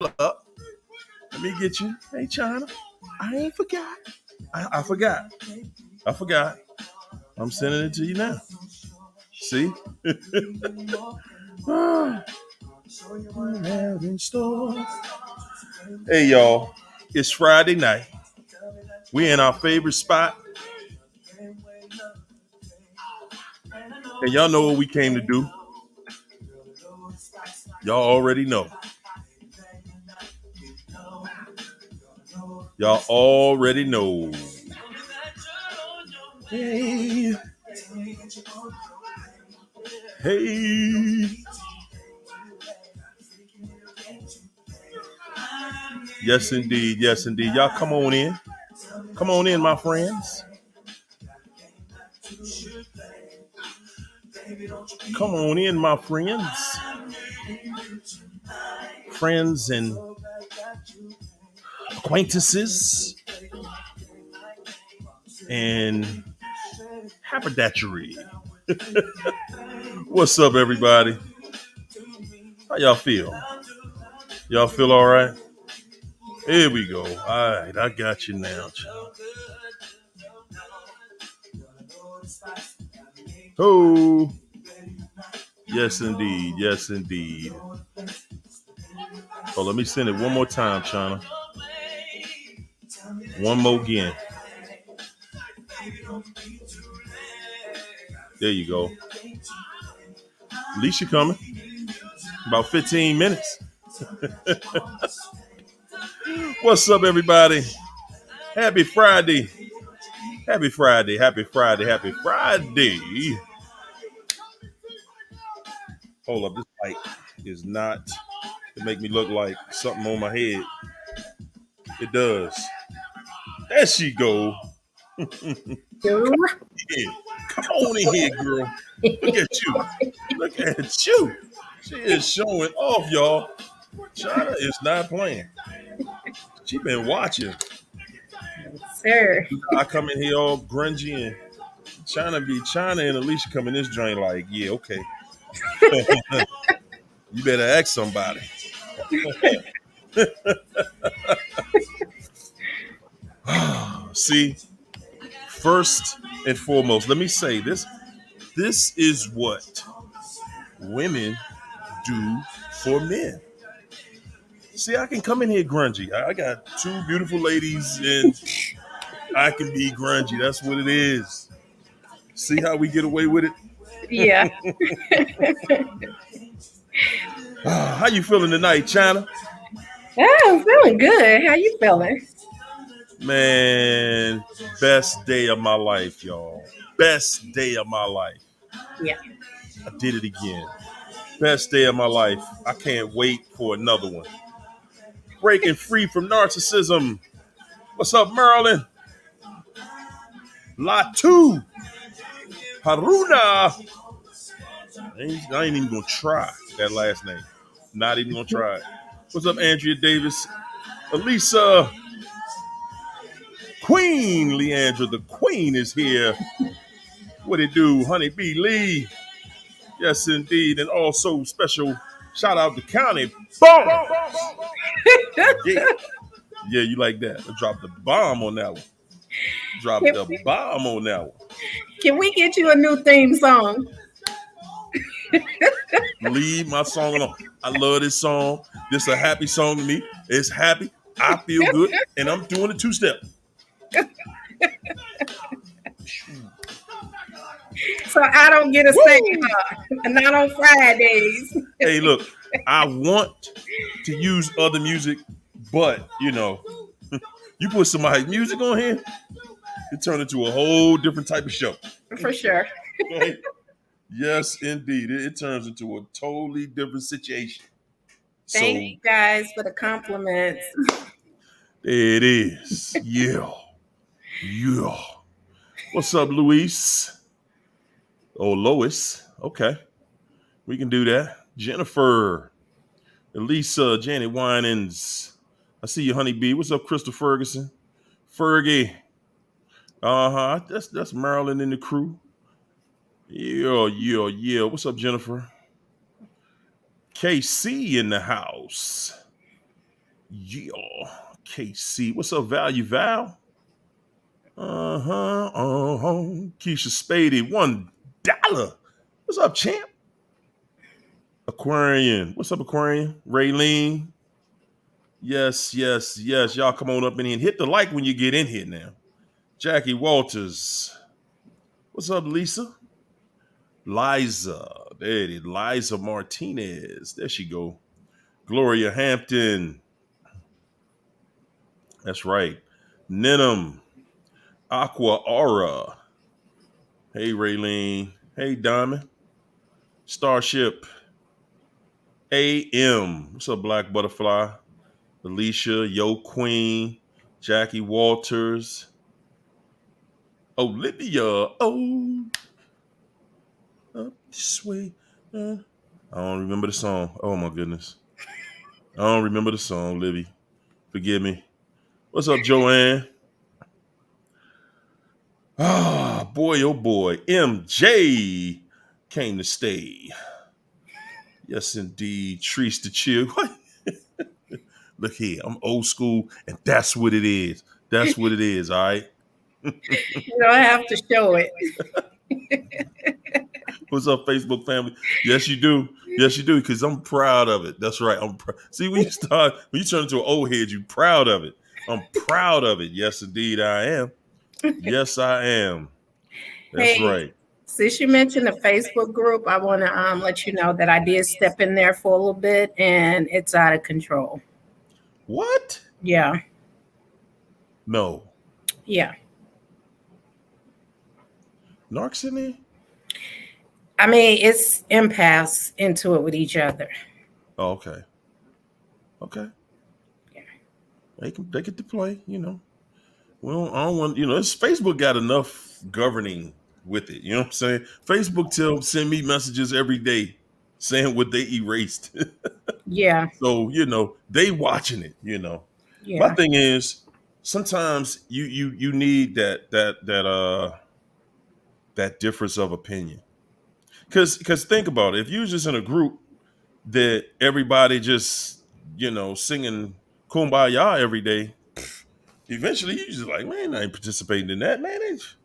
up. Let me get you. Hey, China. I ain't forgot. I forgot. I forgot. I'm sending it to you now. See? Ah, hey, y'all. It's Friday night. We in our favorite spot. And y'all know what we came to do. Y'all already know. Y'all already know. Hey. Hey. Yes, indeed. Yes, indeed. Y'all come on in. Come on in, my friends. Come on in, my friends. Friends and acquaintances and haberdashery. What's up, everybody? How y'all feel? Y'all feel all right? Here we go. All right, I got you now. Oh, yes, indeed. Yes, indeed. Oh, let me send it one more time, China. One more again. There you go. At least you're coming. About 15 minutes. What's up, everybody? Happy Friday. Happy Friday. Happy Friday. Happy Friday. Hold up. This light is not to make me look like something on my head. It does. There she go. Yeah. Come on in here, girl. Look at you. Look at you. She is showing off, y'all. China is not playing. She been watching. Sir. I come in here all grungy and China and Alicia come in this joint like, yeah, okay. You better ask somebody. See, first and foremost, let me say this. This is what women do for men. See, I can come in here grungy. I got two beautiful ladies and I can be grungy. That's what it is. See how we get away with it? Yeah. How you feeling tonight, China? Yeah, I'm feeling good. How you feeling? Man, best day of my life, y'all. Best day of my life. Yeah. I did it again. Best day of my life. I can't wait for another one. Breaking free from narcissism. What's up, Marilyn? Latu. Haruna. I ain't even gonna try that last name. Not even gonna try it. What's up, Andrea Davis? Elisa. Queen Leandra, the queen is here. What it do, Honey B. Lee? Yes, indeed. And also special shout out to County. Boom! Yeah. Yeah, you like that. I dropped the bomb on that one. Dropped the bomb on that one. Can we get you a new theme song? Leave my song alone. I love this song. This is a happy song to me. It's happy. I feel good. And I'm doing a two-step. So I don't get a second not on Fridays. Hey, look, I want to use other music, but, you put somebody's music on here, it turned into a whole different type of show. For sure. Okay? Yes, indeed. It turns into a totally different situation. Thank you guys for the compliments. It is. Yeah. Yeah. What's up, Luis? Oh, Lois. Okay. We can do that. Jennifer. Elisa, Janet Winans. I see you, Honey Bee. What's up, Crystal Ferguson? Fergie. Uh-huh. That's Marilyn and the crew. Yeah. What's up, Jennifer? KC in the house. Yeah. KC. What's up, Value Val? Keisha Spady, $1. What's up, champ? Aquarian. What's up, Aquarian? Raylene. Yes, yes, yes. Y'all come on up in here and hit the like when you get in here now. Jackie Walters. What's up, Lisa? Liza. There it is. Liza Martinez. There she go. Gloria Hampton. That's right. Ninum. Aqua Aura. Hey, Raylene. Hey, Diamond. Starship. AM. What's up, Black Butterfly? Alicia. Yo Queen. Jackie Walters. Olivia. Oh. Up this way. I don't remember the song. Oh, my goodness. I don't remember the song, Livy. Forgive me. What's up, Joanne? Ah, boy, oh boy. MJ came to stay. Yes, indeed. Trees to chill. Look here, I'm old school, and that's what it is. That's what it is, all right? You don't have to show it. What's up, Facebook family? Yes, you do. Yes, you do, because I'm proud of it. That's right. See, when you turn into an old head, you're proud of it. I'm proud of it. Yes, indeed, I am. Yes, I am. That's Hey, right. since you mentioned the Facebook group, I want to let you know that I did step in there for a little bit, and it's out of control. What? Yeah, No. yeah. Narcs in there? I mean, it's empaths into it with each other. Oh, okay. Okay. Yeah. They can deploy, Well, I don't want, it's Facebook got enough governing with it. You know what I'm saying? Facebook send me messages every day saying what they erased. Yeah, So, they watching it, My yeah, thing is sometimes you need that difference of opinion. Cause think about it. If you was just in a group that everybody just, singing Kumbaya every day, eventually you just like, man, I ain't participating in that, man. It's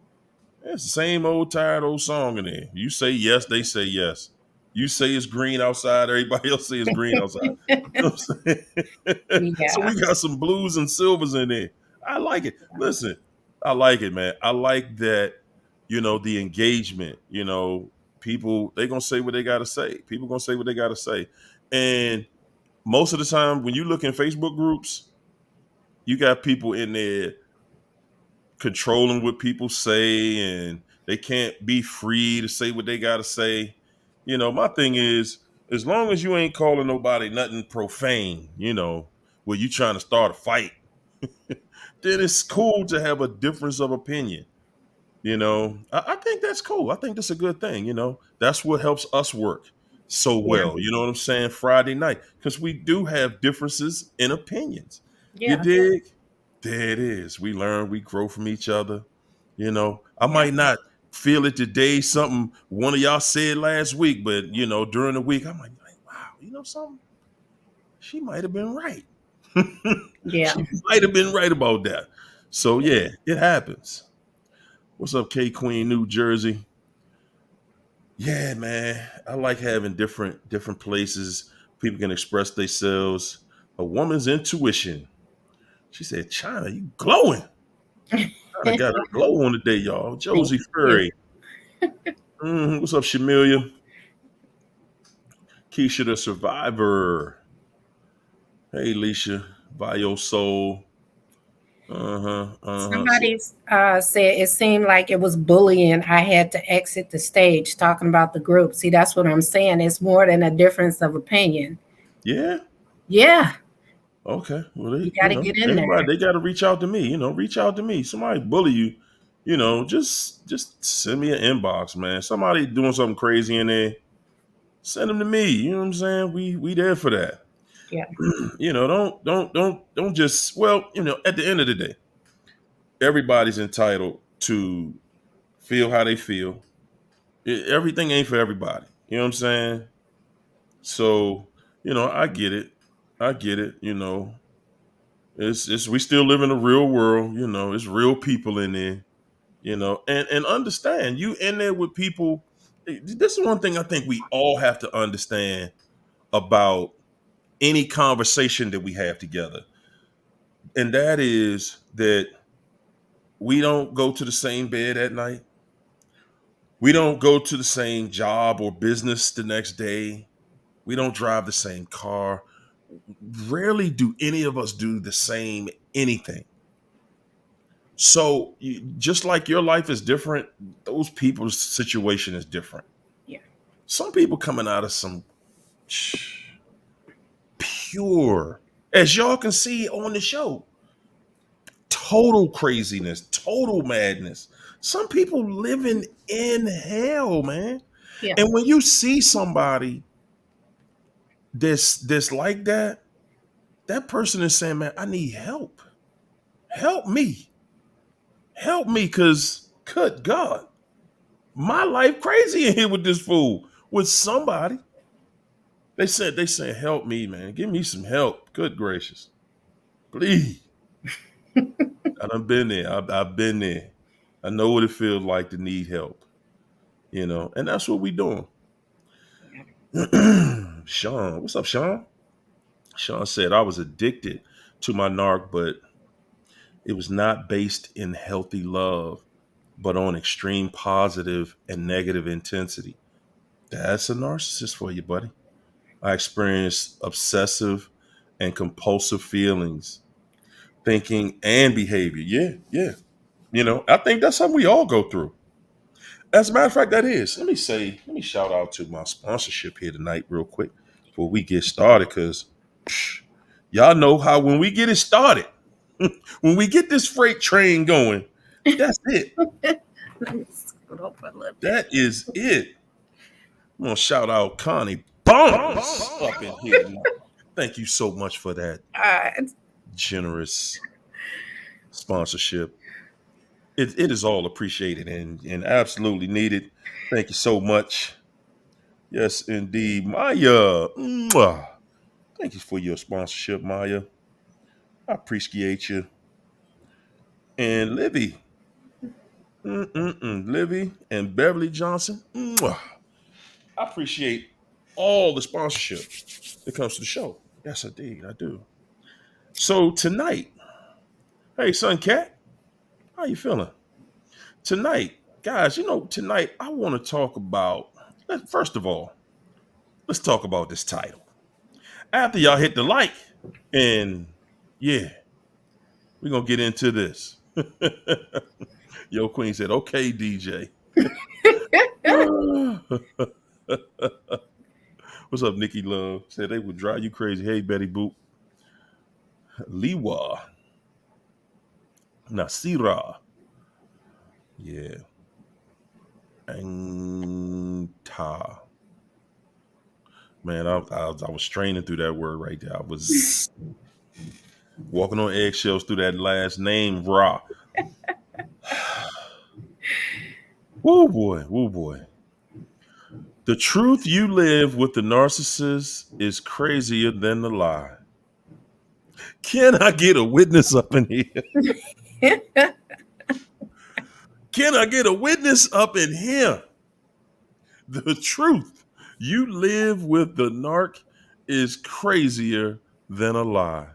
the same old tired old song in there. You say yes, they say yes. You say it's green outside, everybody else say it's green outside. You know what I'm saying? So yeah, we got some blues and silvers in there. I like it. Listen, I like it, man. I like that, the engagement, people, they gonna say what they gotta say. People gonna say what they gotta say. And most of the time when you look in Facebook groups, you got people in there controlling what people say, and they can't be free to say what they got to say. My thing is, as long as you ain't calling nobody nothing profane, where you trying to start a fight, then it's cool to have a difference of opinion. I think that's cool. I think that's a good thing. That's what helps us work so yeah, well. You know what I'm saying? Friday night, because we do have differences in opinions. You yeah, dig? There it is. We learn, we grow from each other. I yeah, might not feel it today, something one of y'all said last week, but during the week, I'm like, wow, something? She might have been right. yeah. She might have been right about that. So yeah, it happens. What's up, K Queen, New Jersey? Yeah, man. I like having different places people can express themselves. A woman's intuition. She said, China, you glowing. China got a glow on today, y'all. Thank Josie you. Furry. What's up, Shamilia? Keisha the Survivor. Hey, Leisha. Bio Soul. Uh-huh. Uh-huh. Somebody said it seemed like it was bullying. I had to exit the stage talking about the group. See, that's what I'm saying. It's more than a difference of opinion. Yeah. Yeah, Okay. Well, you got to get in everybody, there. they got to reach out to me. Reach out to me. Somebody bully you, just send me an inbox, man. Somebody doing something crazy in there, send them to me. You know what I'm saying? We there for that. Yeah, Don't just, well, at the end of the day, everybody's entitled to feel how they feel. Everything ain't for everybody. You know what I'm saying? So, I get it. I get it. It's we still live in a real world, you know. It's real people in there, you know, and understand you in there with people. This is one thing I think we all have to understand about any conversation that we have together, and that is that we don't go to the same bed at night. We don't go to the same job or business the next day. We don't drive the same car. Rarely do any of us do the same anything. So, just like your life is different, those people's situation is different. Yeah. Some people coming out of some pure, as y'all can see on the show, total craziness, total madness. Some people living in hell, man. Yeah. And when you see somebody this like that, that person is saying, "Man, I need help. Help me. Help me, cause good God, my life crazy in here with this fool, with somebody." They said, "Help me, man. Give me some help. Good gracious, please." I done been there. I've been there. I know what it feels like to need help. You know, and that's what we doing. Sean, what's up, Sean? Sean said, "I was addicted to my narc, but it was not based in healthy love, but on extreme positive and negative intensity." That's a narcissist for you, buddy. I experienced obsessive and compulsive feelings, thinking, and behavior. Yeah, yeah. You know, I think that's something we all go through. As a matter of fact, that is. Let me shout out to my sponsorship here tonight, real quick, before we get started, because y'all know how when we get it started, when we get this freight train going, that's it. Let me scoot over a little bit. That is it. I'm gonna shout out Connie Barnes up in here. Thank you so much for that Uh, generous sponsorship. It is all appreciated and absolutely needed. Thank you so much. Yes, indeed. Maya. Mwah. Thank you for your sponsorship, Maya. I appreciate you. And Livy. Livy and Beverly Johnson. Mwah. I appreciate all the sponsorship that comes to the show. Yes, indeed, I do. So tonight, hey, son, cat, how you feeling? Tonight, guys, you know, tonight I want to talk about, first of all, let's talk about this title. After y'all hit the like, and yeah, we're going to get into this. Yo, Queen said, okay, DJ. What's up, Nikki Love? Said they would drive you crazy. Hey, Betty Boop. Liwa. Nasira. Yeah. Anta. Man, I was straining through that word right there. I was walking on eggshells through that last name, Ra. Woo boy, woo boy. The truth you live with the narcissist is crazier than the lie. Can I get a witness up in here? Can I get a witness up in here? The truth you live with the narc is crazier than a lie.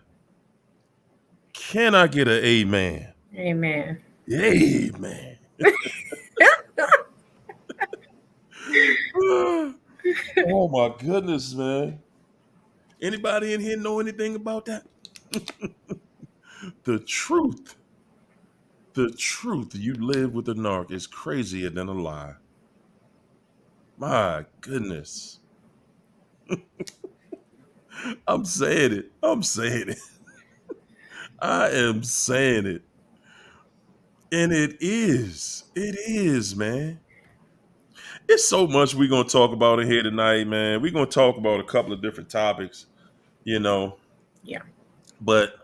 Can I get an amen? Amen. Amen. Oh my goodness, man. Anybody in here know anything about that? The truth. The truth you live with the narc is crazier than a lie. My goodness. I'm saying it. I'm saying it. I am saying it. And it is. It is, man. It's so much we're going to talk about in here tonight, man. We're going to talk about a couple of different topics, you know. Yeah. But,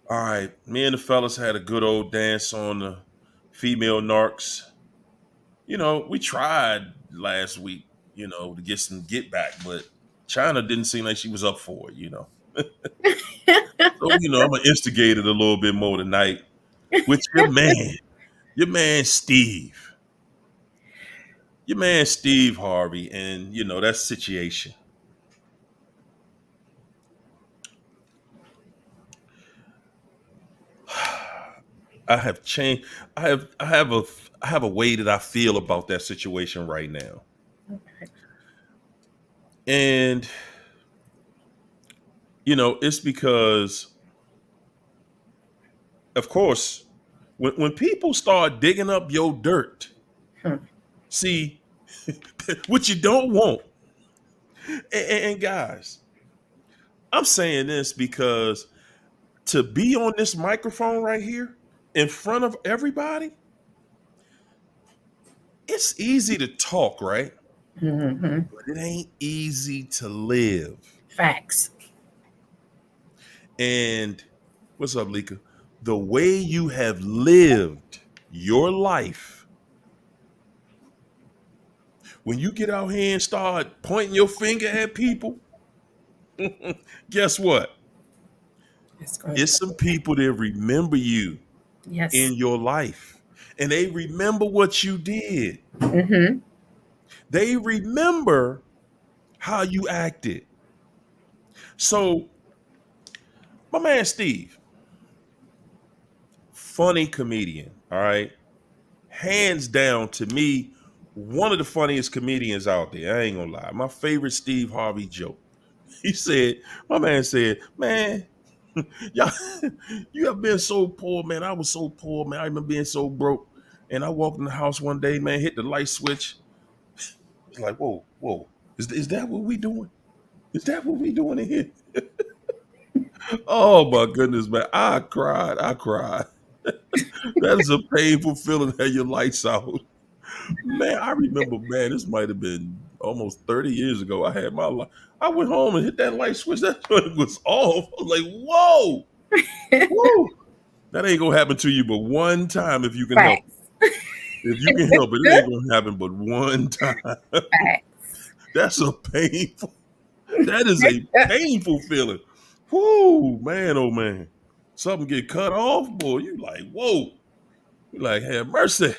all right, me and the fellas had a good old dance on the female narcs. You know, we tried last week, you know, to get some get back, but China didn't seem like she was up for it, you know. So, I'm gonna instigate it a little bit more tonight with your man Steve, your man Steve Harvey, and that situation. I have changed. I have a way that I feel about that situation right now, and it's because, of course, when people start digging up your dirt, Hmm. see what you don't want. And guys, I'm saying this because to be on this microphone right here in front of everybody, it's easy to talk, right? Hmm. But it ain't easy to live. Facts. And what's up, Lika? The way you have lived your life, when you get out here and start pointing your finger at people, guess what? That's good. It's some people that remember you Yes. in your life, and they remember what you did. Hmm. They remember how you acted. So, my man Steve, funny comedian, all right? Hands down to me, one of the funniest comedians out there. I ain't gonna lie. My favorite Steve Harvey joke. He said, my man said, man, y'all, you have been so poor, man. I was so poor, man. I remember being so broke. And I walked in the house one day, man, hit the light switch. It's like, whoa, whoa. Is that what we doing? Is that what we doing in here? Oh my goodness, man. I cried. I cried. That is a painful feeling that your lights out. Man, I remember, man, this might have been almost 30 years ago. I had my light. I went home and hit that light switch. That joint was off. I was like, whoa, whoa. That ain't gonna happen to you but one time if you can help it. Facts. If you can help it, it ain't gonna happen but one time. Facts. That's a painful, that is a painful feeling. Whoo, man, oh man. Something get cut off, boy. You like, whoa. You like, have mercy.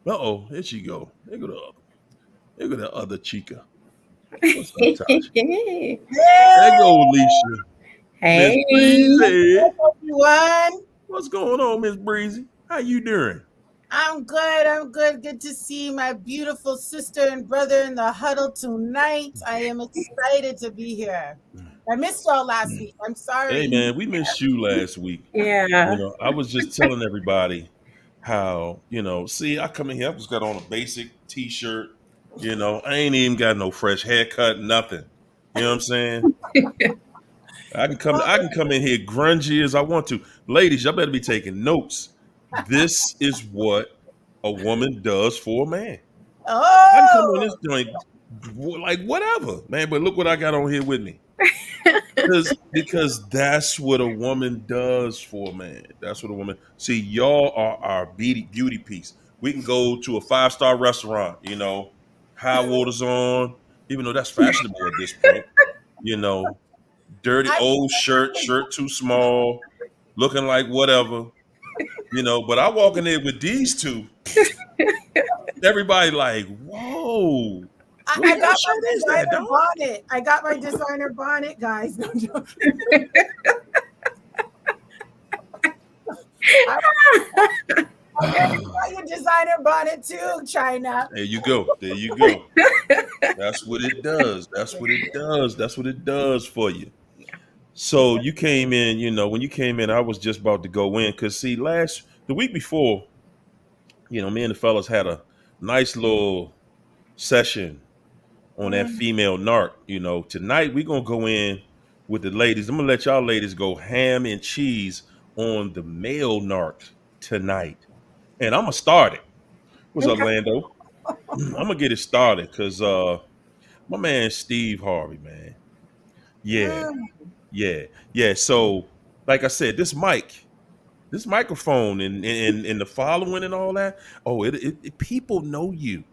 Uh-oh, here she go. There go the other chica. What's up, Tasha? There go Alicia. Miss Hey. Breezy. Everyone. What's going on, Miss Breezy? How you doing? I'm good. I'm good. Good to see my beautiful sister and brother in the huddle tonight. I am excited to be here. I missed y'all last week. I'm Hey sorry. man, we missed you last week. Yeah. I was just telling everybody how, see, I come in here, I just got on a basic t-shirt, I ain't even got no fresh haircut, nothing. You know what I'm saying? I can come in here grungy as I want to. Ladies, y'all better be taking notes. This is what a woman does for a man. I can come on Oh, this joint like whatever, man. But look what I got on here with me. Because that's what a woman does for a man. That's what a woman. See, y'all are our beauty piece. We can go to a 5-star restaurant, high waters on, even though that's fashionable at this point. You know, dirty I, old shirt too small, looking like whatever. But I walk in there with these two. Everybody like, whoa, I, what I kind of got my shirt is that, designer dog? bonnet. I got my designer bonnet, guys. No joking. I, okay, you got your designer bonnet too, China. There you go. There you go. That's what it does. That's what it does. That's what it does for you. So you came in, when you came in, I was just about to go in because see, the week before, me and the fellas had a nice little session on that Mm. female narc. Tonight we're gonna go in with the ladies. I'm gonna let y'all ladies go ham and cheese on the male narc tonight. And I'm gonna start it. What's up, Okay. Lando? I'm gonna get it started because my man Steve Harvey, man. Yeah, Mm. yeah, yeah. So, like I said, this microphone and the following and all that. Oh, people know you.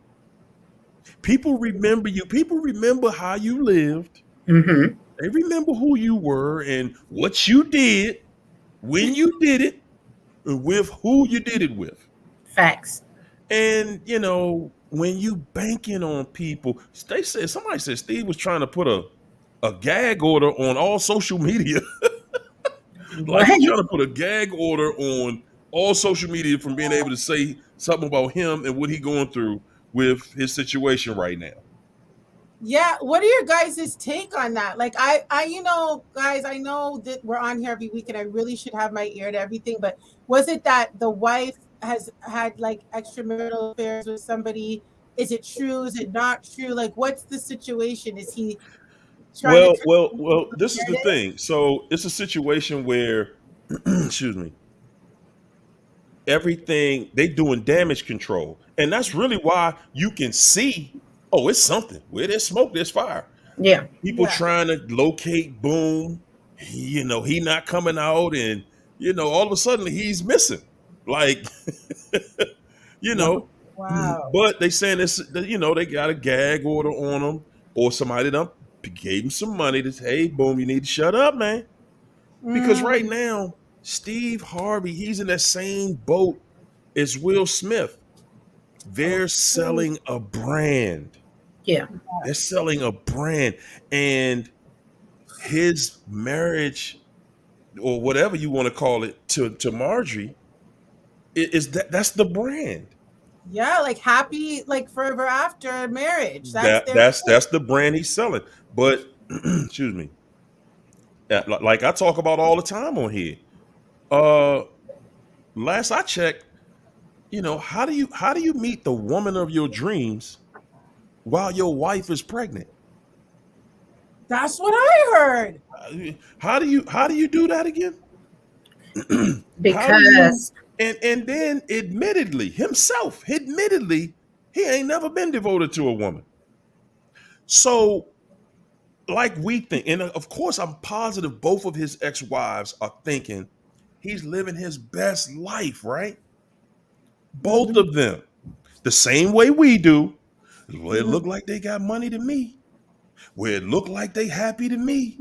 People remember you. People remember how you lived. Mm-hmm. They remember who you were and what you did, when you did it, and with who you did it with. Facts. And when you banking on people, somebody said Steve was trying to put a gag order on all social media. Like What? he's trying to put a gag order on all social media from being able to say something about him and what he's going through with his situation right now. Yeah, what are your guys' take on that? Like guys, I know that we're on here every week and I really should have my ear to everything, but was it that the wife has had like extramarital affairs with somebody? Is it true? Is it not true? Like, what's the situation? Is he trying to Well, turn well, it into well, this is the narrative? thing. So it's a situation where, excuse me, everything they doing damage control. And that's really why you can see, oh, it's something. Where there's smoke, there's fire. Yeah. People Yeah. trying to locate Boom. He not coming out, and all of a sudden he's missing. Like, you know, Wow. but they saying this, they got a gag order on him, or somebody done gave him some money to say, hey, Boom, you need to shut up, man. Because right Mm, now, Steve Harvey, he's in that same boat as Will Smith. They're okay. selling a brand. Yeah. They're selling a brand. And his marriage, or whatever you want to call it, to Marjorie, that's the brand. Yeah, like happy, like forever after marriage. That's That their that's thing. that's the brand he's selling. But excuse me, like I talk about all the time on here. Uh, last I checked, how do you meet the woman of your dreams while your wife is pregnant? That's what I heard. How do you do that again? How do you Because and then admittedly, he ain't never been devoted to a woman. So, like we think, and of course I'm positive both of his ex-wives are thinking he's living his best life, right? Both Mhm, of them. The same way we do. Where it mhm. look like they got money to me. Where it look like they happy to me.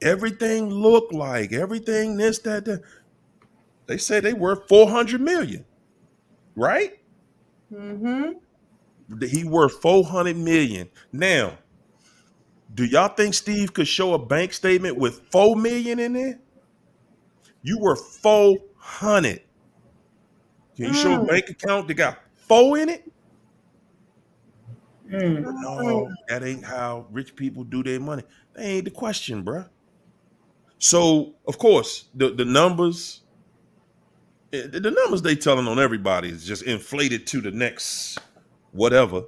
Everything look like everything this, that. They say they worth 400 million, right? Mhm. He worth 400 million. Now, do y'all think Steve could show a bank statement with 4 million in there? You were 400. Can you show a Mm, bank account that got 4 in it? mm, But mm. no, that ain't how rich people do their money. That ain't the question, bruh. So, of course, the numbers, the numbers they telling on everybody is just inflated to the next whatever.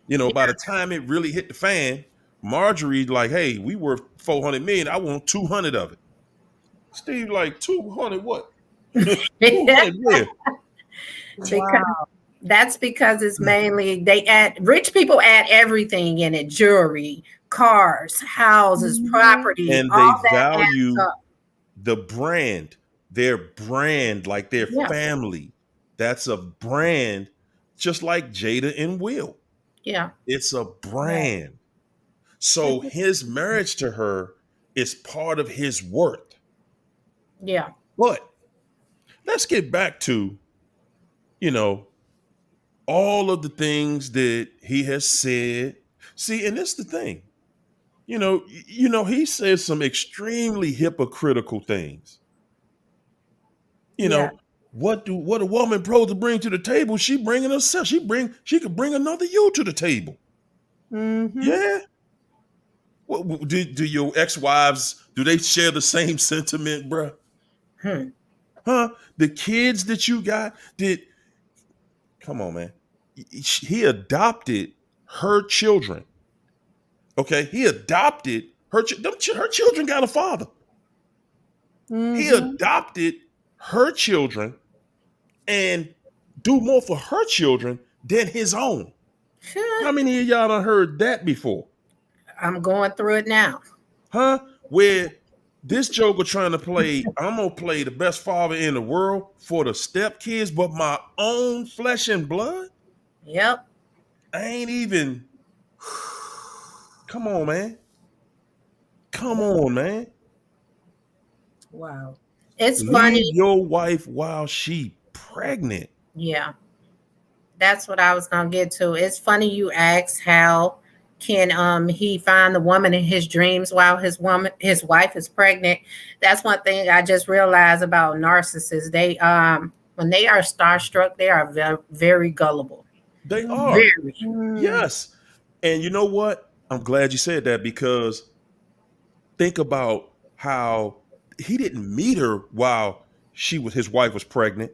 By the time it really hit the fan, Marjorie like, hey, we worth 400 million. I want 200 of it. Steve like 200 what? yeah. 200 where? Because Wow. that's because it's mainly they add rich people add everything in it: jewelry, cars, houses, Mhm. property, And they all that adds value up. the brand, their brand, like their Yeah. family. That's a brand, just like Jada and Will. Yeah. It's a Right. brand. So his marriage to her is part of his worth. Yeah. But let's get back to, you know, all of the things that he has said. See, and this is the thing. He says some extremely hypocritical things. You Yeah. know, what a woman supposed to bring to the table? She bringing herself. She could bring another you to the table. Mhm. Yeah. Do your ex-wives do they share the same sentiment, bruh? Hmm. Huh? The kids that you got did come on, man. He adopted her children. Okay, he adopted her children got a father. He Mhm. adopted her children and do more for her children than his own. How many of y'all done heard that before? I'm going through it now. Huh? Where this joker trying to play, I'm gonna play the best father in the world for the stepkids, but my own flesh and blood? Yep. I ain't even. Come on, man. Come on, man. Wow. It's Leave funny. your wife while she pregnant. Yeah. That's what I was gonna get to. It's funny you asked how can he find the woman in his dreams while his wife is pregnant. That's one thing I just realized about narcissists. They when they are starstruck, they are very gullible. They are. Very. Yes. And you know what? I'm glad you said that, because think about how he didn't meet her while his wife was pregnant.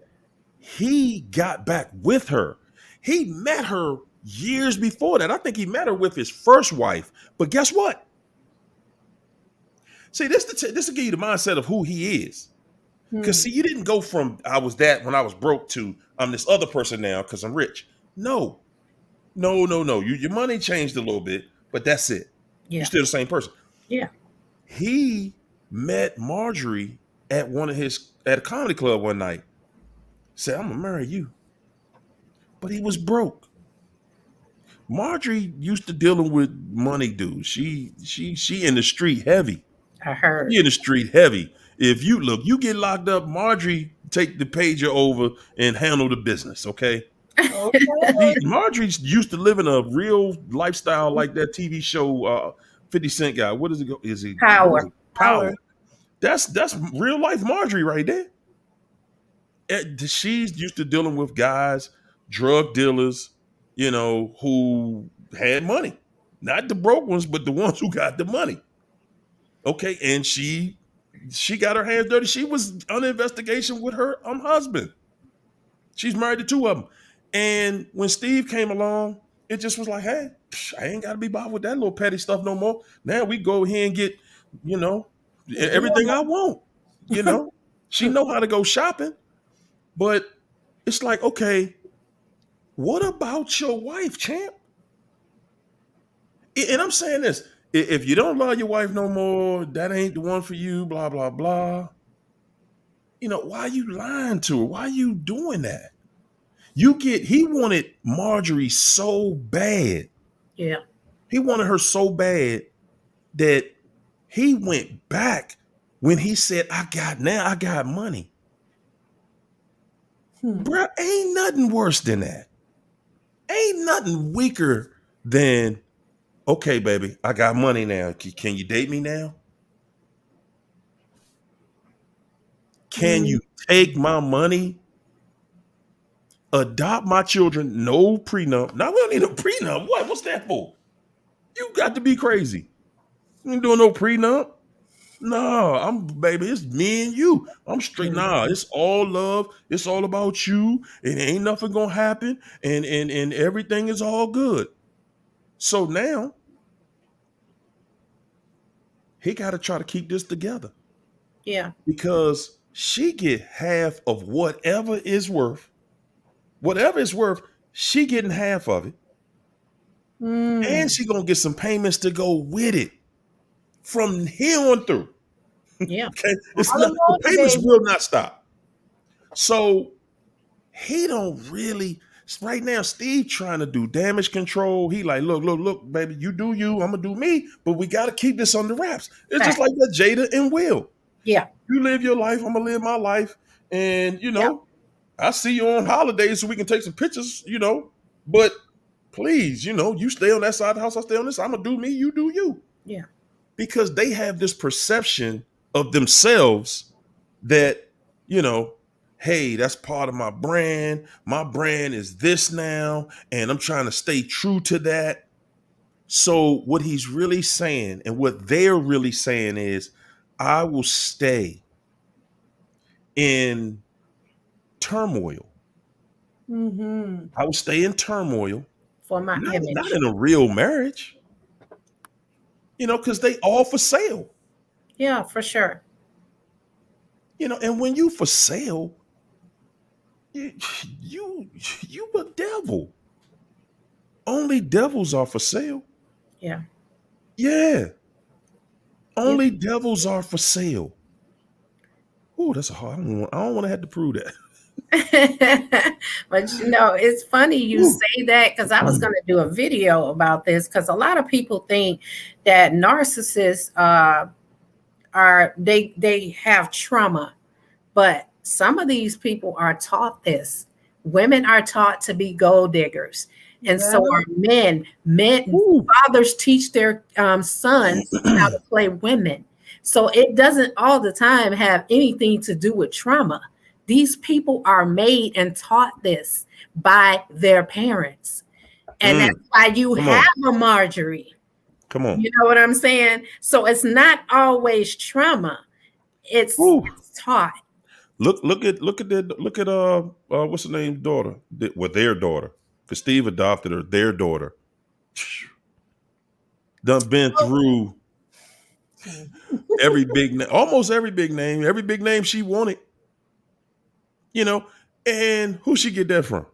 He got back with her. He met her years before that. I think he met her with his first wife. But guess what? See, this will give you the mindset of who he is. Because see, you didn't go from I was that when I was broke to I'm this other person now because I'm rich. No. Your money changed a little bit, but that's it. Yeah. You're still the same person. Yeah. He met Marjorie at at a comedy club one night. Said, I'm gonna marry you. But he was broke. Marjorie used to dealing with money dudes. She in the street heavy. I heard. She in the street heavy. If you get locked up, Marjorie take the pager over and handle the business, okay? Marjorie's used to living a real lifestyle like that TV show 50 Cent guy. What is it? Is it Power? Power. That's real life Marjorie right there. She's used to dealing with guys, drug dealers, who had money. Not the broke ones, but the ones who got the money. Okay, and she got her hands dirty. She was on investigation with her husband. She's married to two of them. And when Steve came along, it just was like, hey, I ain't got to be bothered with that little petty stuff no more. Now we go here and get, everything I want. She know how to go shopping. But it's like, okay, what about your wife, champ? And I'm saying this, if you don't love your wife no more, that ain't the one for you, blah, blah, blah. Why are you lying to her? Why are you doing that? He wanted Marjorie so bad. Yeah. He wanted her so bad that he went back when he said, I got money. Bro, ain't nothing worse than that. Ain't nothing weaker than, okay, baby, I got money now. Can you date me now? Can you take my money? Adopt my children, no prenup. Now, we don't need a prenup. What's that for? You got to be crazy. You ain't doing no prenup. No, baby, it's me and you. I'm straight. Nah, it's all love. It's all about you. It ain't nothing gonna happen. And everything is all good. So now he got to try to keep this together. Yeah. Because she get half of whatever is worth. Whatever it's worth, she getting half of it. And she gonna get some payments to go with it from here on through. Yeah. Okay. The payments will not stop. So he don't really right now. Steve trying to do damage control. He like, look, baby, you do you, I'm gonna do me, but we gotta keep this under wraps. It's just like that Jada and Will. Yeah. You live your life, I'm gonna live my life. And I see you on holidays so we can take some pictures, but please, you stay on that side of the house, I stay on this. I'm going to do me, you do you. Yeah. Because they have this perception of themselves that, hey, that's part of my brand. My brand is this now, and I'm trying to stay true to that. So what he's really saying and what they're really saying is, I will stay in turmoil. I will stay in turmoil for my image, not in a real marriage. Because they all for sale. Yeah, for sure. And when you for sale, you a devil. Only devils are for sale. Yeah. Yeah. Only devils are for sale. Oh, that's a hard. I don't want to have to prove that. But it's funny you Woo. say that because I was going to do a video about this because a lot of people think that narcissists they have trauma, but some of these people are taught this. Women are taught to be gold diggers, and Yeah. so are men. Men Woo. fathers teach their sons how to play women. So it doesn't all the time have anything to do with trauma. These people are made and taught this by their parents. And that's Mm. why you Come have on. a Marjorie. Come on. You know what I'm saying? So it's not always trauma. It's Woo. taught. Look at what's the name daughter? Well, their daughter. Because Steve adopted her, their daughter. Done been through almost every big name she wanted. You know, and who she get that from?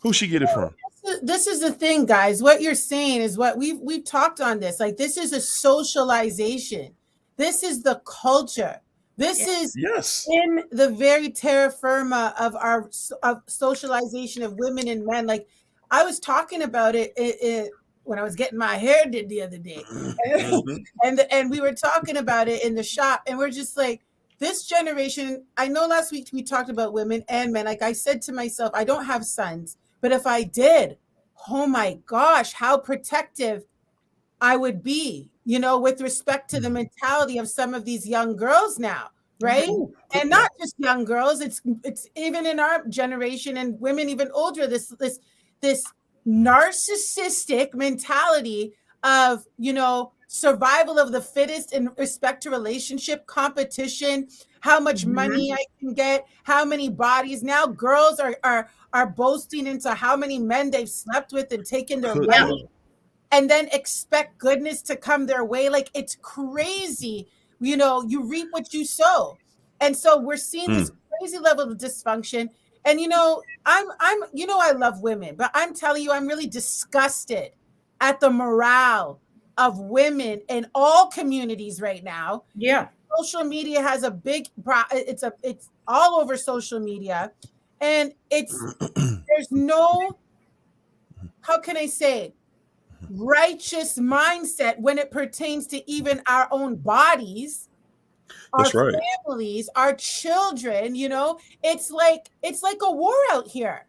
Who she get it from? This is the thing, guys. What you're saying is what we've talked on this. Like, this is a socialization. This is the culture. This is Yes. in the very terra firma of our of socialization of women and men. Like, I was talking about it when I was getting my hair did the other day, Mm-hmm. and we were talking about it in the shop, and we're just like, this generation. I know last week we talked about women and men. Like, I said to myself, I don't have sons, but if I did, oh my gosh, how protective I would be, with respect to the mentality of some of these young girls now, right? Ooh, And not just young girls, it's even in our generation and women even older, this narcissistic mentality of, survival of the fittest in respect to relationship, competition, how much Mhm. money I can get, how many bodies. Now girls are boasting into how many men they've slept with and taken their good Yep. God. money, and then expect goodness to come their way. Like, it's crazy. You reap what you sow. And so we're seeing this Mm. crazy level of dysfunction. And I love women, but I'm telling you, I'm really disgusted at the morale of women in all communities right now. Yeah. Social media has a big it's all over social media, and there's no, how can I say, righteous mindset when it pertains to even our own bodies, our That's right. families, our children. It's like a war out here.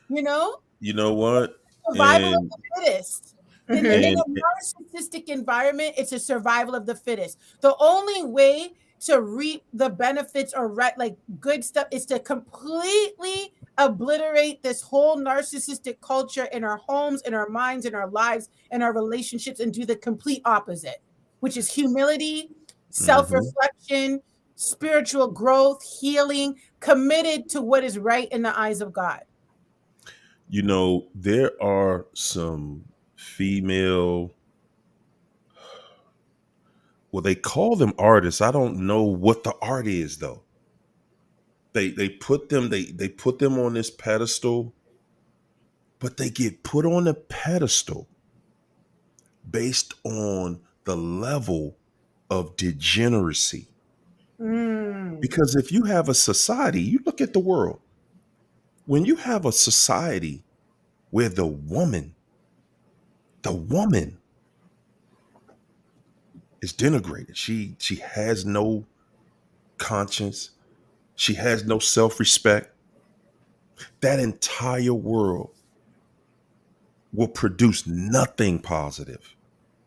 You know, You know what? survival of And the fittest. In Mhm. and a narcissistic environment, it's a survival of the fittest. The only way to reap the benefits or like good stuff is to completely obliterate this whole narcissistic culture in our homes, in our minds, in our lives, in our relationships, and do the complete opposite, which is humility, mhm. self-reflection, spiritual growth, healing, committed to what is right in the eyes of God. You know, there are some female, well, they call them artists. I don't know what the art is though. They put them on this pedestal, but they get put on the pedestal based on the level of degeneracy. Mm. Because if you have a society, you look at the world, when you have a society where the woman is denigrated, she has no conscience, she has no self-respect, that entire world will produce nothing positive.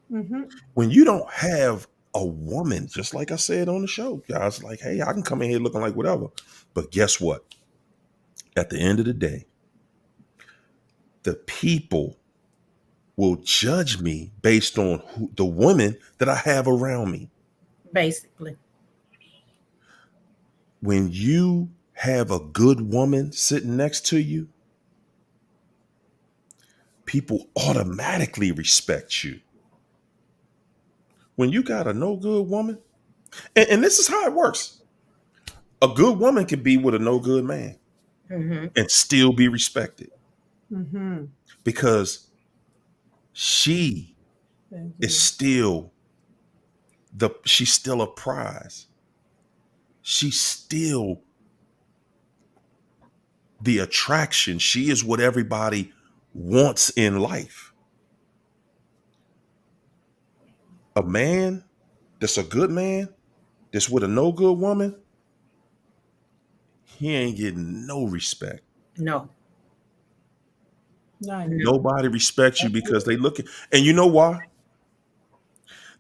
Mhm. When you don't have a woman, just like I said on the show, guys, like, hey, I can come in here looking like whatever. But guess what? At the end of the day, the people will judge me based on the women that I have around me. Basically. When you have a good woman sitting next to you, people automatically respect you. When you got a no good woman, and this is how it works, a good woman can be with a no good man Mhm. and still be respected Mhm. because she Thank is you. she's still a prize. She's still the attraction. She is what everybody wants in life. A man that's a good man, that's with a no good woman, he ain't getting no respect. No. None. No. Nobody respects you because they look at, and you know why?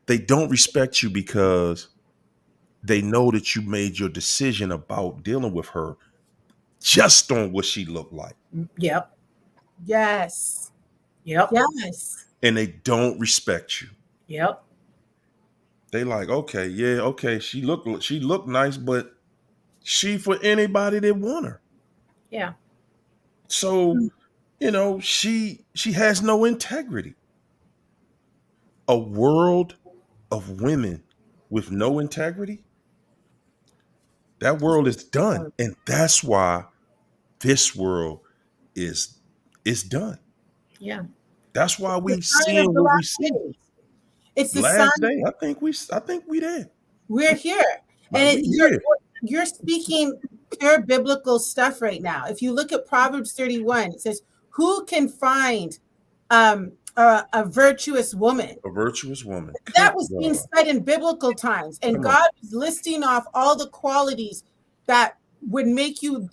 They don't respect you because they know that you made your decision about dealing with her just on what she looked like. Yep. Yes. Yep. Yes. And they don't respect you. Yep. They like, okay, yeah, okay, she looked nice, but she for anybody that want her. Yeah. So, she has no integrity. A world of women with no integrity, that world is done. And that's why this world is done. Yeah. That's why we The sign seeing of the what we last see. days. It's the sign. Last day, I think we there. We're here, Like, we here. you're speaking pure biblical stuff right now. If you look at Proverbs 31, it says, "Who can find a virtuous woman?" A virtuous woman. That Good was being God. said in biblical times, and Come on. God was listing off all the qualities that would make you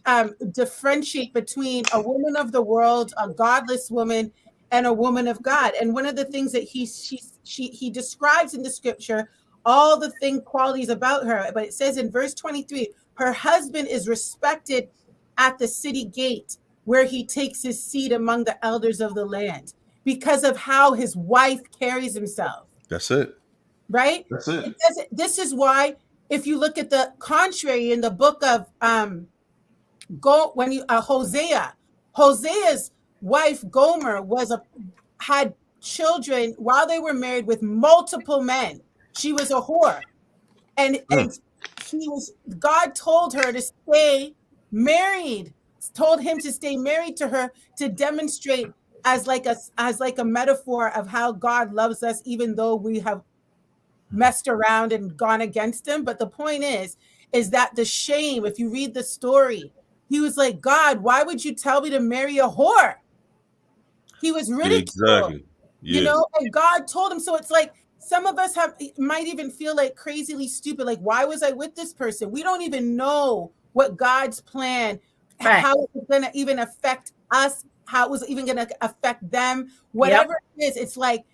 differentiate between a woman of the world, a godless woman, and a woman of God. And one of the things that he describes in the scripture, all the qualities about her, but it says in verse 23, her husband is respected at the city gate, where he takes his seat among the elders of the land, because of how his wife carries himself. That's it. Right? That's it. This is why, if you look at the contrary in the book of Hosea's wife Gomer had children while they were married with multiple men. She was a whore, and God told her to stay married. Told him to stay married to her, to demonstrate as like a metaphor of how God loves us, even though we have messed around and gone against him. But the point is that the shame, if you read the story, he was like, God, why would you tell me to marry a whore? He was ridiculed. Exactly. Yeah. And God told him. So it's like some of us might even feel like crazily stupid. Like, why was I with this person? We don't even know what God's plan, Right. how it was going to even affect us, how it was even going to affect them. Whatever it is, it's like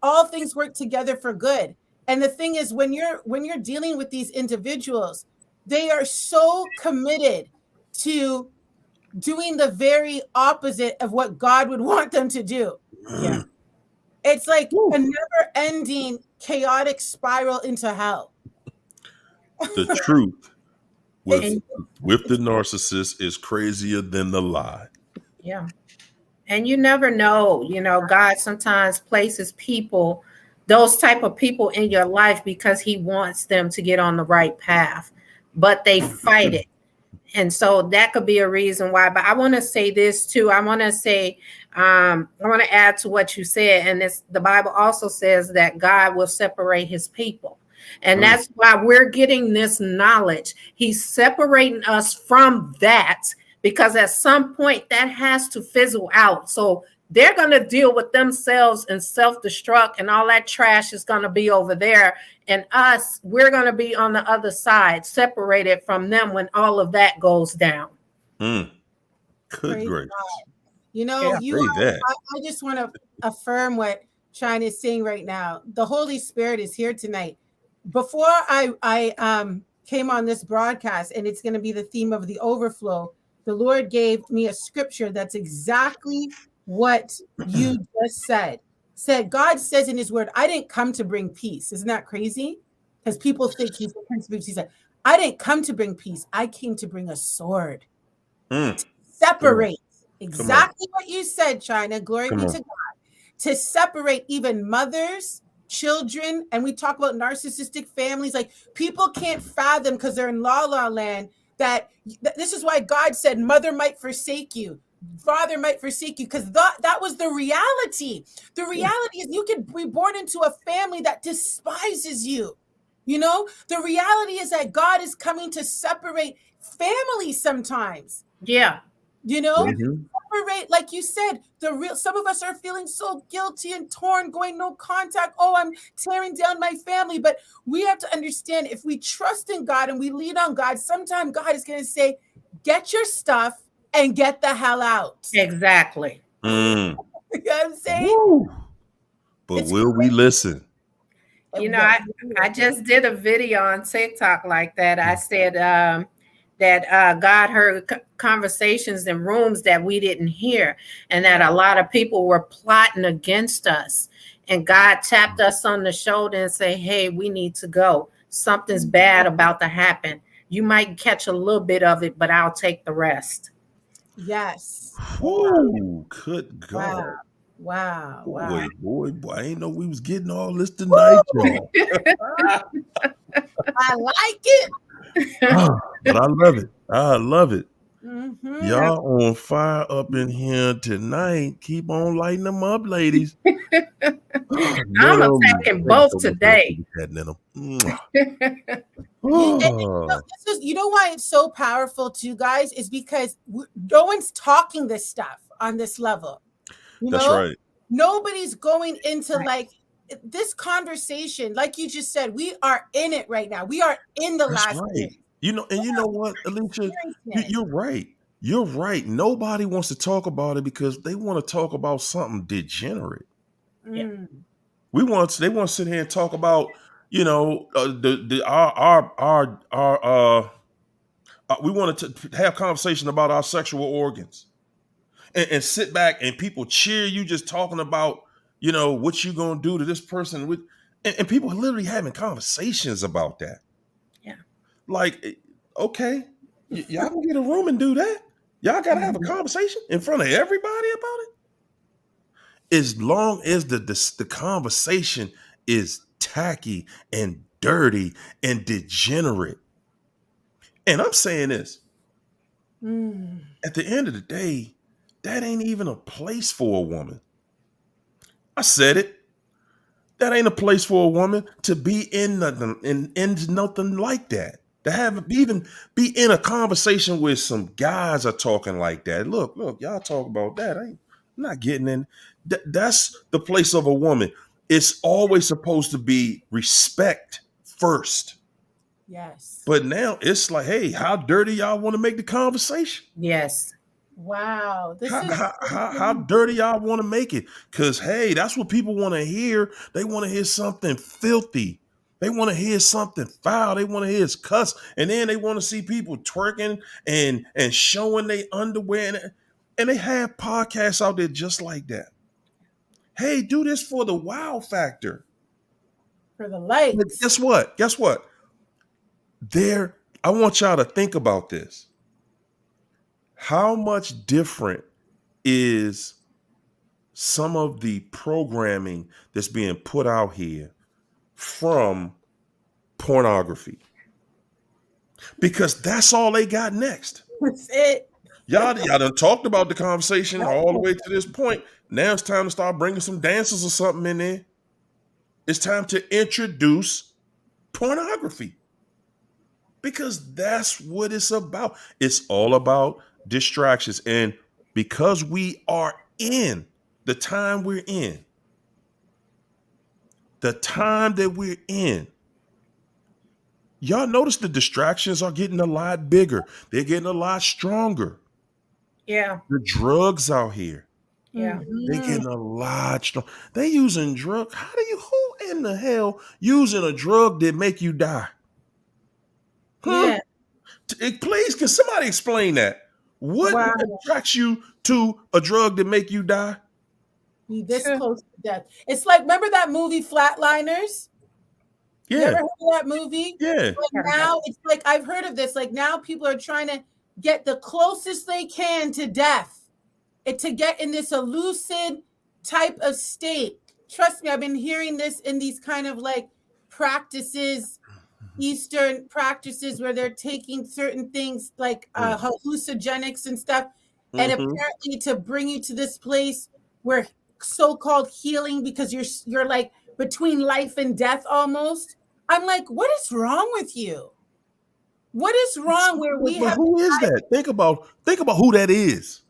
all things work together for good. And the thing is, when you're dealing with these individuals, they are so committed to doing the very opposite of what God would want them to do. Yeah. It's like a never-ending chaotic spiral into hell. The truth with the narcissist is crazier than the lie. Yeah. And you never know, God sometimes places people, those type of people in your life because he wants them to get on the right path, but they fight it. And so that could be a reason why. But I want to say this too. I want to say, I want to add to what you said. And the Bible also says that God will separate his people. And that's why we're getting this knowledge. He's separating us from that, because at some point that has to fizzle out. So they're going to deal with themselves and self-destruct, and all that trash is going to be over there. And us, we're going to be on the other side, separated from them when all of that goes down. Good gracious. I just want to affirm what China is saying right now. The Holy Spirit is here tonight. Before I came on this broadcast, and it's going to be the theme of the overflow, the Lord gave me a scripture that's exactly what you just said. God says in his word, I didn't come to bring peace. Isn't that crazy? Because people think he's the Prince of Peace. He said, I didn't come to bring peace. I came to bring a sword. To separate. Exactly what you said, China. Glory be to God. To separate even mothers, children, and we talk about narcissistic families. Like, people can't fathom, because they're in la land, that this is why God said mother might forsake you, father might forsake you, because that was the reality. The reality is you could be born into a family that despises you. The reality is that God is coming to separate family sometimes. Yeah. You know, Mhm. separate, like you said, some of us are feeling so guilty and torn, going no contact. Oh, I'm tearing down my family. But we have to understand, if we trust in God and we lean on God, sometimes God is going to say, get your stuff and get the hell out. Exactly. Mm. You know what I'm saying? Woo. But It's will we listen? You know, what I just did a video on TikTok like that. I said that God heard conversations in rooms that we didn't hear, and that a lot of people were plotting against us. And God tapped us on the shoulder and say, "Hey, we need to go. Something's bad about to happen. You might catch a little bit of it, but I'll take the rest." yes. Woo. Good Wow. God. Wow. Wow. Boy, I ain't know we was getting all this tonight, y'all. I like it. But I love it. I love it. Mm-hmm. Y'all on fire up in here tonight. Keep on lighting them up, ladies. I'm attacking both today. You know why it's so powerful too, guys, is because no one's talking this stuff on this level. That's right. Nobody's going into like this conversation. Like you just said, we are in it right now. We are in the That's last right. minute. You know what, Alicia? You're right. You're right. Nobody wants to talk about it because they want to talk about something degenerate. Mm. They want to sit here and talk about, we wanted to have conversation about our sexual organs and sit back and people cheer you just talking about, what you gonna do to this person and people are literally having conversations about that. Yeah. Like, okay, y'all can get a room and do that. Y'all gotta have a conversation in front of everybody about it. As long as the conversation is tacky and dirty and degenerate. And I'm saying this. At the end of the day, that ain't even a place for a woman. I said it. That ain't a place for a woman to be in nothing in nothing like that. To have even be in a conversation with some guys are talking like that. Look, y'all talk about that. I'm not getting in. That's the place of a woman. It's always supposed to be respect first. Yes. But now it's like, hey, how dirty y'all want to make the conversation? Yes. Wow. How dirty y'all want to make it? Because, hey, that's what people want to hear. They want to hear something filthy. They want to hear something foul. They want to hear cuss. And then they want to see people twerking and showing their underwear. And they have podcasts out there just like that. Hey, do this for the wow factor. For the likes. Guess what? I want y'all to think about this. How much different is some of the programming that's being put out here from pornography? Because that's all they got next. That's it. Y'all done talked about the conversation all the way to this point. Now it's time to start bringing some dancers or something in there. It's time to introduce pornography. Because that's what it's about. It's all about distractions. And because we are in the time we're in, y'all notice the distractions are getting a lot bigger. They're getting a lot stronger. Yeah. The drugs out here, Yeah. they're getting a lot strong. They using drugs. Who in the hell using a drug that make you die? Huh? Yeah. Please, can somebody explain that? What attracts you to a drug that make you die? Be this close to death. It's like, remember that movie Flatliners? Yeah. You ever heard of that movie? Yeah. But now it's like, I've heard of this. Like now people are trying to get the closest they can to death. To get in this lucid type of state. Trust me, I've been hearing this in these kind of like practices, Eastern practices where they're taking certain things like hallucinogenics and stuff. And apparently to bring you to this place where so-called healing, because you're like between life and death almost. I'm like, what is wrong with you? What is wrong where we But have? who is that? Think about who that is.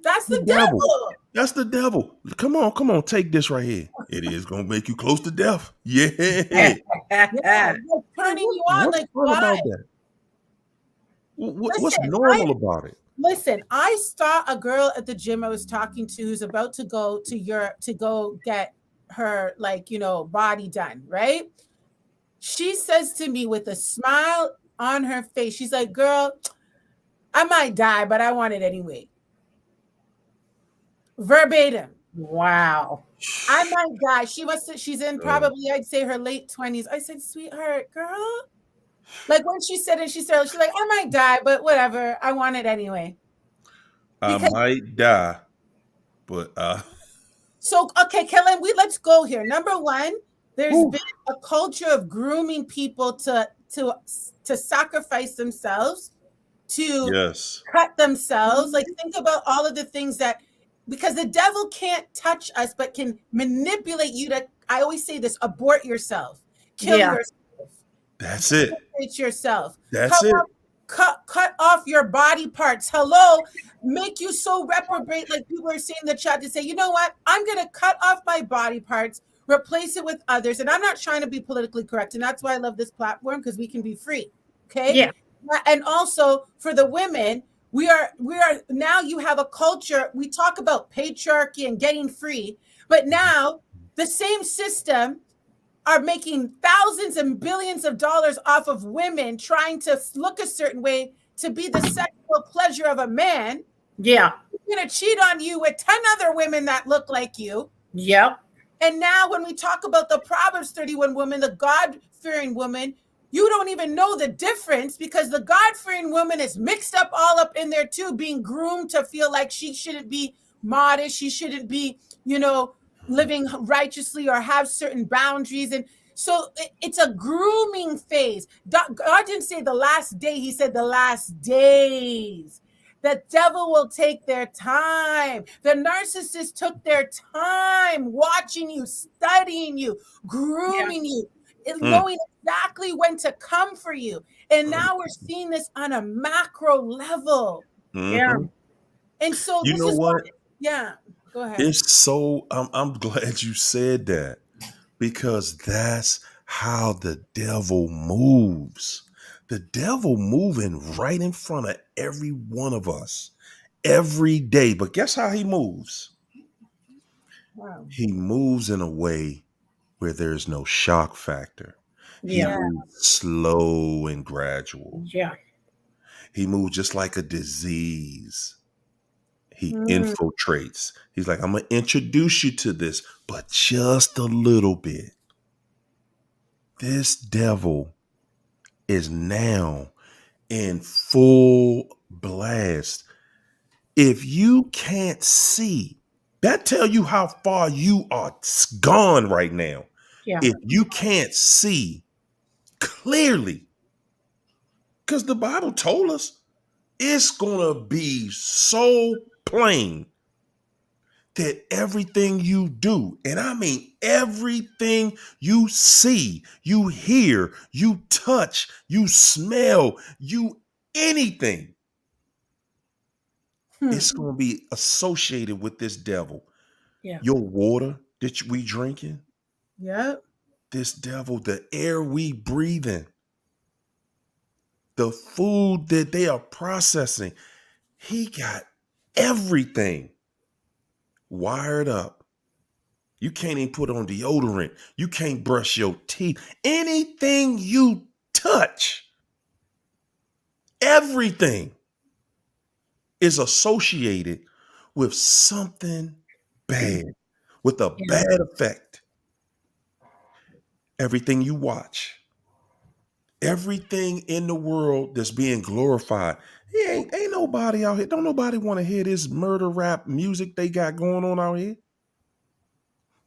That's The the devil. devil. That's the devil. Come on, take this right here. It is gonna make you close to death. Yeah. Yeah, like Like, turning you on. what's Like fun why? about that? What's Listen, normal about it? I saw a girl at the gym I was talking to who's about to go to Europe to go get her like body done. Right? She says to me with a smile on her face, she's like, "Girl, I might die, but I want it anyway." Verbatim. Wow. I might die. She's in Uh, probably, I'd say, her late 20s. I said, "Sweetheart, girl." Like when she said it, she's like, "I might die, but whatever. I want it anyway." I Because might die, but so okay, Kellen, let's go here. Number one, there's whew, been a culture of grooming people to sacrifice themselves, to yes. cut themselves. Like think about all of the things that because the devil can't touch us, but can manipulate you to. I always say this: abort yourself, kill Yeah. yourself, That's it. mutilate yourself, That's it. cut off your body parts. Hello, make you so reprobate, like people are saying in the chat to say, you know what? I'm gonna cut off my body parts, replace it with others. And I'm not trying to be politically correct, and that's why I love this platform because we can be free. Okay. Yeah. And also for the women, we are now you have a culture. We talk about patriarchy and getting free, but now the same system are making thousands and billions of dollars off of women trying to look a certain way to be the sexual pleasure of a man. Yeah. He's going to cheat on you with 10 other women that look like you. Yep. And now when we talk about the Proverbs 31 woman, the God-fearing woman, you don't even know the difference because the God-fearing woman is mixed up all up in there too, being groomed to feel like she shouldn't be modest, she shouldn't be, living righteously or have certain boundaries. And so it's a grooming phase. God didn't say the last day, he said the last days. The devil will take their time. The narcissist took their time watching you, studying you, grooming you, and Mm. knowing exactly when to come for you. And now we're seeing this on a macro level. Yeah. Hmm. And so You this know is what, what? yeah, go ahead. It's so I'm glad you said that because that's how the devil moves. The devil moving right in front of every one of us every day. But guess how he moves? Wow. He moves in a way where there's no shock factor. He Yeah. Yeah. moves slow and gradual. Yeah. He moves just like a disease. He Mm, infiltrates. He's like, I'm going to introduce you to this, but just a little bit. This devil is now in full blast. If you can't see, that tell you how far you are gone right now. Yeah. If you can't see clearly, because the Bible told us it's going to be so plain that everything you do, and I mean everything you see, you hear, you touch, you smell, you anything, hmm. it's going to be associated with this devil. Yeah. Your water that we drinking, Yep. this devil, the air we breathing, the food that they are processing, he got everything wired up. You can't even put on deodorant. You can't brush your teeth. Anything you touch, everything is associated with something bad, with a Yeah. bad effect. Everything you watch, everything in the world that's being glorified. Ain't nobody out here. Don't nobody want to hear this murder rap music they got going on out here.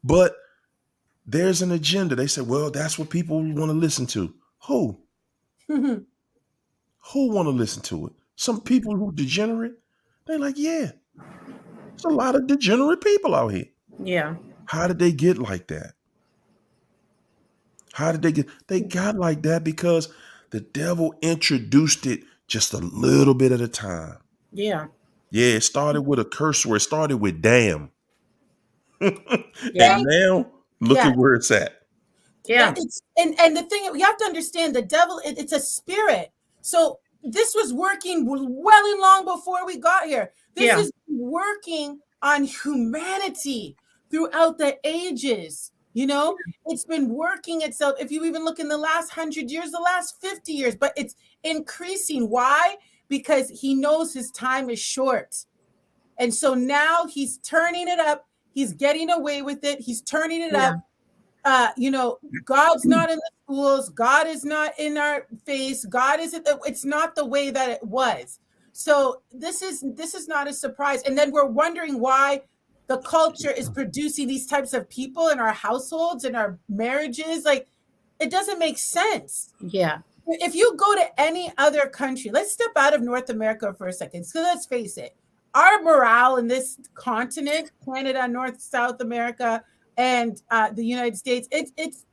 But there's an agenda. They say, well, that's what people want to listen to. Who? Who want to listen to it? Some people who degenerate. They're like, yeah, there's a lot of degenerate people out here. Yeah. How did they get like that? How did they get? They got like that because The devil introduced it just a little bit at a time. Yeah. Yeah, it started with a curse word. It started with damn. Yeah. And now look Yeah. at where it's at. Yeah. It's and the thing you have to understand, the devil, it's a spirit. So this was working well and long before we got here. This Yeah. is working on humanity throughout the ages. You know, it's been working itself. If you even look in the last 100 years, the last 50 years, but it's increasing. Why? Because he knows his time is short. And so now he's turning it up. He's getting away with it. He's turning it Yeah. up. You know, God's not in the schools. God is not in our face. God isn't. It's not the way that it was. So this is not a surprise. And then we're wondering why the culture is producing these types of people in our households, in our marriages. Like, it doesn't make sense. Yeah. If you go to any other country, let's step out of North America for a second. So let's face it, our morale in this continent, Canada, North, South America, and the United States, it's.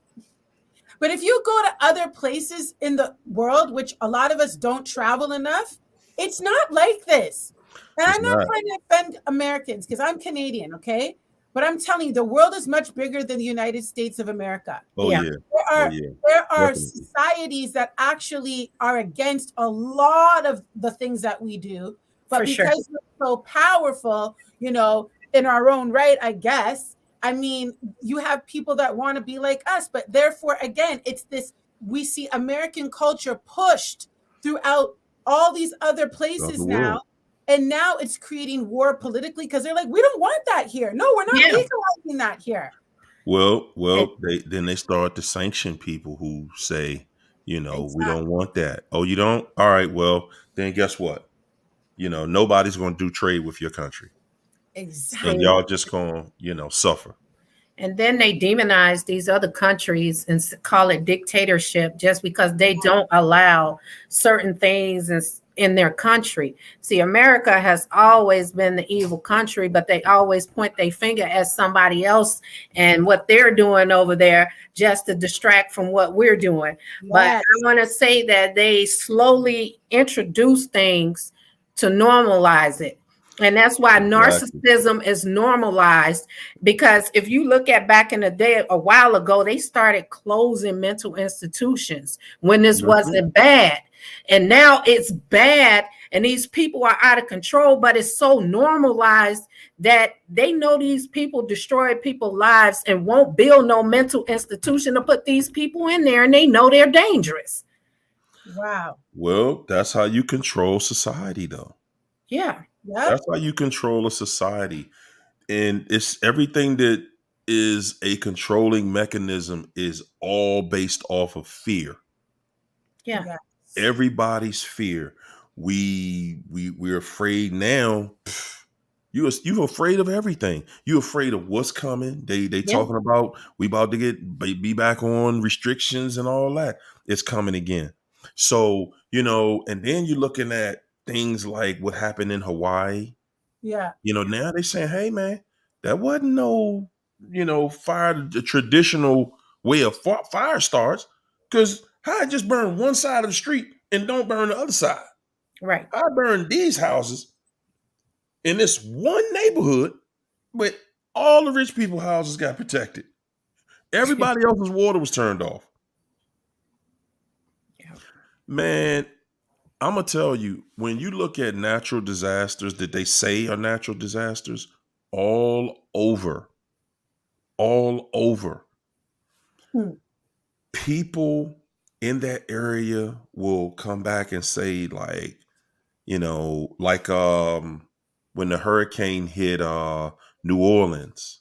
But if you go to other places in the world, which a lot of us don't travel enough, it's not like this. And It's I'm not not. trying to offend Americans because I'm Canadian, okay? But I'm telling you, the world is much bigger than the United States of America. Oh Yeah. yeah. There Oh are yeah. there are Definitely. societies that actually are against a lot of the things that we do, but For sure. because we're so powerful, you know, in our own right, I guess. I mean, you have people that want to be like us, but therefore, again, it's this, we see American culture pushed throughout all these other Throughout the places now. world. And now it's creating war politically because they're like, we don't want that here. No, we're not Yeah. legalizing that here. And- They start to sanction people who say, we Exactly. don't want that. Oh, you don't? All right, well, then guess what? Nobody's going to do trade with your country. And Exactly. y'all just going to, suffer. And then they demonize these other countries and call it dictatorship just because they don't allow certain things in their country. See, America has always been the evil country, but they always point their finger at somebody else and what they're doing over there just to distract from what we're doing. But Yes. I want to say that they slowly introduce things to normalize it. And that's why Exactly. narcissism is normalized, because if you look at back in the day, a while ago, they started closing mental institutions when this Mhm. wasn't bad. And now it's bad and these people are out of control, but it's so normalized that they know these people destroy people's lives and won't build no mental institution to put these people in there, and they know they're dangerous. Wow. Well, that's how you control society, though. Yeah. Yep. That's how you control a society. And it's everything that is a controlling mechanism is all based off of fear. Yeah. Yes. Everybody's fear. We're afraid now. You're afraid of everything. You're afraid of what's coming. They Yeah. talking about we about to be back on restrictions and all that. It's coming again. So, and then you're looking at things like what happened in Hawaii. Yeah. Now they're saying, hey man, that wasn't no, fire, the traditional way of fire starts. Because I just burn one side of the street and don't burn the other side. Right. I burned these houses in this one neighborhood, but all the rich people houses got protected. Everybody else's water was turned off. Yeah. Man, I'm gonna tell you, when you look at natural disasters that they say are natural disasters, all over, Hmm. people in that area will come back and say, like, when the hurricane hit New Orleans,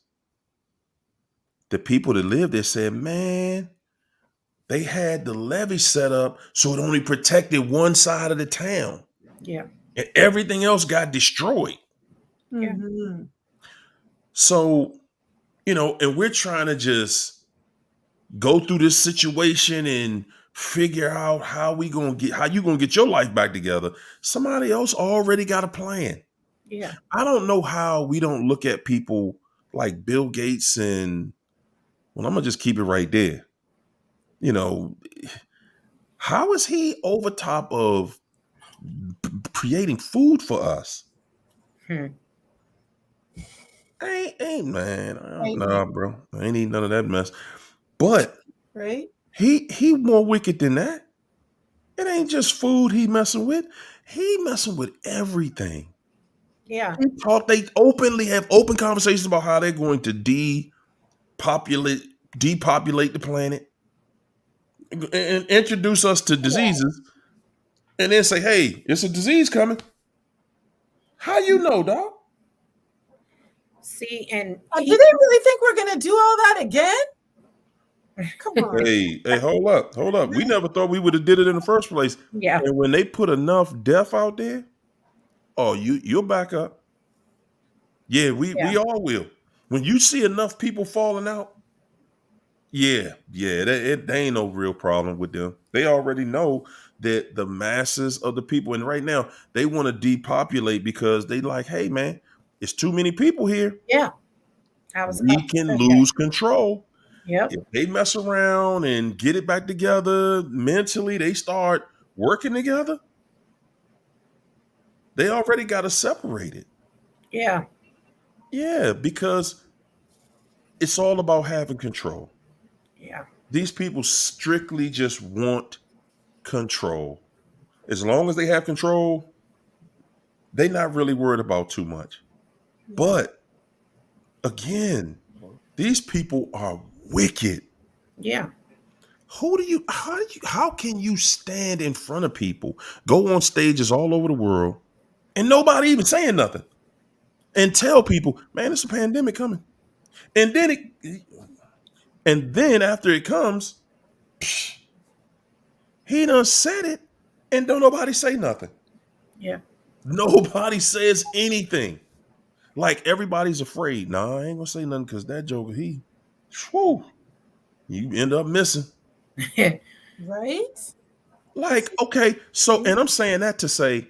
the people that lived there said, man, they had the levee set up so it only protected one side of the town. Yeah. And everything else got destroyed. Yeah. Mhm. So, and we're trying to just go through this situation and figure out how you gonna get your life back together. Somebody else already got a plan. Yeah. I don't know how we don't look at people like Bill Gates and, well, I'm gonna just keep it right there. How is he over top of creating food for us? Hmm. Ain't man. Right. Nah, bro. I ain't eating none of that mess. But Right. he more wicked than that. It ain't just food he messing with. He messing with everything. Yeah. They openly have open conversations about how they're going to depopulate the planet and introduce us to diseases, and then say, "Hey, it's a disease coming." How you know, dog? See, and Do they really think we're gonna do all that again? Come on. Hey, hold up. We never thought we would have did it in the first place. yeah, And when they put enough death out there, oh, you'll back up. Yeah, yeah, we all will. When you see enough people falling out, yeah, they ain't no real problem with them. They already know that the masses of the people, and right now they want to depopulate because they like, hey man, it's too many people here. yeah. I was We about to can say that. lose control. Yep. If they mess around and get it back together mentally, they start working together. They already got to separate it. Yeah. Yeah, because it's all about having control. Yeah. These people strictly just want control. As long as they have control, they're not really worried about too much. But again, these people are wicked. Yeah. How can you stand in front of people, go on stages all over the world, and nobody even saying nothing, and tell people, man, it's a pandemic coming. And then after it comes, he done said it, and don't nobody say nothing. Yeah. Nobody says anything. Like everybody's afraid. Nah, I ain't gonna say nothing because that joker, whew, you end up missing. Right? Like, okay, so, and I'm saying that to say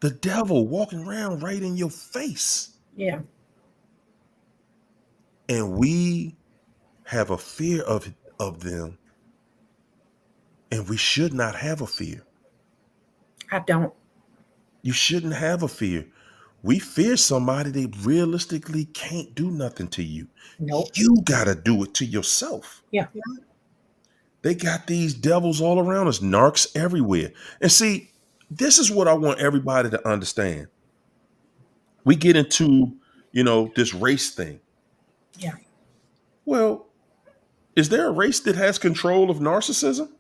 the devil walking around right in your face. yeah. And we have a fear of them, and we should not have a fear. I don't. You shouldn't have a fear. We fear somebody that realistically can't do nothing to you. Nope. You gotta do it to yourself. Yeah. They got these devils all around us, narcs everywhere. And see, this is what I want everybody to understand. We get into, this race thing. Yeah. Well, is there a race that has control of narcissism?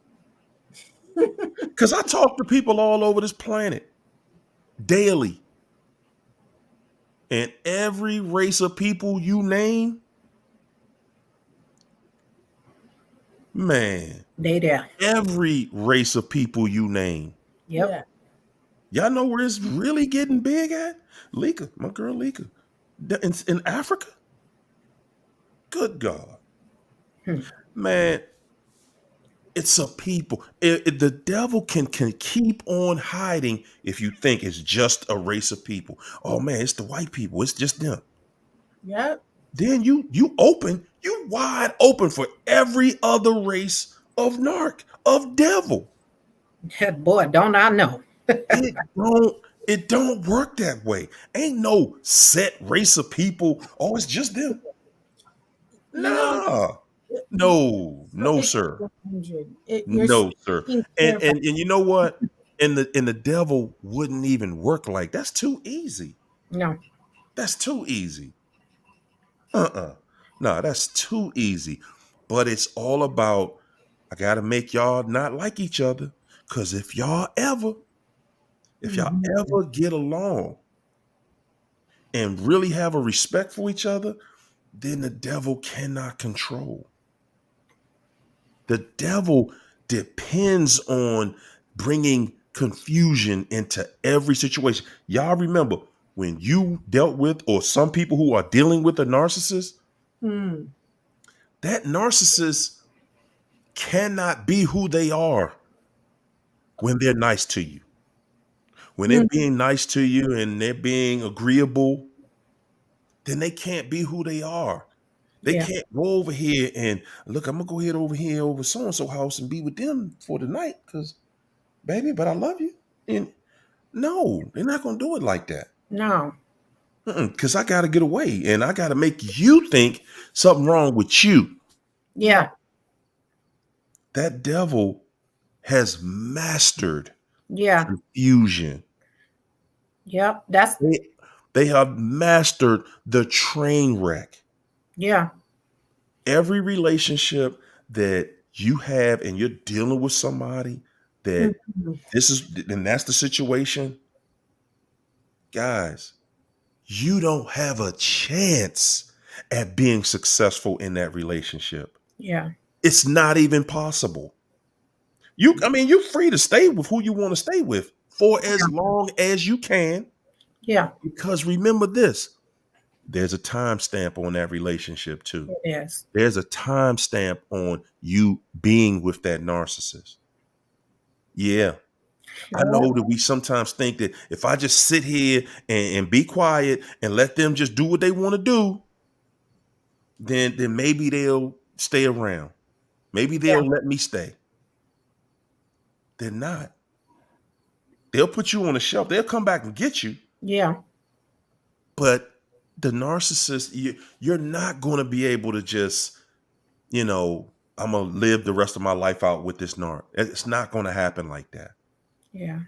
Because I talk to people all over this planet daily. And every race of people you name, man, They there. every race of people you name. Yep. Yeah. Y'all know where it's really getting big at? Lika, my girl Lika. In Africa? Good God. Hmm. Man, it's a people. The devil can keep on hiding if you think it's just a race of people. Oh man, it's the white people. It's just them. Yep. Then you wide open for every other race of devil. Boy, don't I know. It don't work that way. Ain't no set race of people. Oh, it's just them. You know, Nah. it- No, it's sir. 100. You're No, sir. speaking And clear. and, and you know what? And the devil wouldn't even work like that's too easy. No. That's too easy. No, that's too easy. But it's all about I gotta make y'all not like each other. Cause if y'all Mhm. ever get along and really have a respect for each other, then the devil cannot control. The devil depends on bringing confusion into every situation. Y'all remember when you dealt with, or some people who are dealing with a narcissist, Hmm. that narcissist cannot be who they are when they're nice to you. When they're Hmm. being nice to you and they're being agreeable, then they can't be who they are. They Yeah. can't go over here and look, I'm gonna go ahead over here over so and so house and be with them for the night because baby, but I love you. And no, they're not gonna do it like that. No. Because I gotta get away and I gotta make you think something wrong with you. Yeah. That devil has mastered Yeah. confusion. Yep. That's They have mastered the train wreck. yeah. Every relationship that you have and you're dealing with somebody that Mhm. that's the situation, guys, you don't have a chance at being successful in that relationship. Yeah. It's not even possible. I mean, you're free to stay with who you want to stay with for as long as you can. Yeah. Because remember this, there's a timestamp on that relationship too. It is. There's a timestamp on you being with that narcissist. Yeah. I know that we sometimes think that if I just sit here and be quiet and let them just do what they want to do, then maybe they'll stay around. Maybe Yeah. they'll let me stay. They're not. They'll put you on a shelf. They'll come back and get you. Yeah. But the narcissist, you're not going to be able to just, I'm going to live the rest of my life out with this narc. It's not going to happen like that. Yeah.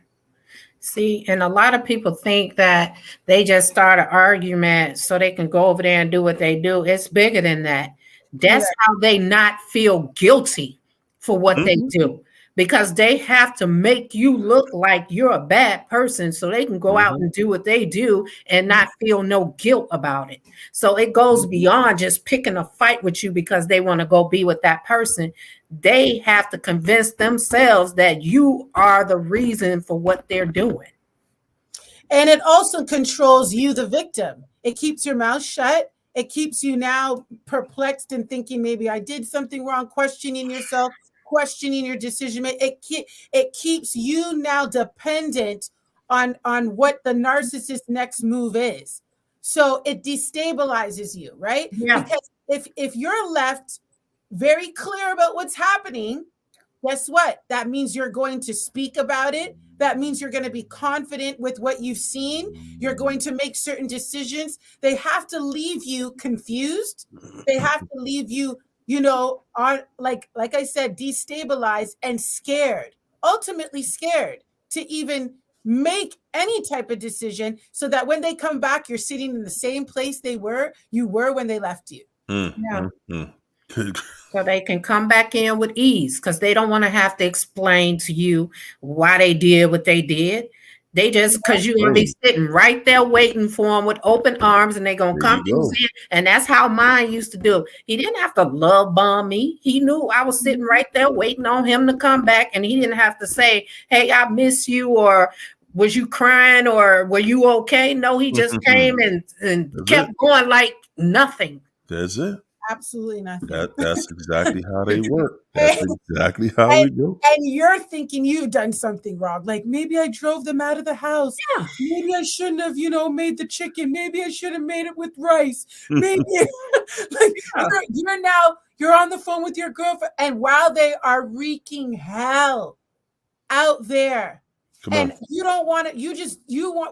See, and a lot of people think that they just start an argument so they can go over there and do what they do. It's bigger than that. That's how they not feel guilty for what they do, because they have to make you look like you're a bad person so they can go out and do what they do and not feel no guilt about it. So it goes beyond just picking a fight with you because they want to go be with that person. They have to convince themselves that you are the reason for what they're doing. And it also controls you, the victim. It keeps your mouth shut. It keeps you now perplexed and thinking maybe I did something wrong, questioning yourself, questioning your decision. It keeps you now dependent on what the narcissist's next move is. So it destabilizes you, right? Yeah. Because if you're left very clear about what's happening, guess what? That means you're going to speak about it. That means you're going to be confident with what you've seen. You're going to make certain decisions. They have to leave you confused. They have to leave you, on like I said, destabilized and scared, ultimately scared to even make any type of decision, so that when they come back, you're sitting in the same place you were when they left you. So they can come back in with ease because they don't want to have to explain to you why they did what they did. They just, because you're going to be sitting right there waiting for them with open arms, and they're going to come in. And that's how mine used to do. He didn't have to love bomb me. He knew I was sitting right there waiting on him to come back. And he didn't have to say, hey, I miss you, or was you crying, or were you okay? No, he just came and kept going like nothing. That's it. Absolutely nothing. That's exactly how they work. That's exactly how we go. And you're thinking you've done something wrong. Like, maybe I drove them out of the house. Yeah. Maybe I shouldn't have, made the chicken. Maybe I should have made it with rice. Maybe you're on the phone with your girlfriend, and while they are wreaking hell out there, you don't want it.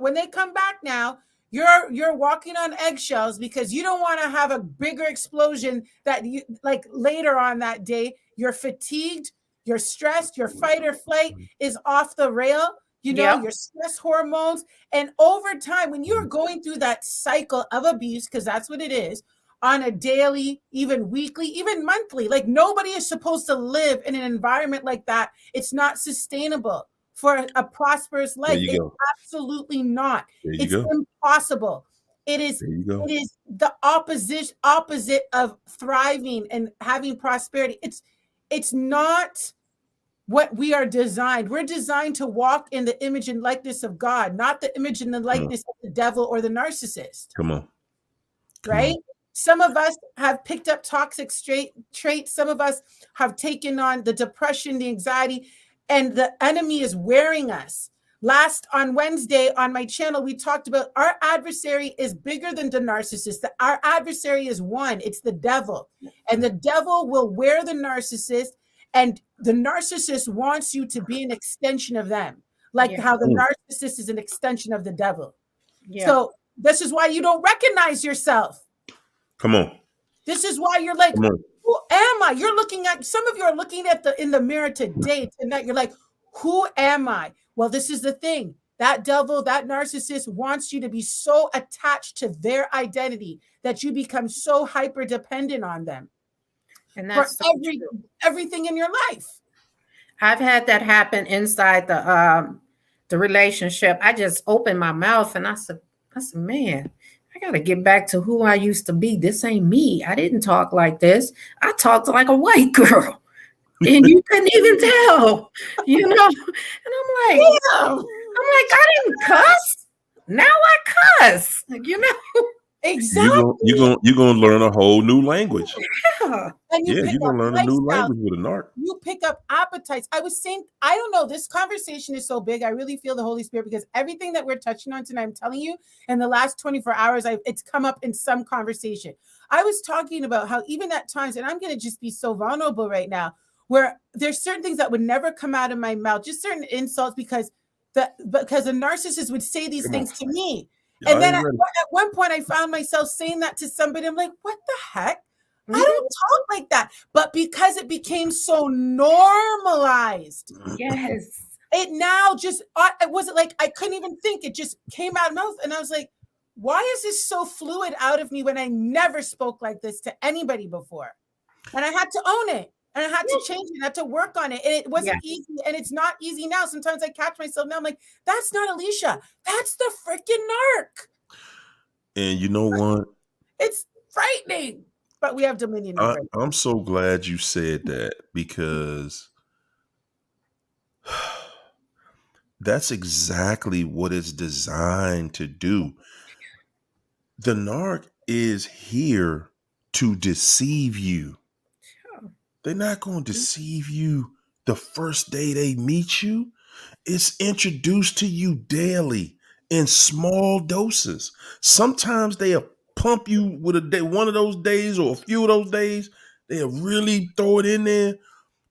When they come back now, you're walking on eggshells because you don't want to have a bigger explosion that you like later on that day. You're fatigued, you're stressed, your fight or flight is off the rail, your stress hormones. And over time, when you're going through that cycle of abuse, because that's what it is, on a daily, even weekly, even monthly, like nobody is supposed to live in an environment like that. It's not sustainable for a prosperous life. It's absolutely not. It's impossible. It is the opposite of thriving and having prosperity. It's not what we are designed. We're designed to walk in the image and likeness of God, not the image and the likeness of the devil or the narcissist. Come on. Right? Some of us have picked up toxic traits. Some of us have taken on the depression, the anxiety, and the enemy is wearing us on Wednesday on my channel, we talked about our adversary is bigger than the narcissist. Our adversary is one, it's the devil. And the devil will wear the narcissist, and the narcissist wants you to be an extension of them, like how the narcissist is an extension of the devil. Yeah. So this is why you don't recognize yourself. Come on. This is why you're like, who am I? You're looking at, some of you are looking at in the mirror tonight. You're like, who am I? Well, this is the thing. That devil, that narcissist wants you to be so attached to their identity that you become so hyper dependent on them. And that's for everything in your life. I've had that happen inside the relationship. I just opened my mouth and I said, man, I got to get back to who I used to be. This ain't me. I didn't talk like this. I talked like a white girl. And you couldn't even tell, you know? And I'm like, I didn't cuss. Now I cuss, you know? Exactly. You're gonna learn a whole new language. Yeah. And you're gonna learn a new language with a narc. You pick up appetites. I was saying, I don't know, this conversation is so big. I really feel the Holy Spirit, because everything that we're touching on tonight, I'm telling you, in the last 24 hours, it's come up in some conversation. I was talking about how even at times, and I'm gonna just be so vulnerable right now, where there's certain things that would never come out of my mouth, just certain insults, because a narcissist would say these things to me. Yeah, and then at one point I found myself saying that to somebody. I'm like, what the heck? I don't talk like that. But because it became so normalized. Yes. It now just, it wasn't like I couldn't even think. It just came out of my mouth. And I was like, why is this so fluid out of me when I never spoke like this to anybody before? And I had to own it. And I had to change it. I had to work on it. And it wasn't easy. And it's not easy now. Sometimes I catch myself now. I'm like, that's not Alicia. That's the freaking narc. And you know what? It's frightening. But we have dominion. I'm so glad you said that, because that's exactly what it's designed to do. The narc is here to deceive you. They're not going to deceive you the first day they meet you. It's introduced to you daily in small doses. Sometimes they'll pump you with one of those days or a few of those days. They'll really throw it in there,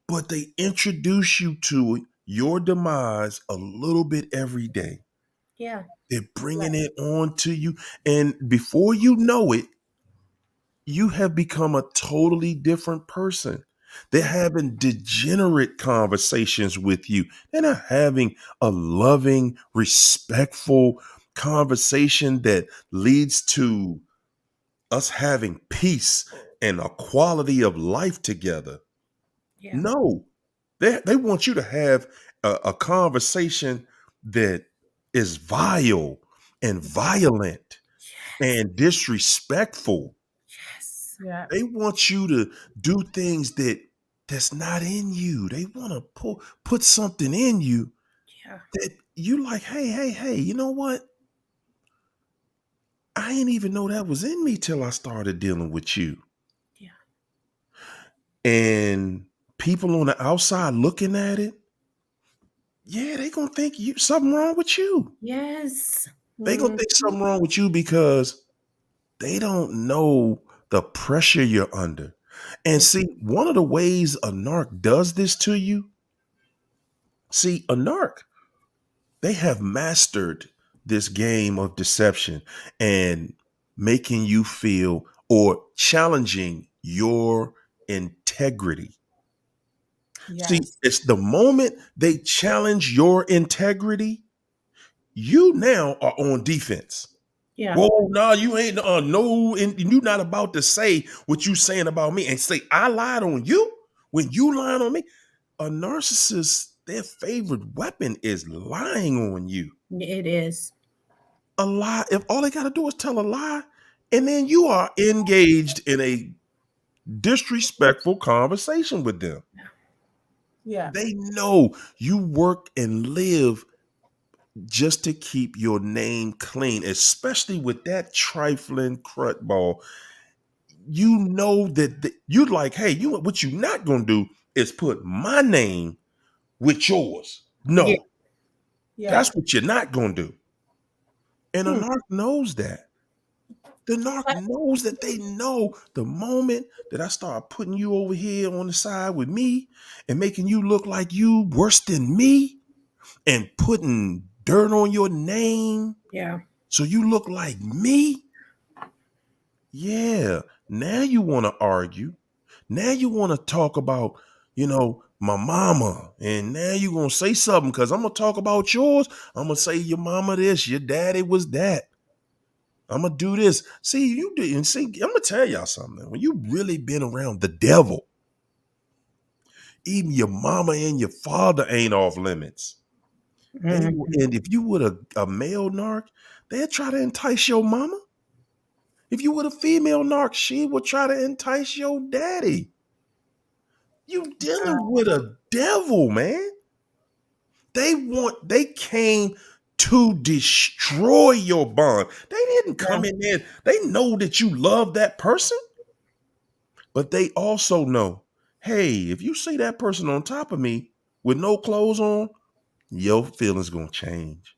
but they introduce you to your demise a little bit every day. Yeah. They're bringing it on to you. And before you know it, you have become a totally different person. They're having degenerate conversations with you. They're not having a loving, respectful conversation that leads to us having peace and a quality of life together. Yeah. No, they want you to have a conversation that is vile and violent and disrespectful. Yeah. They want you to do things that's not in you. They want to put something in you that you like, hey, you know what? I didn't even know that was in me till I started dealing with you. Yeah. And people on the outside looking at it, they gonna think something wrong with you. Yes. They gonna think something wrong with you because they don't know the pressure you're under. And see, one of the ways a narc does this to you, a narc, they have mastered this game of deception and making you feel or challenging your integrity. Yes. See, it's the moment they challenge your integrity, you now are on defense. Yeah. Whoa, no, you ain't no, and you're not about to say what you saying about me and say I lied on you when you lied on me. A narcissist, their favorite weapon is lying on you. It is. A lie. If all they got to do is tell a lie, and then you are engaged in a disrespectful conversation with them. Yeah. They know you work and live just to keep your name clean, especially with that trifling crud ball. You know that you're like, hey, what you're not going to do is put my name with yours. No. Yeah. That's what you're not gonna do. And a Hmm. narc knows that. The narc knows that they know the moment that I start putting you over here on the side with me and making you look like you worse than me and putting dirt on your name Yeah. so you look like me. Yeah. Now you want to argue. Now you want to talk about, my mama. And now you going to say something because I'm going to talk about yours. I'm going to say your mama this, your daddy was that. I'm going to do this. See, you didn't see. I'm going to tell y'all something. When you really been around the devil, even your mama and your father ain't off limits. Mhm. And if you were a male narc, they'd try to entice your mama. If you were a female narc, she would try to entice your daddy. You dealing with a devil, man. They came to destroy your bond. They didn't Yeah. come in there. They know that you love that person, but they also know, hey, if you see that person on top of me with no clothes on, your feelings gonna change.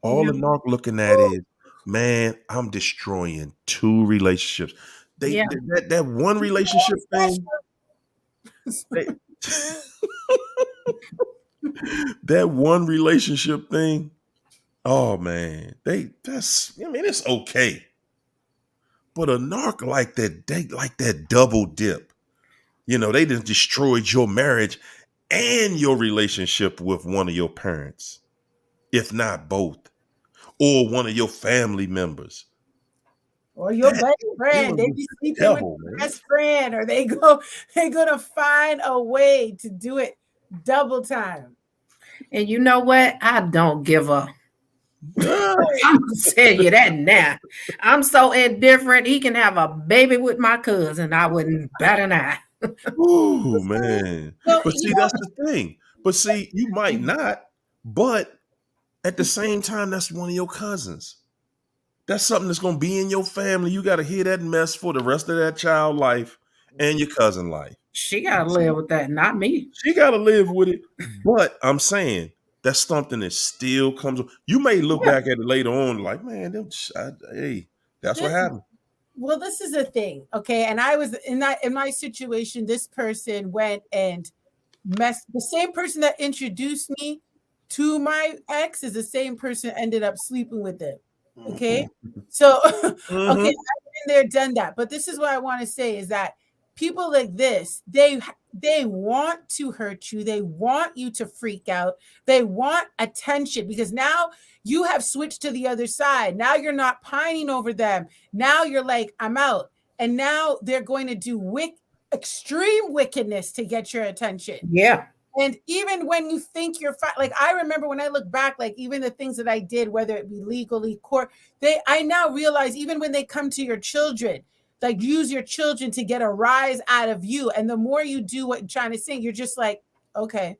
All Yeah. the narc looking at is, man, I'm destroying 2 relationships. Yeah. That one relationship thing, they, that one relationship thing. Oh man, it's okay. But a narc like that, they like that double dip. They done destroyed your marriage and your relationship with one of your parents, if not both, or one of your family members. Or your That best friend. dealing They with be the sleeping with devil, your man. best friend, or they're gonna find a way to do it double time. And you know what? I don't give a. Ah, I'm gonna tell you that now. I'm so indifferent. He can have a baby with my cousin. I wouldn't bat an eye. ooh, man. So But see, that's the thing. But see, you might not, but at the same time, that's one of your cousins. That's something that's gonna be in your family. You gotta hear that mess for the rest of that child life and your cousin life. She gotta live with that, not me. She gotta live with it. But I'm saying that's something that still comes. You may look Yeah. back at it later on, like, man, hey, that's what this, happened. well, this is the thing, okay? And I was in my situation. This person went and messed. The same person that introduced me to my ex is the same person that ended up sleeping with them. Okay, so okay, I've Mm-hmm. been there, done that. But this is what I want to say is that people like this, they want to hurt you. They want you to freak out. They want attention because now you have switched to the other side. Now you're not pining over them. Now you're like, I'm out. And now they're going to do extreme wickedness to get your attention. Yeah. And even when you think you're fine, like I remember when I look back, like even the things that I did, whether it be legally, court, I now realize even when they come to your children, like use your children to get a rise out of you. And the more you do what you're trying to say, you're just like, okay,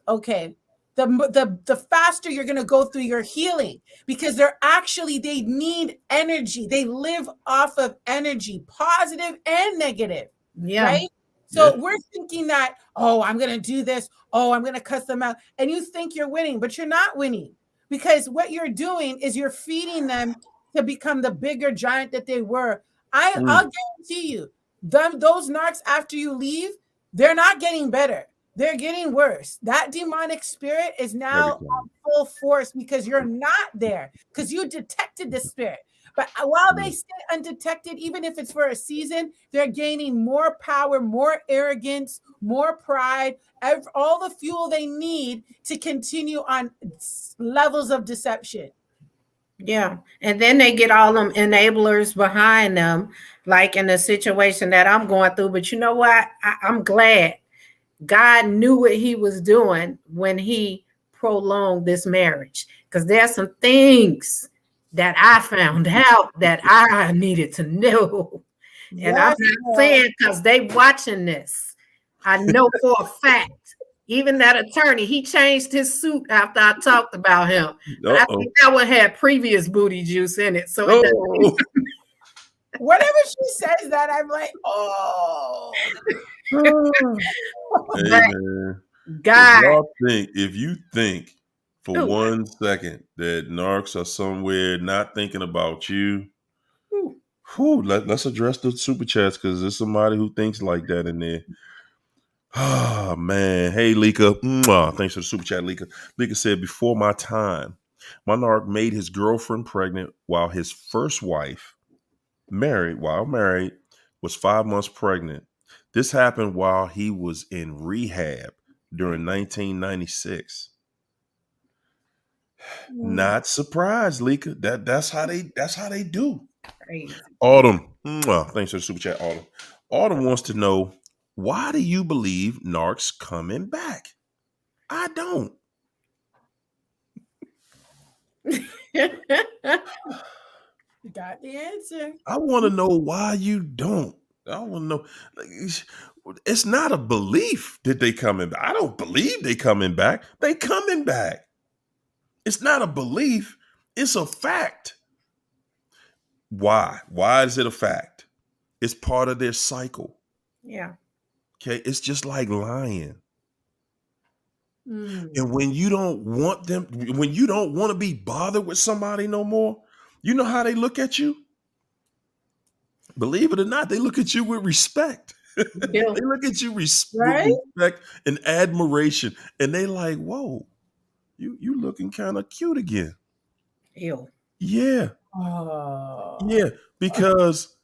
okay. The faster you're going to go through your healing because they need energy. They live off of energy, positive and negative, Yeah. right? Yeah. So we're thinking that, oh, I'm going to do this. Oh, I'm going to cuss them out. And you think you're winning, but you're not winning because what you're doing is you're feeding them to become the bigger giant that they were. I'll guarantee you, those narcs after you leave, they're not getting better. They're getting worse. That demonic spirit is Every now time. on full force because you're not there because you detected the spirit. But while they stay undetected, even if it's for a season, they're gaining more power, more arrogance, more pride, all the fuel they need to continue on levels of deception. Yeah. And then they get all them enablers behind them, like in the situation that I'm going through. But you know what? I'm glad God knew what he was doing when he prolonged this marriage. Because there's some things that I found out that I needed to know. And I'm Yes, not saying because they watching this. I know for a fact. Even that attorney, he changed his suit after I talked about him. But I Uh-oh. think that one had previous booty juice in it. So it doesn't. Oh. whenever she says that, I'm like, oh. Hey, But man. God. If you think for Ooh, 1 second that narcs are somewhere not thinking about you, ooh. let's address the super chats because there's somebody who thinks like that in there. Ah, man. Hey, Lika. Mwah. Thanks for the super chat, Lika. Lika said, before my time, my narc made his girlfriend pregnant while his first wife, while married, was 5 months pregnant. This happened while he was in rehab during 1996. Not surprised, Lika. That's how they do. Crazy. Autumn. Thanks for the super chat, Autumn. Autumn wants to know, why do you believe narcs coming back? I don't. You got the answer. I want to know why you don't. I want to know. It's not a belief that they coming back. I don't believe they coming back. They coming back. It's not a belief. It's a fact. Why? Why is it a fact? It's part of their cycle. Yeah. Okay. It's just like lying. Mm. And when you don't want them, when you don't want to be bothered with somebody no more, you know how they look at you? Believe it or not, they look at you with respect. They Bill. look at you with Right? respect and admiration. And they like, whoa, you looking kind of cute again. Ew. Yeah. Oh. Yeah. Because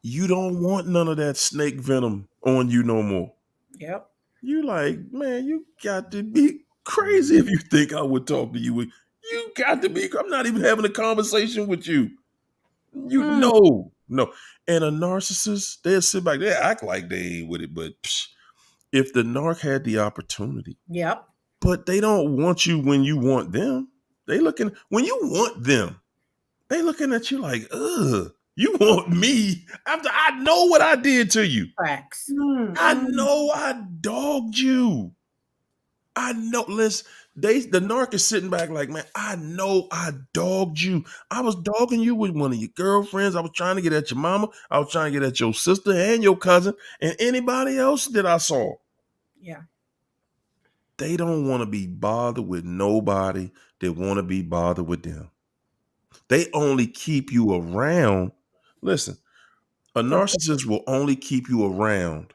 you don't want none of that snake venom on you no more. Yep. You like, man, you got to be crazy if you think I would talk to you. You got to be. I'm not even having a conversation with you. You no. And a narcissist, they'll sit back, they act like they ain't with it. But if the narc had the opportunity, Yep. but they don't want you when you want them. They looking when you want them, they looking at you like, ugh, you want me after I know what I did to you. Facts. I know I dogged you. I know. Listen, the narc is sitting back like, man, I know I dogged you. I was dogging you with one of your girlfriends. I was trying to get at your mama. I was trying to get at your sister and your cousin and anybody else that I saw. Yeah. They don't want to be bothered with nobody that want to be bothered with them. They only keep you around. Listen, a narcissist will only keep you around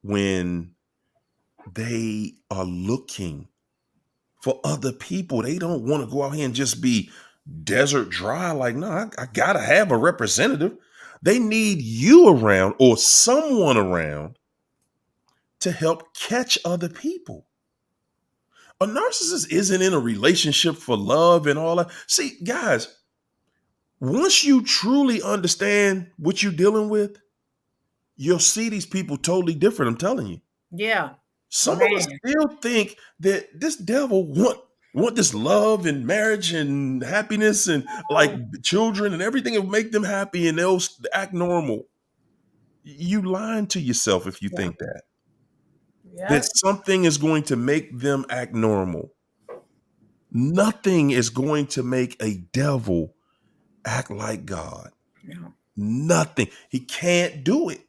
when they are looking for other people. They don't want to go out here and just be desert dry. Like, no, I got to have a representative. They need you around or someone around to help catch other people. A narcissist isn't in a relationship for love and all that. See, guys, once you truly understand what you're dealing with, you'll see these people totally different. I'm telling you. Yeah. Some of us still think that this devil want this love and marriage and happiness and like children and everything will make them happy and they'll act normal. You lying to yourself if you think that. Yeah. That something is going to make them act normal. Nothing is going to make a devil act like God. No. Nothing. He can't do it.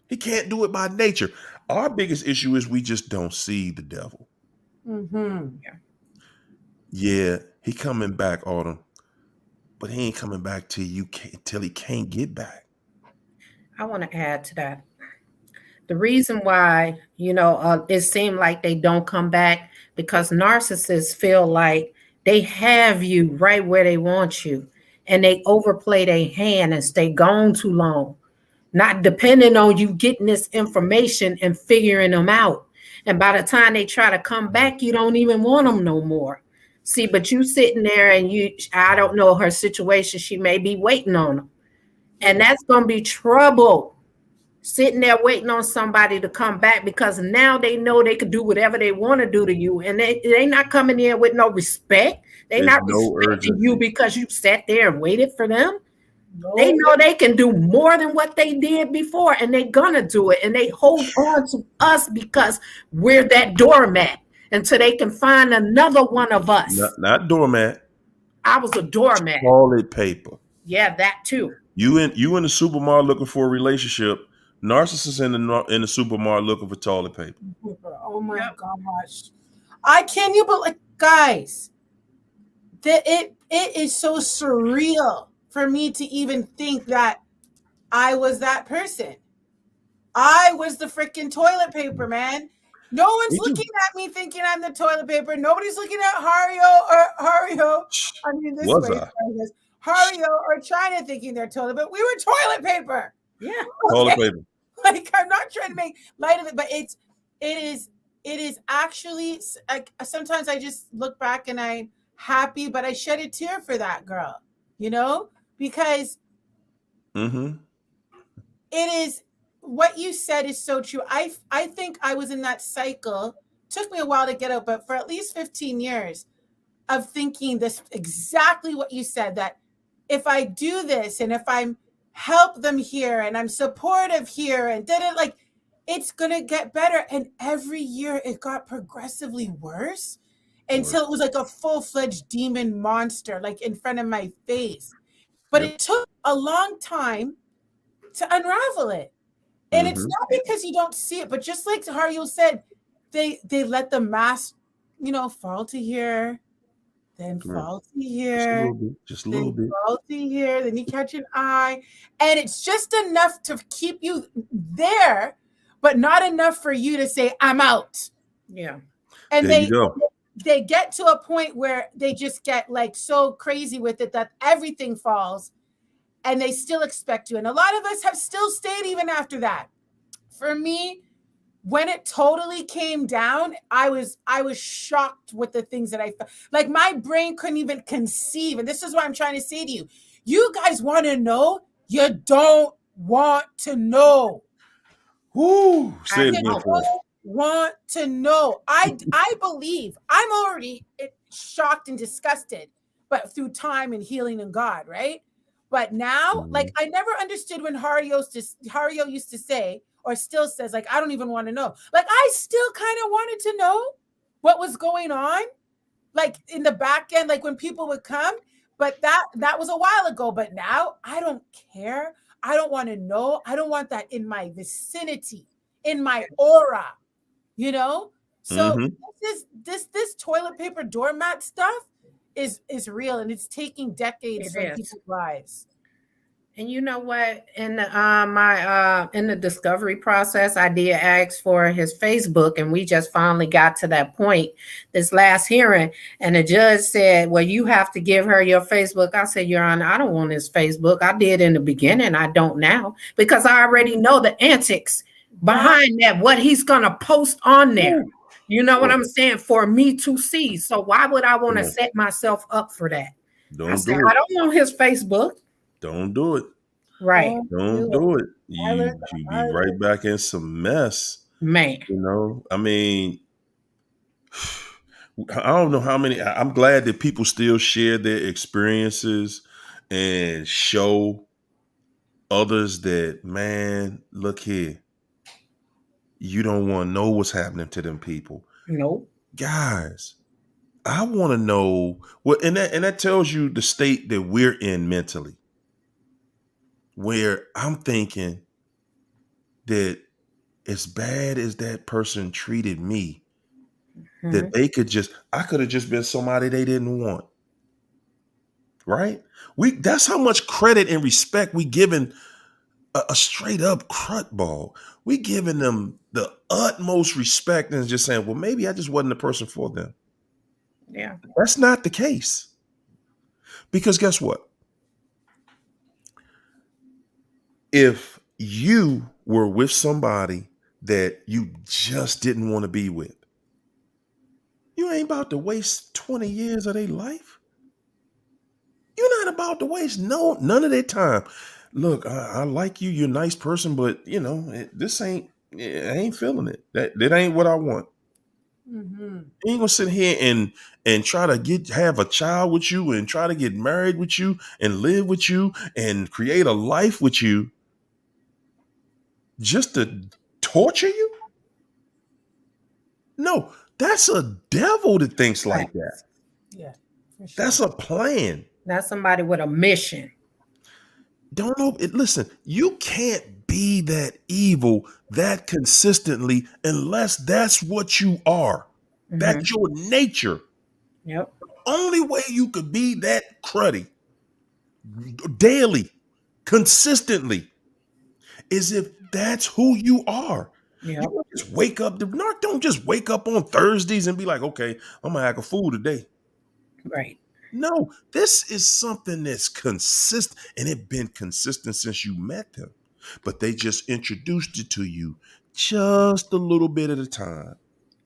He can't do it by nature. Our biggest issue is we just don't see the devil. Mm-hmm. Yeah, he coming back, Autumn, but he ain't coming back till he can't get back. I want to add to that. The reason why, it seemed like they don't come back because narcissists feel like they have you right where they want you and they overplay their hand and stay gone too long, not depending on you getting this information and figuring them out. And by the time they try to come back, you don't even want them no more. See, but you sitting there and I don't know her situation. She may be waiting on them. And that's going to be trouble. Sitting there waiting on somebody to come back because now they know they could do whatever they want to do to you. And they not coming in with no respect. They're not respecting you because you sat there and waited for them. No. They know they can do more than what they did before and they're going to do it. And they hold on to us because we're that doormat until they can find another one of us. Not doormat. I was a doormat. Toilet paper. Yeah, that too. You in the supermarket looking for a relationship, Narcissists in the supermarket looking for toilet paper. Oh my Yep. gosh. I can't you but like guys, it is so surreal for me to even think that I was that person. I was the freaking toilet paper, man. No one's Me too. looking at me thinking I'm the toilet paper. Nobody's looking at Hario. I mean, this Was way, I Hario or China thinking they're toilet, but we were toilet paper. Yeah. toilet Okay, paper? like I'm not trying to make light of it, but it is actually like sometimes I just look back and I'm happy, but I shed a tear for that girl, because Mm-hmm. it is what you said is so true. I think I was in that cycle. Took me a while to get out, but for at least 15 years of thinking this exactly what you said, that if I do this and if I'm help them here and I'm supportive here and did it, like it's gonna get better. And every year it got progressively worse until it was like a full-fledged demon monster like in front of my face. But Yep. it took a long time to unravel it. And it's Mm-hmm. not because you don't see it, but just like Hario said, they let the mask, fall to here, then Right. fall to Just a here, little bit. Just a little then bit. fall to here, then you catch an eye. And it's just enough to keep you there, but not enough for you to say, I'm out. Yeah. And There you go. they get to a point where they just get like so crazy with it that everything falls and they still expect you. And a lot of us have still stayed even after that. For me, when it totally came down, I was shocked with the things that I felt. Like my brain couldn't even conceive. And this is what I'm trying to say to you. You guys want to know? You don't want to know. Woo! Say it I You again know. for us. don't want to know. I believe I'm already shocked and disgusted, but through time and healing in God, right? But now, like I never understood when Hario used to say, or still says, like, I don't even want to know. Like I still kind of wanted to know what was going on, like in the back end, like when people would come. But that was a while ago. But now I don't care. I don't want to know. I don't want that in my vicinity, in my aura, you know? So Mm-hmm. this toilet paper doormat stuff is real, and it's taking decades It from is. people's lives. And you know what? In the discovery process, I did ask for his Facebook, and we just finally got to that point this last hearing. And the judge said, "Well, you have to give her your Facebook." I said, "Your Honor, I don't want his Facebook. I did in the beginning. I don't now because I already know the antics behind that. What he's gonna post on there. You know what I'm saying? For me to see. So why would I want to set myself up for that?" I Don't said, do "I it. don't want his Facebook." Don't do it. Right. Don't do it. I You learned you the be hard right way. back in some mess. Man. I mean, I don't know how many. I'm glad that people still share their experiences and show others that, man, look here, you don't want to know what's happening to them people. Nope. Guys, I want to know what, and that tells you the state that we're in mentally, where I'm thinking that as bad as that person treated me, that I could have just been somebody they didn't want. Right? That's how much credit and respect we giving a straight up crut ball. We giving them the utmost respect and just saying, well, maybe I just wasn't the person for them. Yeah. That's not the case. Because guess what? If you were with somebody that you just didn't want to be with, you ain't about to waste 20 years of their life. You're not about to waste none of their time. Look, I like you. You're a nice person, but I ain't feeling it. That ain't what I want. Mm-hmm. I ain't gonna sit here and try to have a child with you and try to get married with you and live with you and create a life with you just to torture you. No, that's a devil that thinks like that. Yeah, for sure. That's a plan. That's somebody with a mission. Don't know it. Listen, you can't be that evil that consistently unless that's what you are. That's your nature. Yep. Only way you could be that cruddy daily, consistently, is if that's who you are. You Yep. don't just wake up. The narc don't just wake up on Thursdays and be like, okay, I'm gonna act a fool today. Right. No, this is something that's consistent, and it's been consistent since you met them. But they just introduced it to you just a little bit at a time.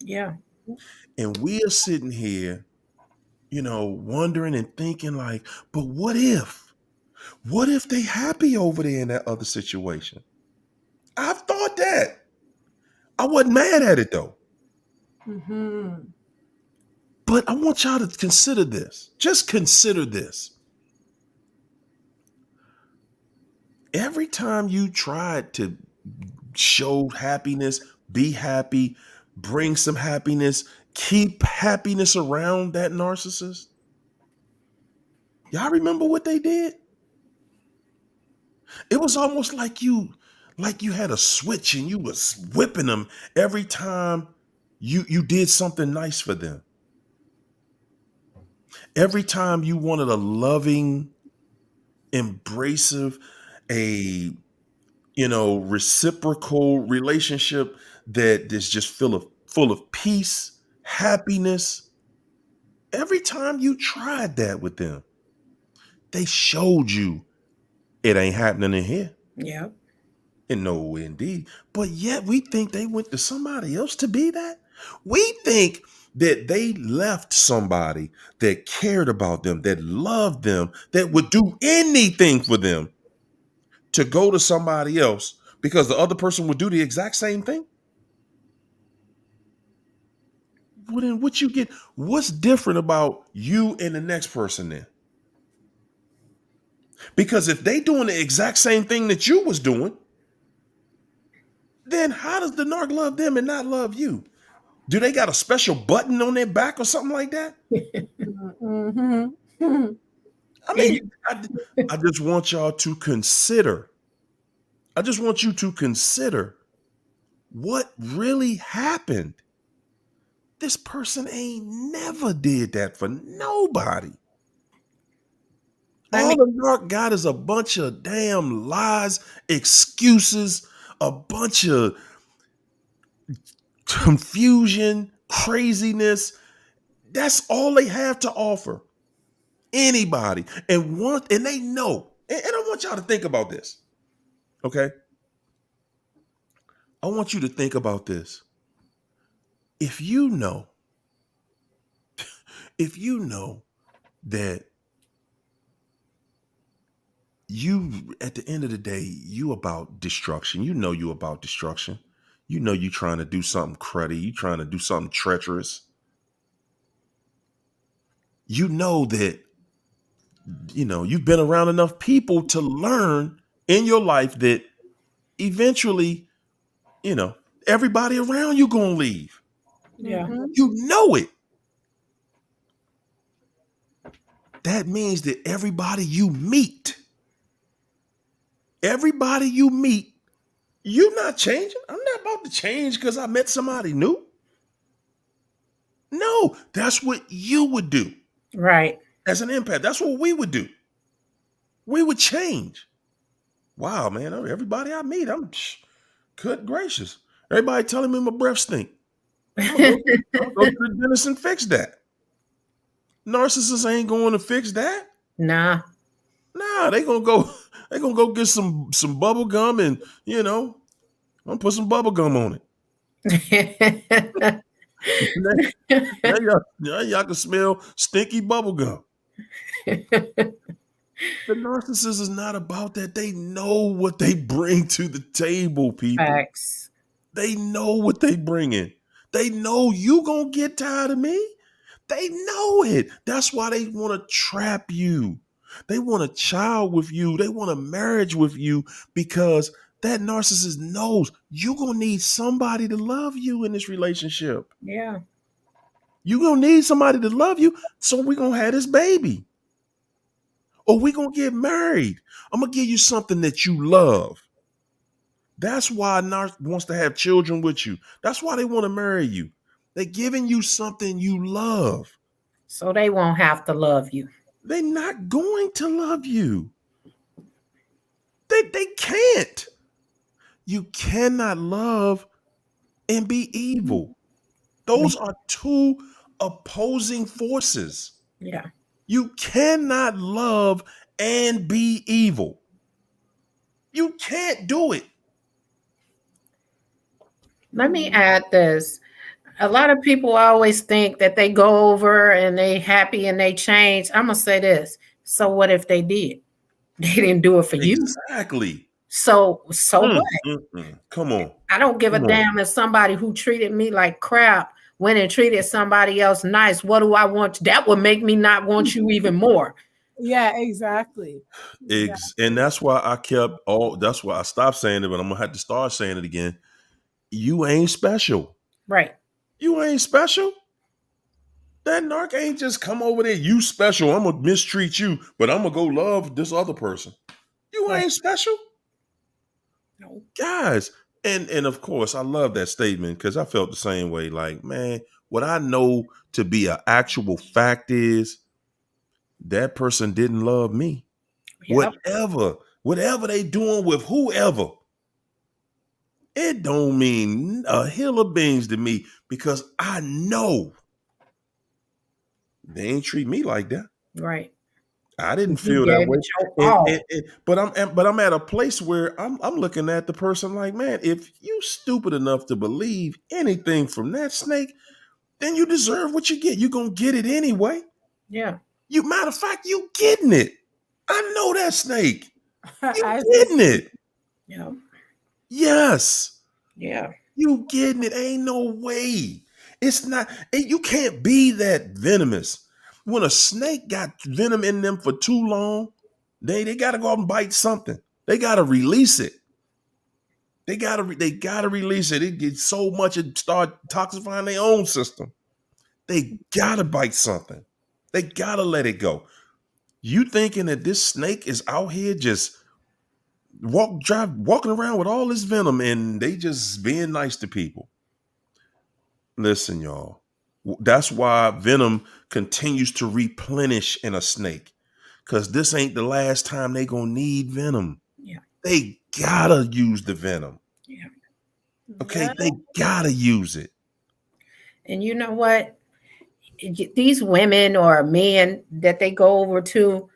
Yeah. And we are sitting here, wondering and thinking like, but what if? What if they happy over there in that other situation? I've thought that. I wasn't mad at it though. Mm-hmm. But I want y'all to consider this. Just consider this. Every time you tried to show happiness, be happy, bring some happiness, keep happiness around that narcissist, y'all remember what they did? It was almost like you had a switch and you was whipping them every time you did something nice for them. Every time you wanted a loving, embracive, a reciprocal relationship that is just full of peace, happiness. Every time you tried that with them, they showed you it ain't happening in here. Yep. And no, indeed. But yet we think they went to somebody else to be that. We think that they left somebody that cared about them, that loved them, that would do anything for them to go to somebody else because the other person would do the exact same thing. Well, then what you get? What's different about you and the next person then? Because if they doing the exact same thing that you was doing, then how does the narc love them and not love you? Do they got a special button on their back or something like that? Mm-hmm. I mean, I just want y'all to consider. I just want you to consider what really happened. This person ain't never did that for nobody. All the narc got is a bunch of damn lies, excuses, a bunch of confusion, craziness. That's all they have to offer. Anybody. And they know. And I want y'all to think about this. Okay? I want you to think about this. If you know that you, at the end of the day, you about destruction. You about destruction. You trying to do something cruddy. You trying to do something treacherous. You know that, you've been around enough people to learn in your life that eventually, everybody around you gonna leave. Yeah. You know it. That means that everybody you meet, you're not changing. I'm not about to change because I met somebody new. No, that's what you would do. Right. As an empath, that's what we would do. We would change. Wow, man, everybody I meet, good gracious. Everybody telling me my breath stink. I'll go to the dentist and fix that. Narcissists ain't going to fix that. Nah. Nah, they gonna go get some bubble gum and I'm gonna put some bubble gum on it. now y'all can smell stinky bubble gum. The narcissist is not about that. They know what they bring to the table, people. Facts. They know what they bring in. They know you gonna get tired of me. They know it. That's why they want to trap you. They want a child with you. They want a marriage with you because that narcissist knows you're going to need somebody to love you in this relationship. Yeah. You're going to need somebody to love you. So we're going to have this baby. Or we're going to get married. I'm going to give you something that you love. That's why a narc wants to have children with you. That's why they want to marry you. They're giving you something you love. So they won't have to love you. They're not going to love you. They can't. You cannot love and be evil. Those are two opposing forces. Yeah. You cannot love and be evil. You can't do it. Let me add this. A lot of people always think that they go over and they happy and they change. I'm gonna say this. So what if they did? They didn't do it for you. Exactly. So what? Come on. I don't give a damn if somebody who treated me like crap went and treated somebody else nice. What do I want? That would make me not want you even more. Yeah, exactly. And that's why that's why I stopped saying it, but I'm gonna have to start saying it again. You ain't special. Right. You ain't special. That narc ain't just come over there. You special. I'm gonna mistreat you, but I'm gonna go love this other person. You ain't special. No. Guys, and of course I love that statement because I felt the same way. Like, man, what I know to be an actual fact is that person didn't love me. Yep. Whatever they doing with whoever, it don't mean a hill of beans to me because I know they ain't treat me like that. Right. I didn't feel that way. But I'm at a place where I'm looking at the person like, man, if you stupid enough to believe anything from that snake, then you deserve what you get. You're gonna get it anyway. Yeah. Matter of fact, you getting it. I know that snake. You getting it. Yeah. Yes. Yeah. You getting it. Ain't no way. It's not, you can't be that venomous. When a snake got venom in them for too long, they gotta go out and bite something. They gotta release it. They gotta release it. It gets so much it start toxifying their own system. They gotta bite something. They gotta let it go. You thinking that this snake is out here just walking around with all this venom and they just being nice to people? Listen, y'all. That's why venom continues to replenish in a snake. Because this ain't the last time they gonna need venom. Yeah. They gotta use the venom. Yeah. Okay, they gotta use it. And you know what? These women or men that they go over to,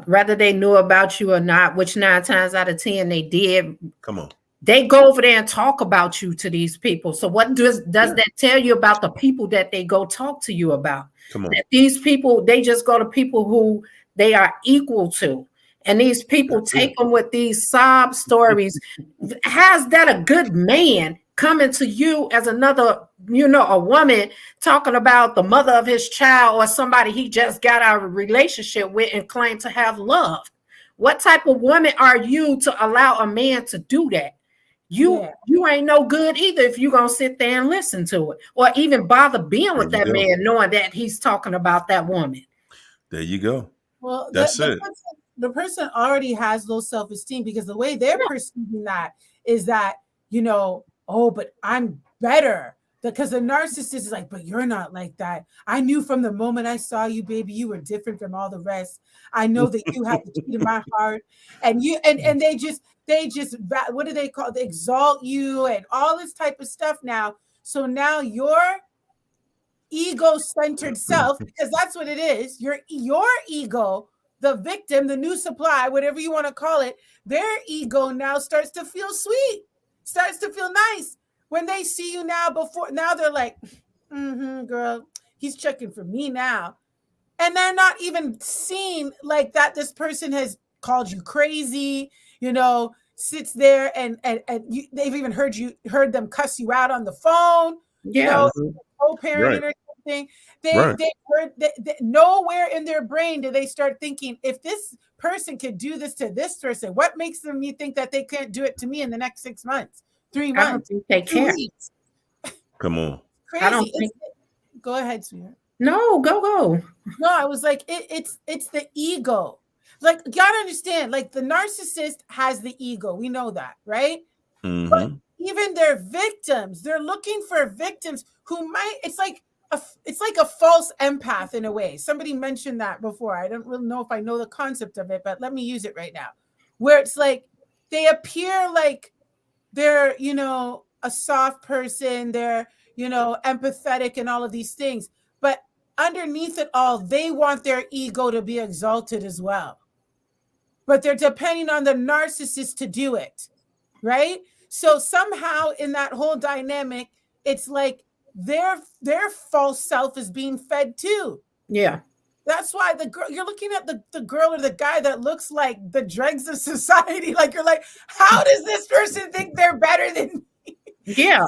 whether they knew about you or not, which 9 times out of 10 they did. Come on. They go over there and talk about you to these people. So what does that tell you about the people that they go talk to you about? Come on. That these people, they just go to people who they are equal to. And these people take them with these sob stories. How's that a good man coming to you as another, a woman talking about the mother of his child or somebody he just got out of a relationship with and claim to have love? What type of woman are you to allow a man to do that? You ain't no good either if you're going to sit there and listen to it or even bother being with that man knowing that he's talking about that woman. There you go. Well, that's it. The person already has low self-esteem because the way they're perceiving that is that, oh, but I'm better. Because the narcissist is like, but you're not like that. I knew from the moment I saw you, baby, you were different from all the rest. I know that you have the key to my heart. And they just, what do they call it? They exalt you and all this type of stuff now. So now your ego-centered self, because that's what it is, your ego, the victim, the new supply, whatever you want to call it, their ego now starts to feel sweet, starts to feel nice. When they see you now they're like, girl, he's checking for me now. And they're not even seeing like that this person has called you crazy, sits there and they've even heard them cuss you out on the phone, co-parenting or something. They heard that nowhere in their brain do they start thinking, if this person could do this to this person, what makes them think that they can't do it to me in the next 6 months, 3 months? I don't think they care. Come on. Crazy. I don't think... Go ahead, sweetheart. No, go. No, I was like, it's the ego. like you gotta understand, like the narcissist has the ego. We know that, right? But Mm-hmm. even their victims, they're looking for victims who might, it's like a false empath in a way. Somebody mentioned that before. I don't really know if I know the concept of it, but let me use it right now. Where it's like they appear like they're, a soft person, they're, empathetic and all of these things. But underneath it all, they want their ego to be exalted as well. But they're depending on the narcissist to do it, right? So somehow in that whole dynamic, it's like their false self is being fed too. Yeah. That's why the girl, you're looking at the girl or the guy that looks like the dregs of society. Like you're like, how does this person think they're better than me? Yeah.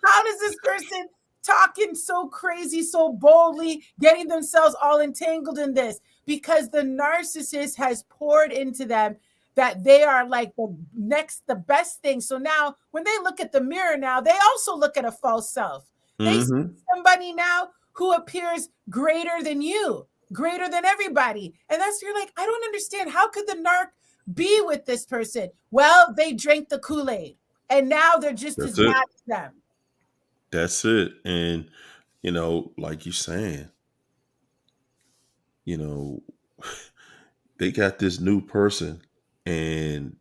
How does this person talking so crazy, so boldly, getting themselves all entangled in this? Because the narcissist has poured into them that they are like the best thing. So now when they look at the mirror now, they also look at a false self. They see Mm-hmm. somebody now who appears greater than you, greater than everybody. And that's, you're like, I don't understand. How could the narc be with this person? Well, they drank the Kool-Aid and now they're just That's as it. mad as them. That's it. And like you're saying, you know, they got this new person, and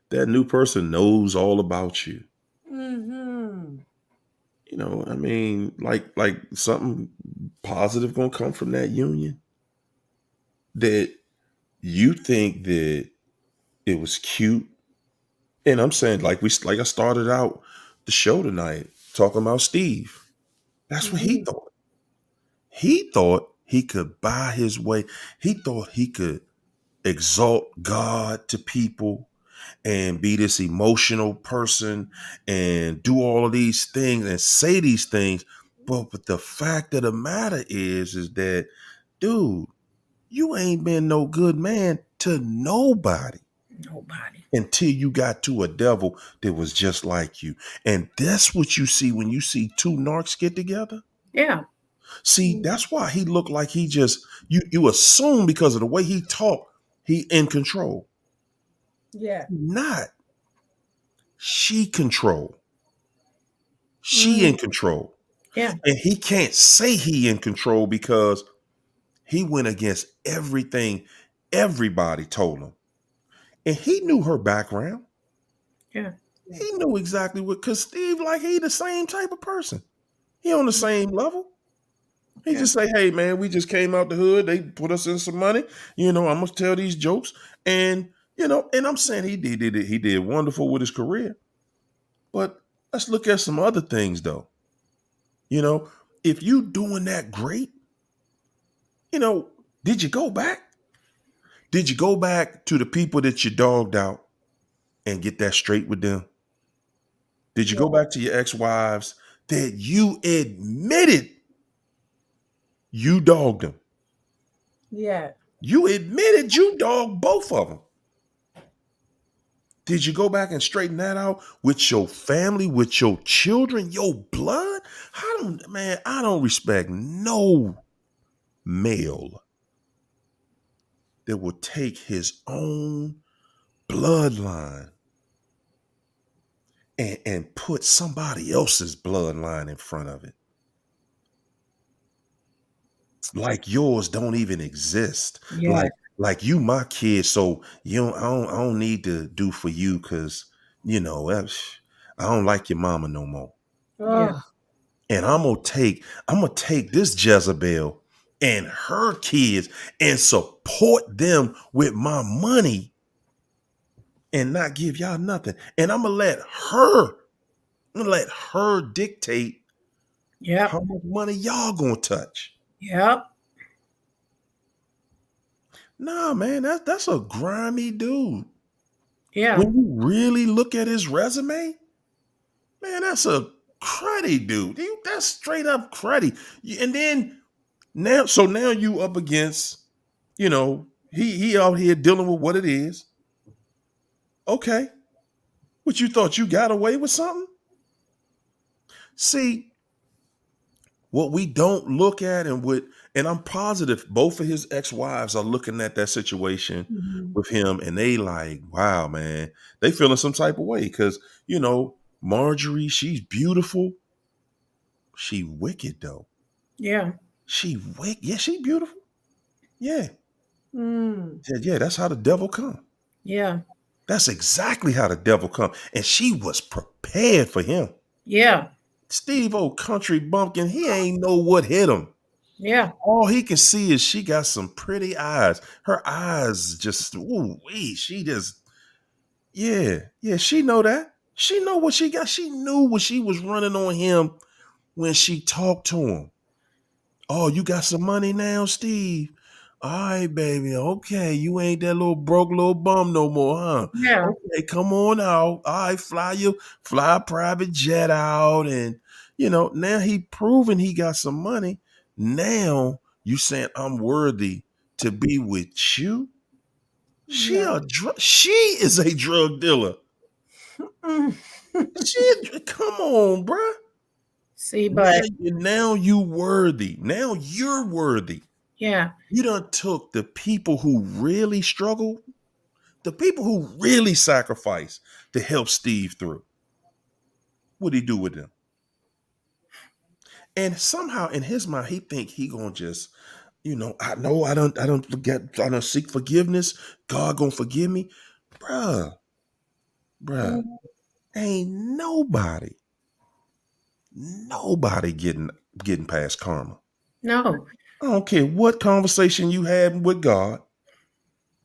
that new person knows all about you. Mm-hmm. I mean, like something positive gonna come from that union, that you think that it was cute. And I'm saying, like I started out the show tonight talking about Steve. That's what he Mm-hmm. thought. He thought he could buy his way. He thought he could exalt God to people and be this emotional person and do all of these things and say these things. But the fact of the matter is that, dude, you ain't been no good man to nobody Nobody. until you got to a devil that was just like you. And that's what you see when you see two narcs get together. Yeah. See, that's why he looked like he just, you assume because of the way he talked, he in control. Yeah. Not. She control. She Mm. in control. Yeah. And he can't say he in control because he went against everything everybody told him. And he knew her background. Yeah. He knew exactly what, because Steve, like, he the same type of person. He on the same level. He Yeah. just say, hey man, we just came out the hood. They put us in some money. I'm gonna tell these jokes. And and I'm saying he did wonderful with his career. But let's look at some other things though. If you doing that great, did you go back? Did you go back to the people that you dogged out and get that straight with them? Did you Yeah. go back to your ex-wives that you admitted you dogged them? Yeah. You admitted you dogged both of them. Did you go back and straighten that out with your family, with your children, your blood? I don't respect no male that will take his own bloodline and put somebody else's bloodline in front of it. Like yours don't even exist. Yeah. Like you my kid, so I don't need to do for you because I don't like your mama no more. Yeah. Oh, And I'm gonna take this Jezebel and her kids and support them with my money and not give y'all nothing. And I'm gonna let her dictate Yep. how much money y'all gonna touch. Yep. Nah, man, that's a grimy dude. Yeah. When you really look at his resume, man, that's a cruddy dude. That's straight up cruddy. And then now you up against, he out here dealing with what it is. Okay. What, you thought you got away with something? See, what we don't look at, and And I'm positive both of his ex-wives are looking at that situation Mhm. with him, and they like, wow, man, they feeling some type of way because Marjorie, she's beautiful. She wicked though. Yeah. She wicked. Yeah, she beautiful. Yeah. Mm. Yeah, that's how the devil come. Yeah. That's exactly how the devil come. And she was prepared for him. Yeah. Steve old country bumpkin, he ain't know what hit him. Yeah. All he can see is she got some pretty eyes. Her eyes just, ooh, wee, she just, yeah, she know that. She know what she got. She knew what she was running on him when she talked to him. Oh, you got some money now, Steve? All right, baby. Okay, you ain't that little broke little bum no more, huh? Yeah. Okay, come on out. All right, fly a private jet out, and now he proving he got some money. Now you saying I'm worthy to be with you? Yeah. She is a drug dealer. Mm. Come on, bruh. See, Now, but now you worthy. Now you're worthy. yeah. You done took the people who really struggle, the people who really sacrifice to help Steve through. What'd he do with them? And somehow in his mind, he think he gonna just, I know I don't forget, I don't seek forgiveness. God gonna forgive me. Bruh, bruh, Mm. ain't nobody getting past karma. No. I don't care what conversation you had with God.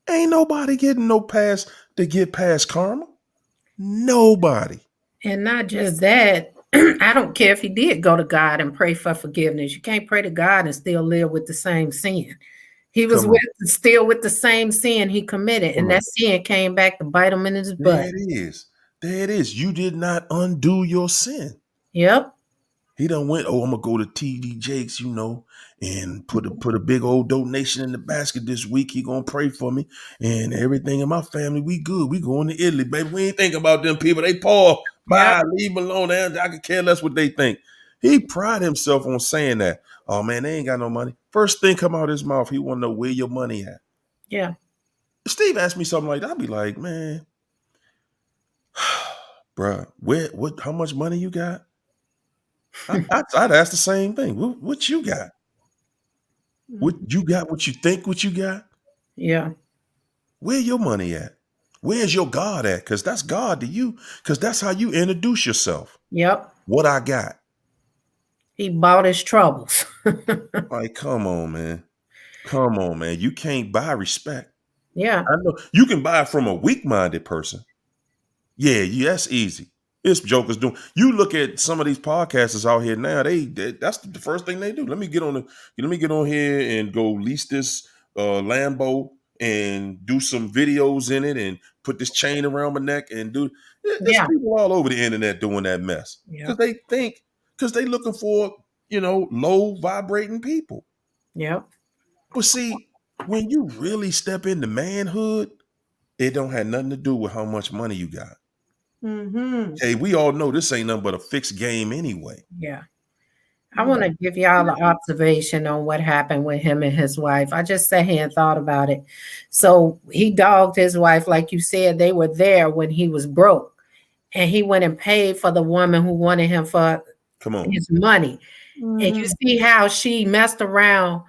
Ain't nobody getting no pass to get past karma. Nobody. And not just that, I don't care if he did go to God and pray for forgiveness. You can't pray to God and still live with the same sin. He was Come on. still with the same sin he committed, Come and on. that sin came back to bite him in his There butt. it is. There it is. You did not undo your sin. Yep. He done went, oh, I'm gonna go to TD Jakes, and put a big old donation in the basket this week. He gonna pray for me and everything in my family. We good. We going to Italy, baby. We ain't think about them people. They poor. Yep. Bye. Leave them alone. I could care less what they think. He pride himself on saying that. Oh man, they ain't got no money. First thing come out of his mouth, he wanna know where your money at. Yeah. If Steve asked me something like that, I'd be like, man, bruh, how much money you got? I'd ask the same thing. What you got? What Mm. you got? What you think? What you got? Yeah. Where your money at? Where's your God at? Because that's God to you. Because that's how you introduce yourself. Yep. What I got? He bought his troubles. Like, come on, man. Come on, man. You can't buy respect. Yeah. I know you can buy it from a weak-minded person. Yeah, that's easy. It's jokers doing. You look at some of these podcasters out here now. That's the first thing they do. Let me get on here and go lease this Lambo and do some videos in it and put this chain around my neck and do. There's Yeah. people all over the internet doing that mess Yep. because they looking for low vibrating people. Yep. But see, when you really step into manhood, it don't have nothing to do with how much money you got. Mm-hmm. Hey, we all know this ain't nothing but a fixed game anyway. Yeah. I want to give y'all an observation on what happened with him and his wife. I just sat here and thought about it. So he dogged his wife, like you said, they were there when he was broke. And he went and paid for the woman who wanted him for Come on. his money. And you see how she messed around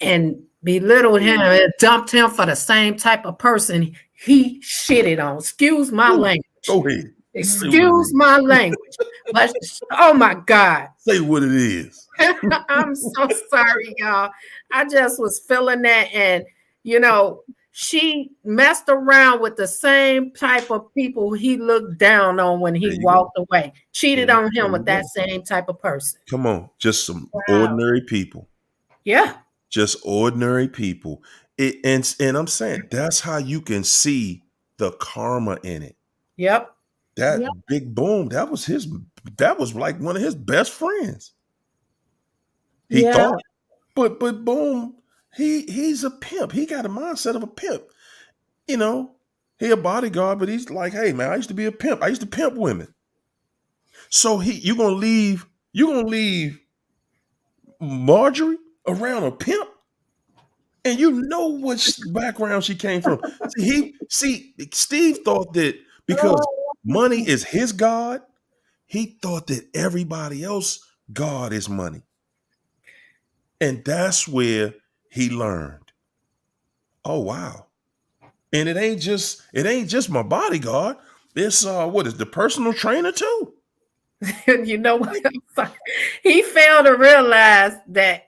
and belittled him and dumped him for the same type of person he shitted on. Excuse my Ooh, language. go ahead. Excuse my language. But oh my God. Say what it is. I'm so sorry, y'all. I just was feeling that. And, she messed around with the same type of people he looked down on when There he you walked go. away. Cheated on There him you with that go. same type of person. Come on. Just some Wow. ordinary people. Yeah. Just ordinary people. And I'm saying that's how you can see the karma in it. Yep. That Yep. Big Boom, that was like one of his best friends. He Yeah. thought. But Boom, he's a pimp. He got a mindset of a pimp. He a bodyguard, but he's like, hey man, I used to be a pimp. I used to pimp women. So you're gonna leave Marjorie around a pimp, and you know which background she came from. Steve thought that because money is his God, he thought that everybody else God is money. And that's where he learned. Oh wow. And it ain't just my bodyguard. It's what is the personal trainer too? You know what? He failed to realize that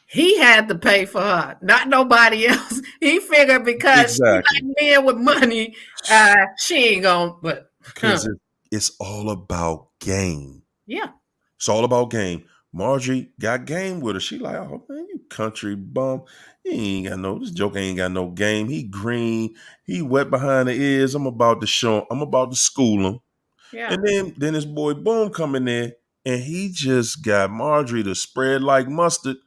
he had to pay for her, not nobody else. He figured because she Exactly. like men with money, she ain't gonna. But Because it's all about game. yeah, It's all about game. Marjorie got game with her. She like, oh man, you country bum. He ain't got this joke ain't got no game. He green. He wet behind the ears. I'm about to show him. I'm about to school him. yeah. And then his boy Boom come in there and he just got Marjorie to spread like mustard.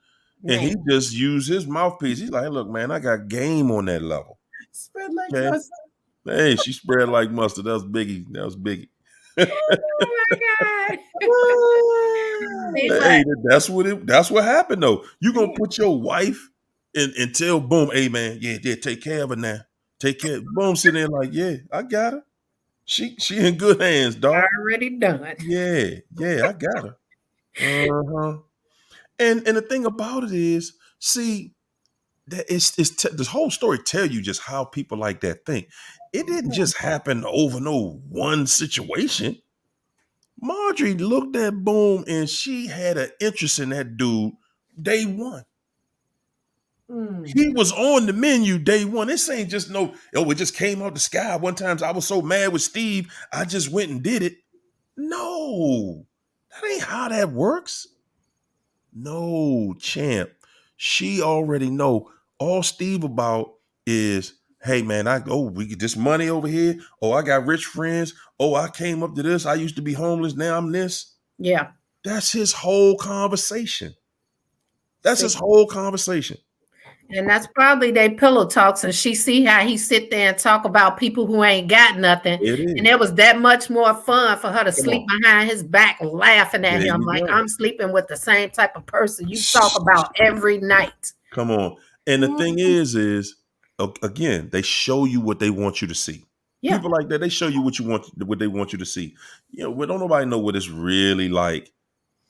And he just used his mouthpiece. He's like, look, man, I got game on that level. Spread like Okay. mustard. Hey, she spread like mustard. That was Biggie. Oh my God. Hey, that's what happened though. You gonna put your wife and tell Boom, hey man, yeah, take care of her now. Take care. Boom sitting there like, yeah, I got her. She in good hands, dog. Already done. Yeah, I got her. Uh-huh. And the thing about it is, see, that this whole story tell you just how people like that think. It didn't just happen over no one situation. Marjorie looked at Boom and she had an interest in that dude day one. He was on the menu day one. This ain't just it just came out the sky. One time I was so mad with Steve, I just went and did it. No, that ain't how that works. No, champ. She already know all Steve about is, hey man, we get this money over here. Oh, I got rich friends. Oh, I came up to this. I used to be homeless. Now I'm this. Yeah. That's his whole conversation. His whole conversation. And that's probably they pillow talks, and she see how he sit there and talk about people who ain't got nothing. And it was that much more fun for her to sleep behind his back laughing at him like, I'm sleeping with the same type of person you talk about every night. Come on. And the thing is again, they show you what they want you to see. Yeah. People like that, they show you what they want you to see. Don't nobody know what it's really like,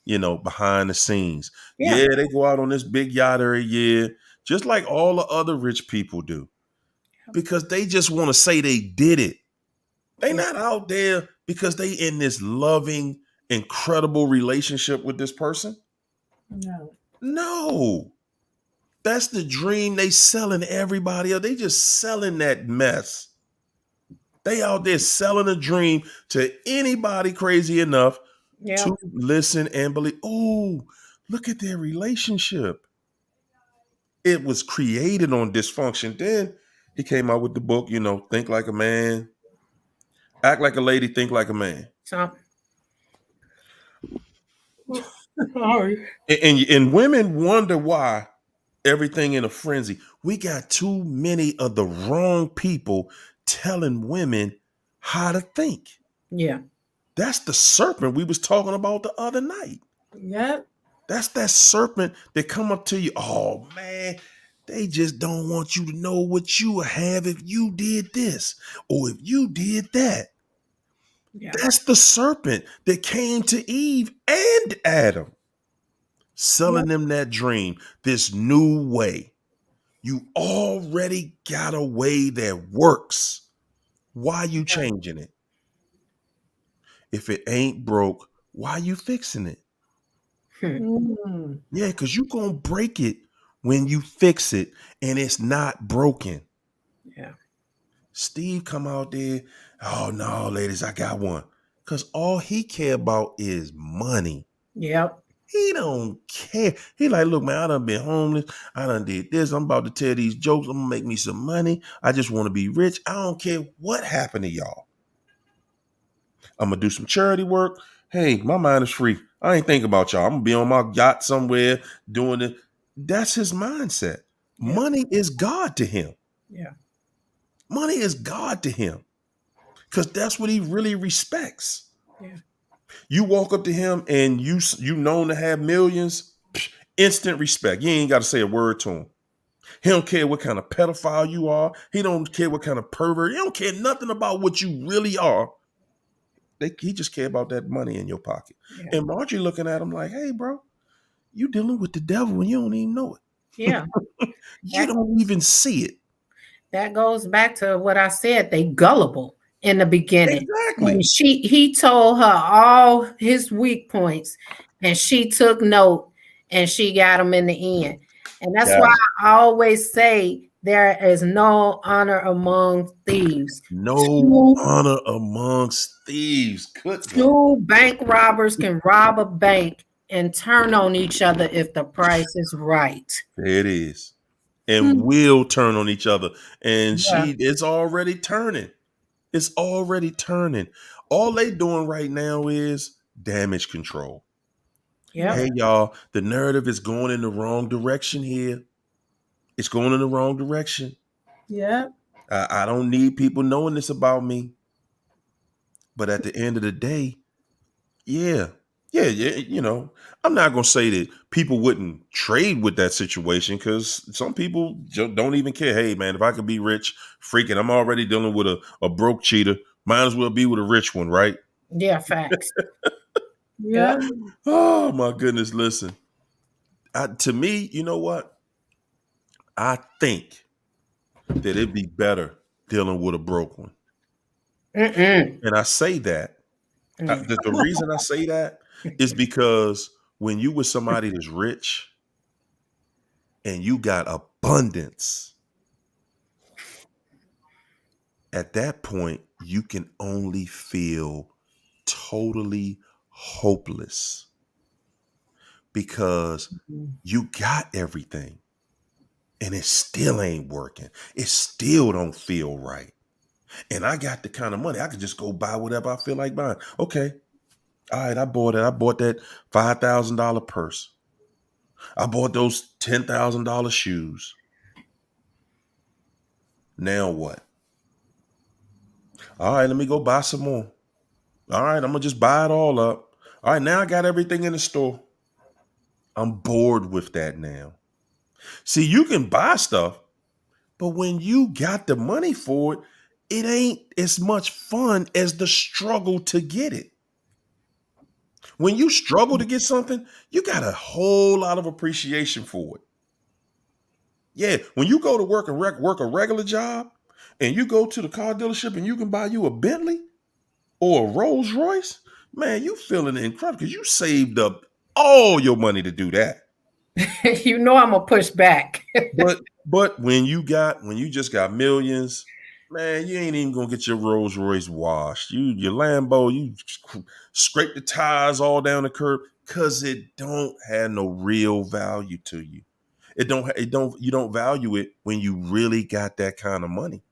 behind the scenes. Yeah, they go out on this big yacht every year, just like all the other rich people do, because they just want to say they did it. They not out there because they in this loving, incredible relationship with this person. No. That's the dream they selling everybody else. They just selling that mess. They out there selling a dream to anybody crazy enough to listen and believe. Oh, look at their relationship. It was created on dysfunction. Then he came out with the book, Think Like a Man, Act Like a Lady, Think Like a Man. And women wonder why everything in a frenzy. We got too many of the wrong people telling women how to think. Yeah. That's the serpent we was talking about the other night. Yep. That's that serpent that come up to you. Oh man, they just don't want you to know what you would have if you did this or if you did that. Yeah. That's the serpent that came to Eve and Adam, selling them that dream, this new way. You already got a way that works. Why you changing it? If it ain't broke, why you fixing it? Yeah, because you're going to break it when you fix it and it's not broken. Yeah. Steve come out there, oh no, ladies, I got one. Because all he care about is money. Yep. He don't care. He like, look, man, I done been homeless. I done did this. I'm about to tell these jokes. I'm going to make me some money. I just want to be rich. I don't care what happened to y'all. I'm going to do some charity work. Hey, my mind is free. I ain't thinking about y'all. I'm going to be on my yacht somewhere doing it. That's his mindset. Yeah. Money is God to him. Yeah. Money is God to him because that's what he really respects. Yeah. You walk up to him and you known to have millions, Instant respect. You ain't got to say a word to him. He don't care what kind of pedophile you are. He don't care what kind of pervert. He don't care nothing about what you really are. He just care about that money in your pocket. Yeah. And Marjorie looking at him like, hey, bro, you dealing with the devil and you don't even know it. Yeah. You don't even see it. That goes back to what I said. They gullible in the beginning. Exactly. And he told her all his weak points, and she took note, and she got him in the end. And that's why I always say there is no honor among thieves. No honor amongst thieves. Good God. Two bank robbers can rob a bank and turn on each other if the price is right. There it is. And will turn on each other. And Yeah. it's already turning. It's already turning. All they doing right now is damage control. Yeah. Hey, y'all, the narrative is going in the wrong direction here. It's going in the wrong direction. Yeah. I don't need people knowing this about me. But at the end of the day, yeah, you know, I'm not going to say that people wouldn't trade with that situation because some people don't even care. Hey, man, if I could be rich, freaking, I'm already dealing with a broke cheater. Might as well be with a rich one, right? Yeah, facts. Yeah. Oh, my goodness. Listen, to me, you know what? I think that it'd be better dealing with a broke one. And I say that. The reason I say that is because when you with somebody that's rich and you got abundance, at that point, you can only feel totally hopeless because you got everything and it still ain't working. It still don't feel right. And I got the kind of money, I could just go buy whatever I feel like buying. Okay. All right, I bought it. I bought that $5,000 purse. I bought those $10,000 shoes. Now what? All right, let me go buy some more. All right, I'm going to just buy it all up. All right, now I got everything in the store. I'm bored with that now. See, you can buy stuff, but when you got the money for it, it ain't as much fun as the struggle to get it. When you struggle to get something, you got a whole lot of appreciation for it. Yeah, when you go to work a regular job and you go to the car dealership and you can buy you a Bentley or a Rolls Royce, man, you feeling incredible because you saved up all your money to do that. You know I'm gonna push back. but when you just got millions, man, you ain't even gonna get your Rolls Royce washed. Your Lambo, you scrape the tires all down the curb because it don't have no real value to you. You don't value it when you really got that kind of money.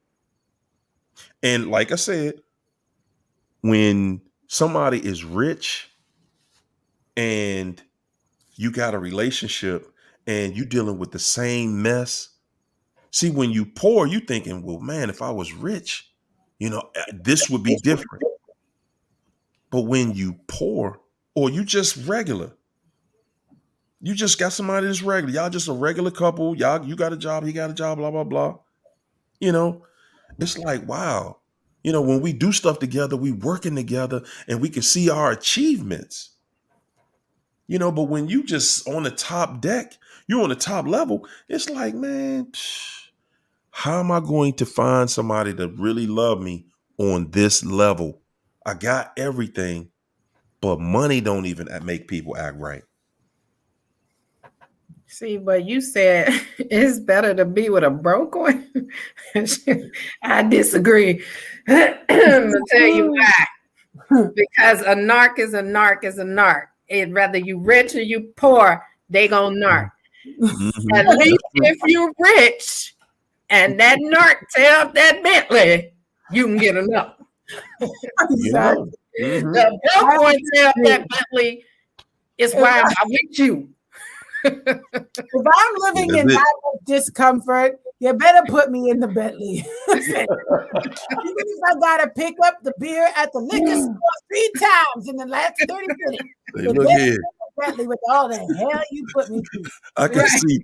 And like I said, when somebody is rich and you got a relationship and you dealing with the same mess. See, when you poor, you thinking, well, man, if I was rich, this would be different. But when you poor or you just regular, you just got somebody that's regular. Y'all just a regular couple. You got a job, he got a job, blah, blah, blah. It's like, wow. When we do stuff together, we working together and we can see our achievements. But when you just on the top deck, you're on the top level, it's like, man, how am I going to find somebody that really love me on this level? I got everything, but money don't even make people act right. See, but you said it's better to be with a broke one. I disagree. I'm gonna tell you why. Because a narc is a narc is a narc. Whether you rich or you poor, they gonna narc. Mm-hmm. At least if you're rich and that narc tell that Bentley, you can get enough. Exactly. Mm-hmm. The broke one tell that Bentley is why I'm with you. If I'm living in that discomfort, you better put me in the Bentley. Even if I gotta pick up the beer at the liquor store 3 times in the last 30 minutes. Hey, look here. Bentley with all the hell you put me through. I can Right. see,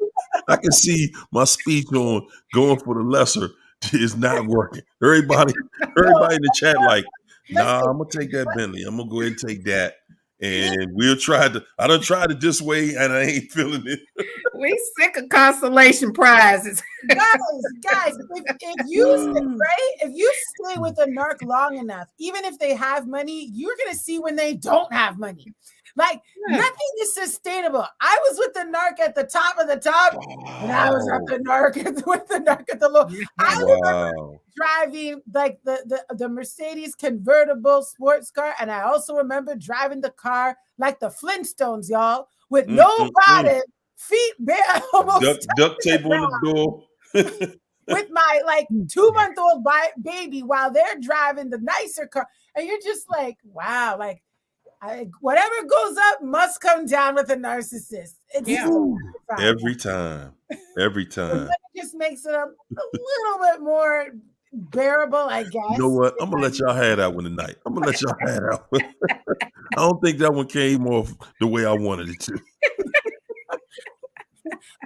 I can see my speech on going for the lesser is not working. Everybody No, in the chat like, nah, listen, I'm gonna take that Bentley. I'm gonna go ahead and take that. And we'll try to. I done tried it this way, and I ain't feeling it. We sick of consolation prizes. guys, if you stay, right, if you stay with a narc long enough, even if they have money, you're gonna see when they don't have money. Like nothing is sustainable. I was with the narc at the top of the top, and I was at the narc with the narc at the low. I remember driving like the Mercedes convertible sports car, and I also remember driving the car like the Flintstones, y'all, with no bottom, feet bare, almost duct tape on the door. with my like 2-month-old baby while they're driving the nicer car, and you're just like, wow, like whatever goes up must come down with a narcissist. Every time. It just makes it a little bit more bearable, I guess. You know what? I'm gonna let y'all have that one tonight. I'm gonna let y'all have that one. I don't think that one came off the way I wanted it to.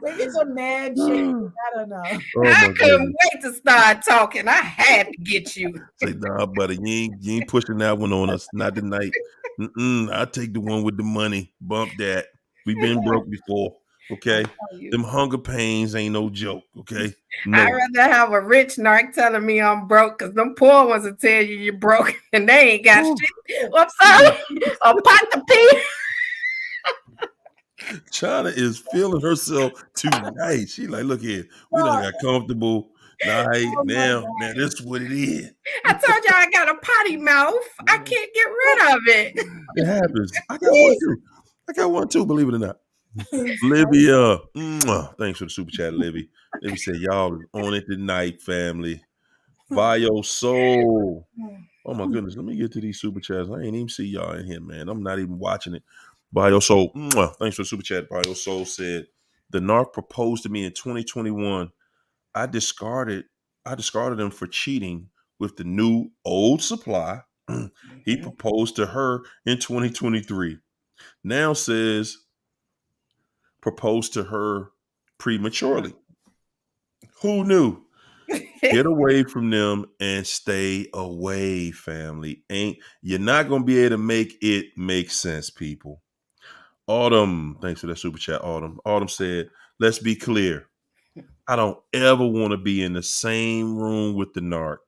Maybe it's a mad shit. I don't know. I couldn't wait to start talking. I had to get you. Say, nah, buddy, you ain't pushing that one on us. Not tonight. I take the one with the money. Bump that. We've been broke before. Okay. Them hunger pains ain't no joke. Okay. No. I'd rather have a rich narc telling me I'm broke, because them poor ones will tell you you're broke and they ain't got shit. I'm sorry. A pot to pee. China is feeling herself tonight. She like, look here, we done got comfortable. Now this is what it is. I told you I got a potty mouth. I can't get rid of it. It happens. I got one too, believe it or not. Livia, thanks for the super chat, Livy. Livy said, y'all on it tonight, family. Bio Soul. Oh my goodness, let me get to these super chats. I ain't even see y'all in here, man. I'm not even watching it. Bio Soul, thanks for the super chat. Bio Soul said, the narc proposed to me in 2021. I discarded him for cheating with the new old supply. He proposed to her in 2023. Now says proposed to her prematurely. Who knew? Get away from them and stay away, family. You're not gonna be able to make it make sense, people. Autumn, thanks for that super chat, Autumn. Autumn said, let's be clear. I don't ever want to be in the same room with the narc.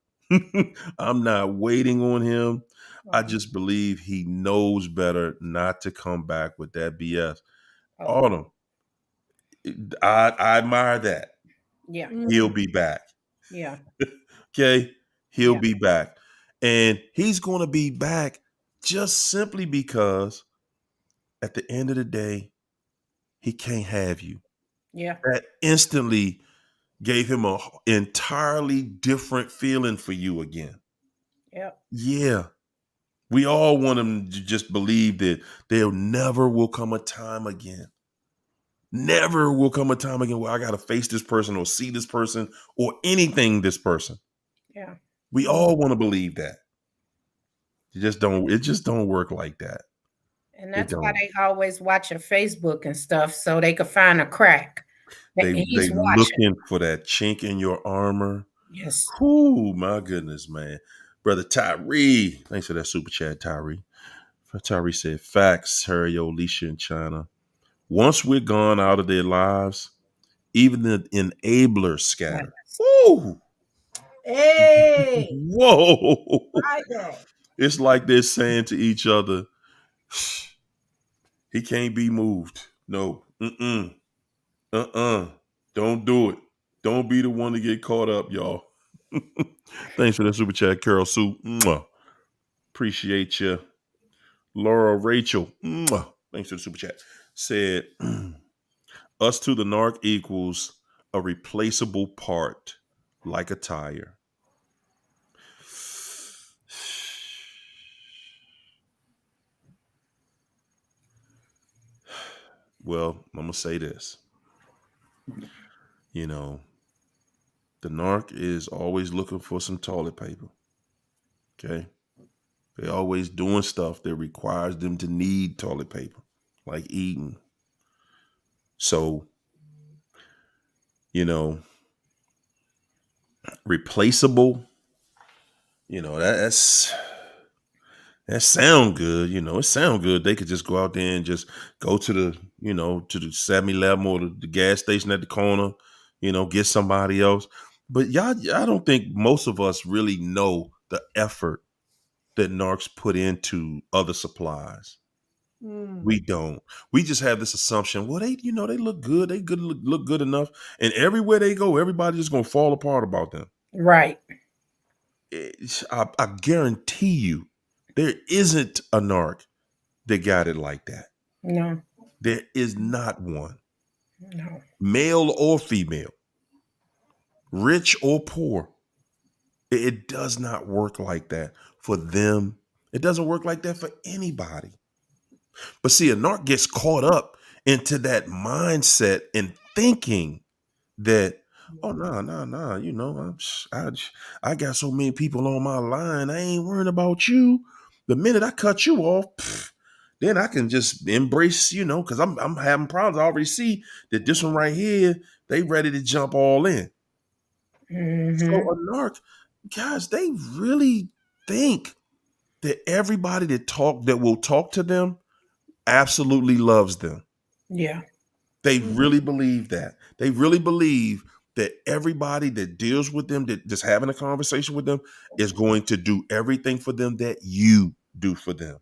I'm not waiting on him. I just believe he knows better not to come back with that BS. Autumn, I admire that. Yeah. He'll be back. Yeah. Okay? He'll be back. And he's going to be back just simply because at the end of the day, he can't have you. Yeah. That instantly gave him an entirely different feeling for you again. Yep. Yeah. We all want him to just believe that there never will come a time again. Never will come a time again where I got to face this person or see this person or anything this person. Yeah. We all want to believe that. It just don't work like that. And that's why they always watch your Facebook and stuff, so they could find a crack. They looking for that chink in your armor. Yes. Oh my goodness, man. Brother Tyree. Thanks for that super chat, Tyree. Tyree said, facts, Harry, Alicia, and China. Once we're gone out of their lives, even the enablers scatter. Woo! Hey! Whoa! It's like they're saying to each other, he can't be moved. No. Don't do it. Don't be the one to get caught up, y'all. Thanks for the super chat, Carol Sue. Appreciate you. Laura Rachel. Thanks for the super chat. Said, us to the narc equals a replaceable part, like a tire. Well, I'm going to say this. You know, the narc is always looking for some toilet paper. Okay? They're always doing stuff that requires them to need toilet paper. like eating. So, you know, replaceable, that's that sound good. It sound good. They could just go out there and just go to the 7-Eleven or the gas station at the corner, get somebody else. But I don't think most of us really know the effort that narcs put into other supplies. Mm. We don't. We just have this assumption. Well, they look good. They good look good enough, and everywhere they go, everybody's just gonna fall apart about them. Right. I guarantee you, there isn't a narc that got it like that. No. There is not one, No. male or female, rich or poor. It does not work like that for them. It doesn't work like that for anybody. But see, a narc gets caught up into that mindset and thinking that, oh, nah, I got so many people on my line, I ain't worrying about you. The minute I cut you off, then I can just embrace, because I'm having problems. I already see that this one right here, they ready to jump all in. So Mm-hmm. a narc, guys, they really think that everybody that will talk to them absolutely loves them. Yeah. They Mhm. really believe that. They really believe that everybody that deals with them, that just having a conversation with them, is going to do everything for them that you do for them.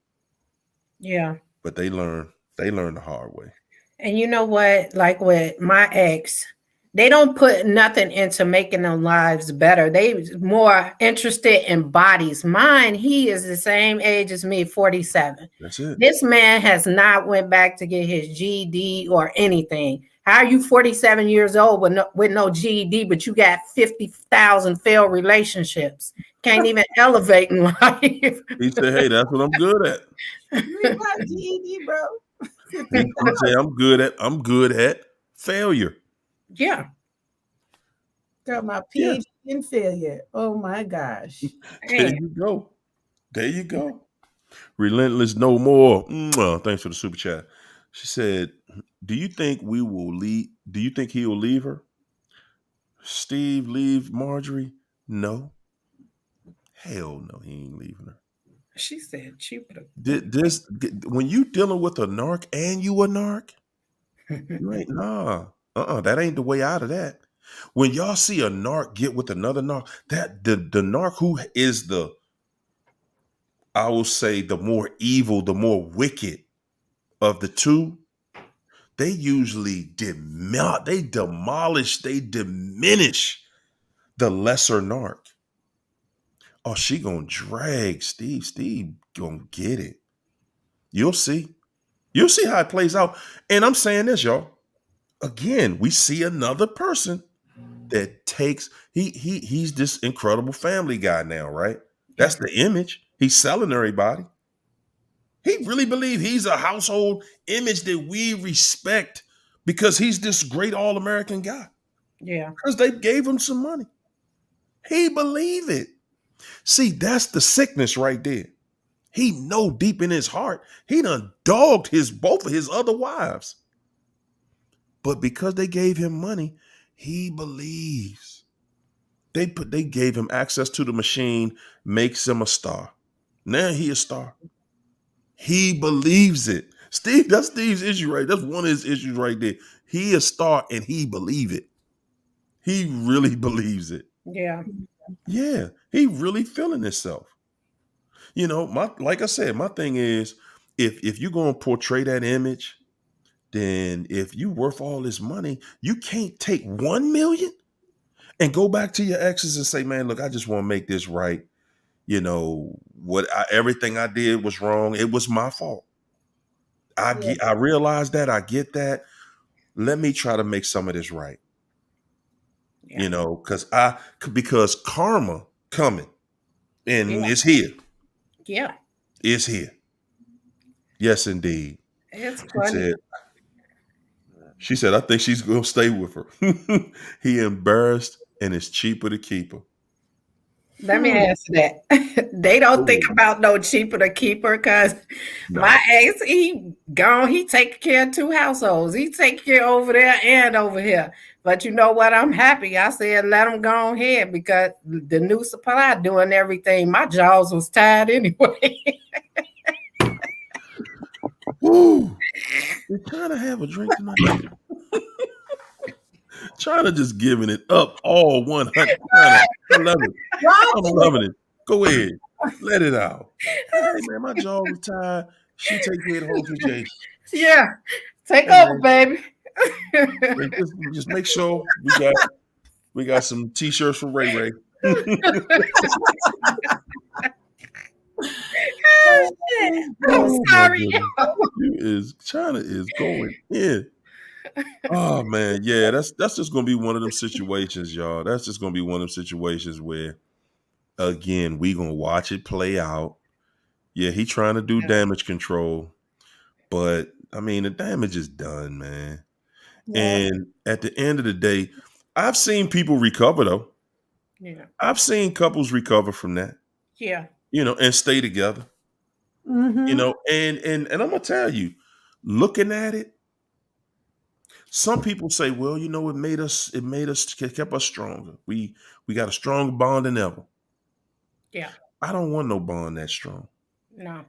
Yeah. But they learn the hard way. And you know what? Like with my ex, they don't put nothing into making their lives better. They more interested in bodies. Mine, he is the same age as me, 47. That's it. This man has not went back to get his GED or anything. How are you 47 years old with no GED, but you got 50,000 failed relationships? Can't even elevate in life. He said, "Hey, that's what I'm good at." You ain't got GED, bro. He said, "I'm good at failure." Yeah. Got my Yeah, PhD in failure. Oh my gosh. there Man. you go. There you go. Relentless no more. Mwah. Thanks for the super chat. She said, "Do you think we will leave? Do you think he will leave her? Steve leave Marjorie? No, hell no, he ain't leaving her. She said she would have. This when you dealing with a narc and you a narc, you ain't that ain't the way out of that. When y'all see a narc get with another narc, that the narc who is I will say the more evil, the more wicked of the two, they usually they diminish the lesser narc. Oh, she gonna drag Steve. Steve gonna get it. You'll see. You'll see how it plays out. And I'm saying this, y'all. Again, we see another person that takes he's this incredible family guy now, right? Yeah. That's the image. He's selling everybody. He really believes he's a household image that we respect because he's this great all-American guy. Yeah. Because they gave him some money. He believed it. See, that's the sickness right there. He know deep in his heart, he done dogged both of his other wives. But because they gave him money, he believes. They gave him access to the machine, makes him a star. Now he a star. He believes it. That's Steve's issue, right? That's one of his issues right there. He a star and he believe it. He really believes it. Yeah. Yeah, he really feeling himself. Like I said, my thing is, if you're gonna portray that image, then if you worth all this money, you can't take 1 million and go back to your exes and say, man, look, I just want to make this right. Everything I did was wrong. It was my fault. Yeah. I realize that. I get that. Let me try to make some of this right. Yeah. Because karma coming and Yeah. it's here. Yeah. It's here. Yes, indeed. It's She funny. said, I think she's gonna stay with her. He embarrassed and it's cheaper to keep her. Let me answer that. They don't think Ooh, about no cheaper to keeper because my no. ex, he gone, he taking care of two households. He taking care over there and over here. But you know what? I'm happy. I said let him go ahead because the new supply doing everything. My jaws was tired anyway. Woo! We're trying to have a drink tonight. Trying to just giving it up all 100. I love it. I'm Dropping it. loving it. Go ahead. Let it out. Hey, man, my jaw was tired. She take care of the whole situation. Yeah, take Hey, over, man. baby. And just make sure we got some t-shirts for Ray Ray. Oh, shit. I'm Yes. Oh my sorry. goodness. China is going in. Oh man, yeah, that's just gonna be one of them situations, y'all. That's just gonna be one of them situations where again we gonna watch it play out. Yeah, he trying to do damage control, but I mean the damage is done, man. Yeah. And at the end of the day, I've seen people recover though. Yeah, I've seen couples recover from that, yeah, and stay together. Mm-hmm. And I'm gonna tell you, looking at it, some people say, well, it kept us stronger. We got a stronger bond than ever. yeah. I don't want no bond that strong. No,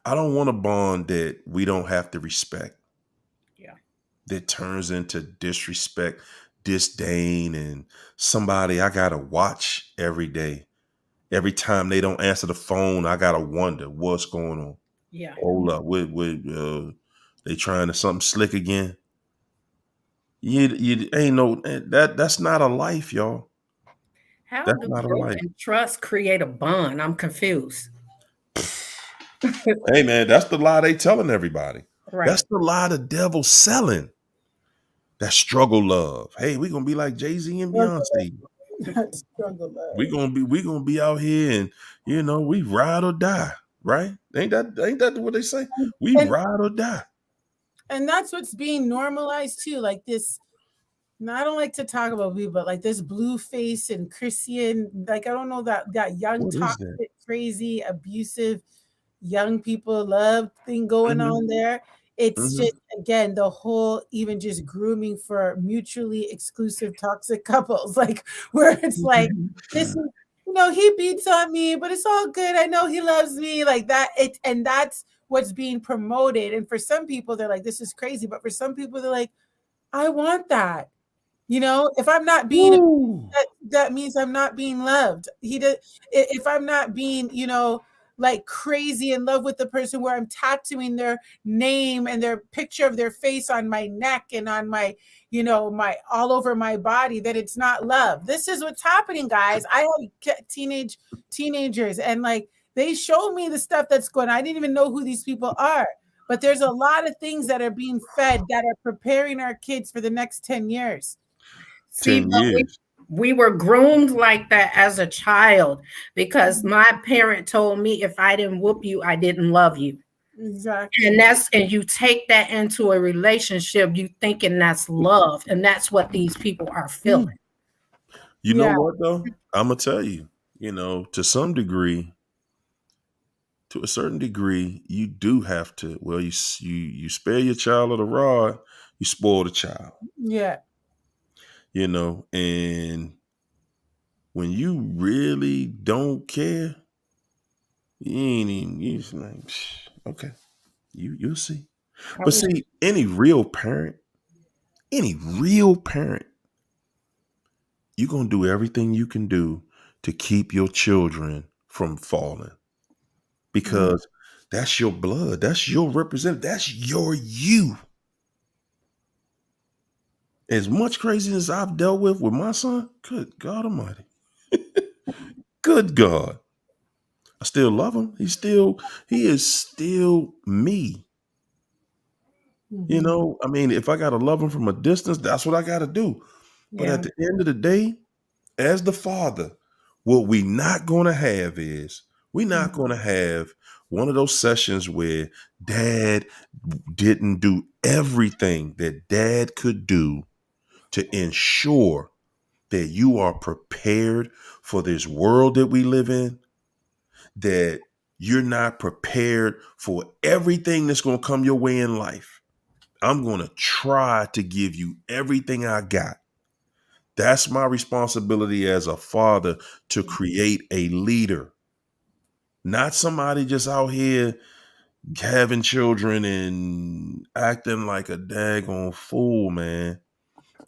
I don't want a bond that we don't have to respect, yeah, that turns into disrespect, disdain, and somebody I gotta watch every day. Every time they don't answer the phone, I gotta wonder what's going on. yeah. Hold up, they trying to something slick again? You ain't no that's not a life, y'all. How That's do not a life. broken trust create a bond? I'm confused. Hey man, that's the lie they telling everybody. That's Right. the lie the devil's selling. That struggle love. Hey, we gonna be like Jay-Z and Beyonce. Struggle We gonna be out here and we ride or die, right? Ain't that what they say? We and ride or die. and that's what's being normalized too. Like this, and I don't like to talk about people, but like this blue face and Christian, like I don't know that young What is that? toxic, crazy, abusive young people love thing going Hmm. on there. It's Hmm. just again the whole even just grooming for mutually exclusive toxic couples, like where it's like this is he beats on me, but it's all good. I know he loves me like that. And that's what's being promoted. And for some people, they're like, this is crazy. But for some people, they're like, I want that. If I'm not being Woo. that means I'm not being loved. If I'm not being, like crazy in love with the person where I'm tattooing their name and their picture of their face on my neck and on my, my all over my body, that it's not love. This is what's happening, guys. I have teenagers and like they show me the stuff that's going on. I didn't even know who these people are. But there's a lot of things that are being fed that are preparing our kids for the next 10 years. See, 10 but years. we were groomed like that as a child because my parent told me if I didn't whoop you, I didn't love you. Exactly. And you take that into a relationship, you thinking that's love, and that's what these people are feeling. You know Yeah. what though? I'm gonna tell you. To some degree, to a certain degree, you do have to. Well, you spare your child of the rod, you spoil the child. Yeah. And when you really don't care, you ain't even. You just like, okay, you'll see. I But was see, any real parent, you're gonna do everything you can do to keep your children from falling Mm. because that's your blood, that's your representative, that's your you. As much craziness I've dealt with my son, good God Almighty, good God, I still love him. He is still me. Mhm. I mean, if I gotta love him from a distance, that's what I gotta do. But yeah. at the end of the day, as the father, what we not gonna have is we're not Mhm. gonna have one of those sessions where dad didn't do everything that dad could do to ensure that you are prepared for this world that we live in, that you're not prepared for everything that's going to come your way in life. I'm going to try to give you everything I got. That's my responsibility as a father, to create a leader, not somebody just out here having children and acting like a daggone fool, man,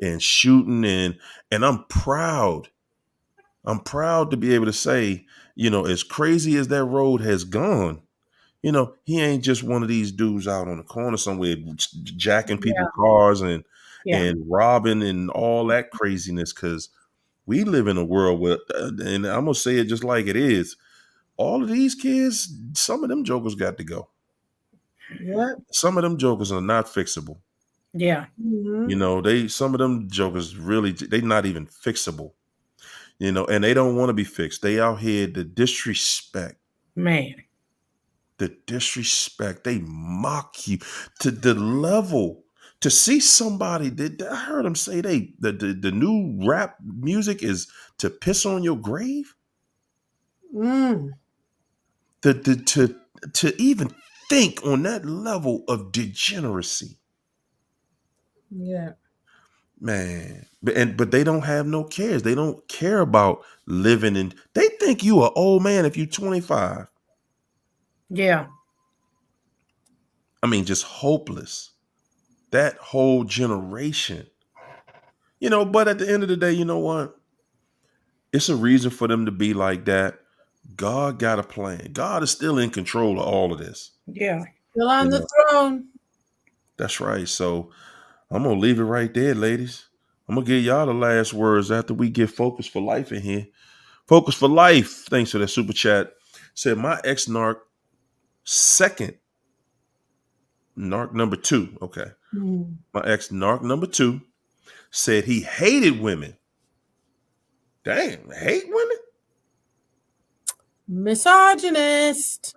and shooting. And I'm proud. I'm proud to be able to say, as crazy as that road has gone, he ain't just one of these dudes out on the corner somewhere jacking Yeah. people's cars and Yeah. robbing and all that craziness. Because we live in a world where, and I'm gonna say it just like it is, all of these kids, some of them jokers got to go. Yep. Some of them jokers are not fixable. Yeah. Some of them jokers really, they not even fixable. And they don't want to be fixed. They out here, the disrespect. Man. The disrespect, they mock you to the level to see somebody that I heard them say the new rap music is to piss on your grave. Mm. To even think on that level of degeneracy, Yeah. man. But they don't have no cares. They don't care about living in. They think you an old man if you 25. Yeah. I mean, just hopeless. That whole generation. But at the end of the day, you know what? It's a reason for them to be like that. God got a plan. God is still in control of all of this. Yeah. Still on the throne. That's right. So I'm going to leave it right there, ladies. I'm going to give y'all the last words after we get Focus for Life in here. Focus for Life, thanks for that super chat, said my ex-narc second, narc number 2, okay. My ex-narc number 2 said he hated women. Damn, hate women? Misogynist.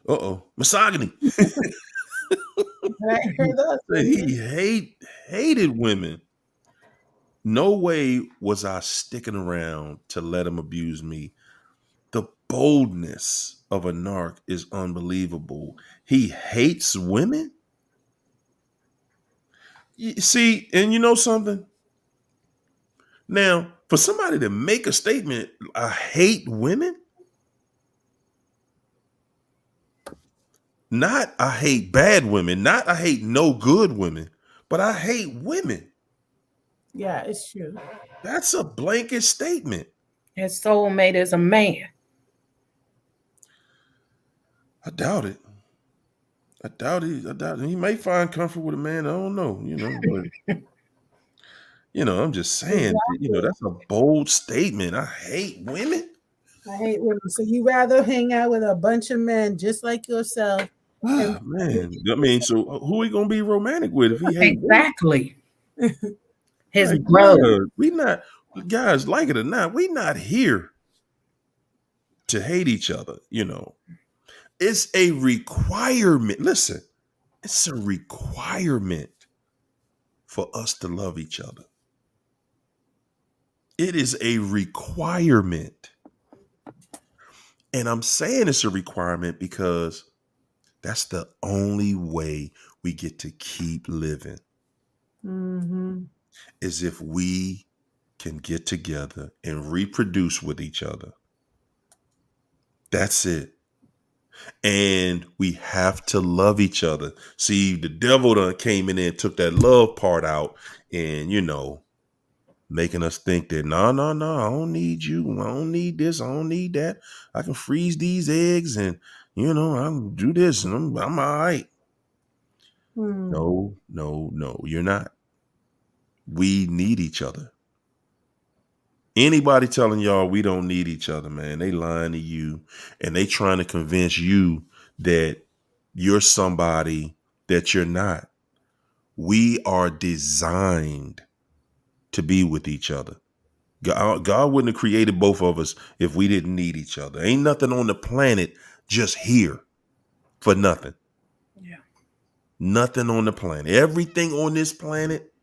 Uh-oh, misogyny. I heard that. He hated women. No way was I sticking around to let him abuse me. The boldness of a narc is unbelievable. He hates women? See, and you know something? Now, for somebody to make a statement, I hate women, not I hate bad women, not I hate no good women, but I hate women. Yeah, it's true. That's a blanket statement. His soulmate is a man. I doubt it. I doubt it. He may find comfort with a man. I don't know, but I'm just saying, Exactly. that's a bold statement. I hate women. I hate women. So you rather hang out with a bunch of men just like yourself. And Man, I mean, so who he gonna be romantic with if he hate women? Exactly. His Like, growth. we not, guys, like it or not, we not here to hate each other. It's a requirement. Listen, it's a requirement for us to love each other. It is a requirement. And I'm saying it's a requirement because that's the only way we get to keep living. Is if we can get together and reproduce with each other. That's it. And we have to love each other. See, the devil done came in there and took that love part out and, making us think that, no, I don't need you. I don't need this. I don't need that. I can freeze these eggs and, I can do this and I'm all right. No, you're not. We need each other. Anybody telling y'all we don't need each other, man, they lying to you and they trying to convince you that you're somebody that you're not. We are designed to be with each other. God wouldn't have created both of us if we didn't need each other. Ain't nothing on the planet just here for nothing. Yeah. Nothing on the planet. Everything on this planet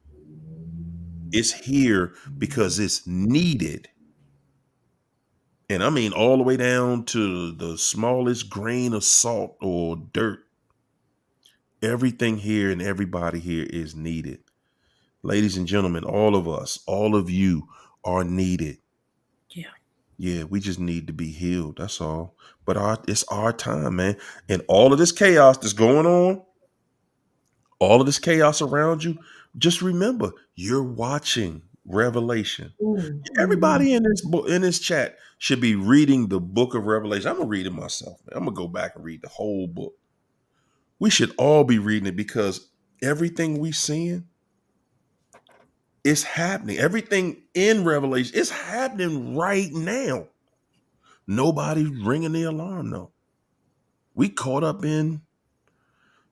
It's here because it's needed. And I mean, all the way down to the smallest grain of salt or dirt. Everything here and everybody here is needed. Ladies and gentlemen, all of us, all of you are needed. Yeah. Yeah, we just need to be healed. That's all. But it's our time, man. And all of this chaos that's going on, all of this chaos around you, just remember you're watching Revelation. Mhm. Everybody in this book, in this chat, should be reading the book of Revelation. I'm gonna read it myself, man. I'm gonna go back and read the whole book. We should all be reading it because everything we seeing is happening. Everything in Revelation is happening right now. Nobody's ringing the alarm, though. We caught up in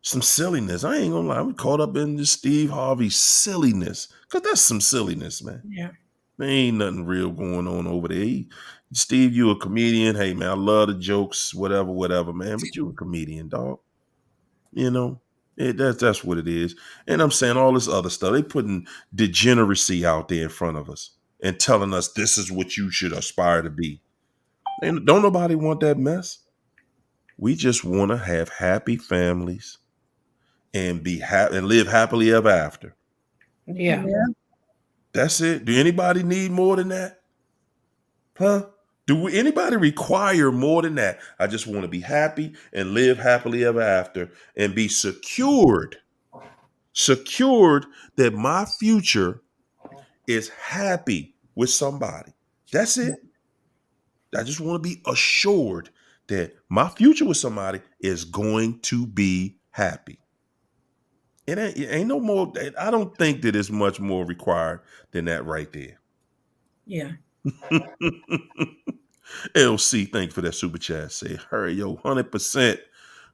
some silliness. I ain't gonna lie. We caught up in this Steve Harvey silliness. Cause that's some silliness, man. Yeah. There ain't nothing real going on over there. Steve, you a comedian. Hey man, I love the jokes, whatever, man. But you a comedian, dog. You know, that's what it is. And I'm saying all this other stuff. They putting degeneracy out there in front of us and telling us this is what you should aspire to be. And don't nobody want that mess. We just want to have happy families and be happy and live happily ever after. Yeah. Yeah. That's it. Do anybody need more than that? Huh? Anybody require more than that? I just want to be happy and live happily ever after and be secured that my future is happy with somebody. That's it. I just want to be assured that my future with somebody is going to be happy. It ain't no more. I don't think that it's much more required than that right there. Yeah. LC, thank you for that super chat. Say, hurry, yo, 100%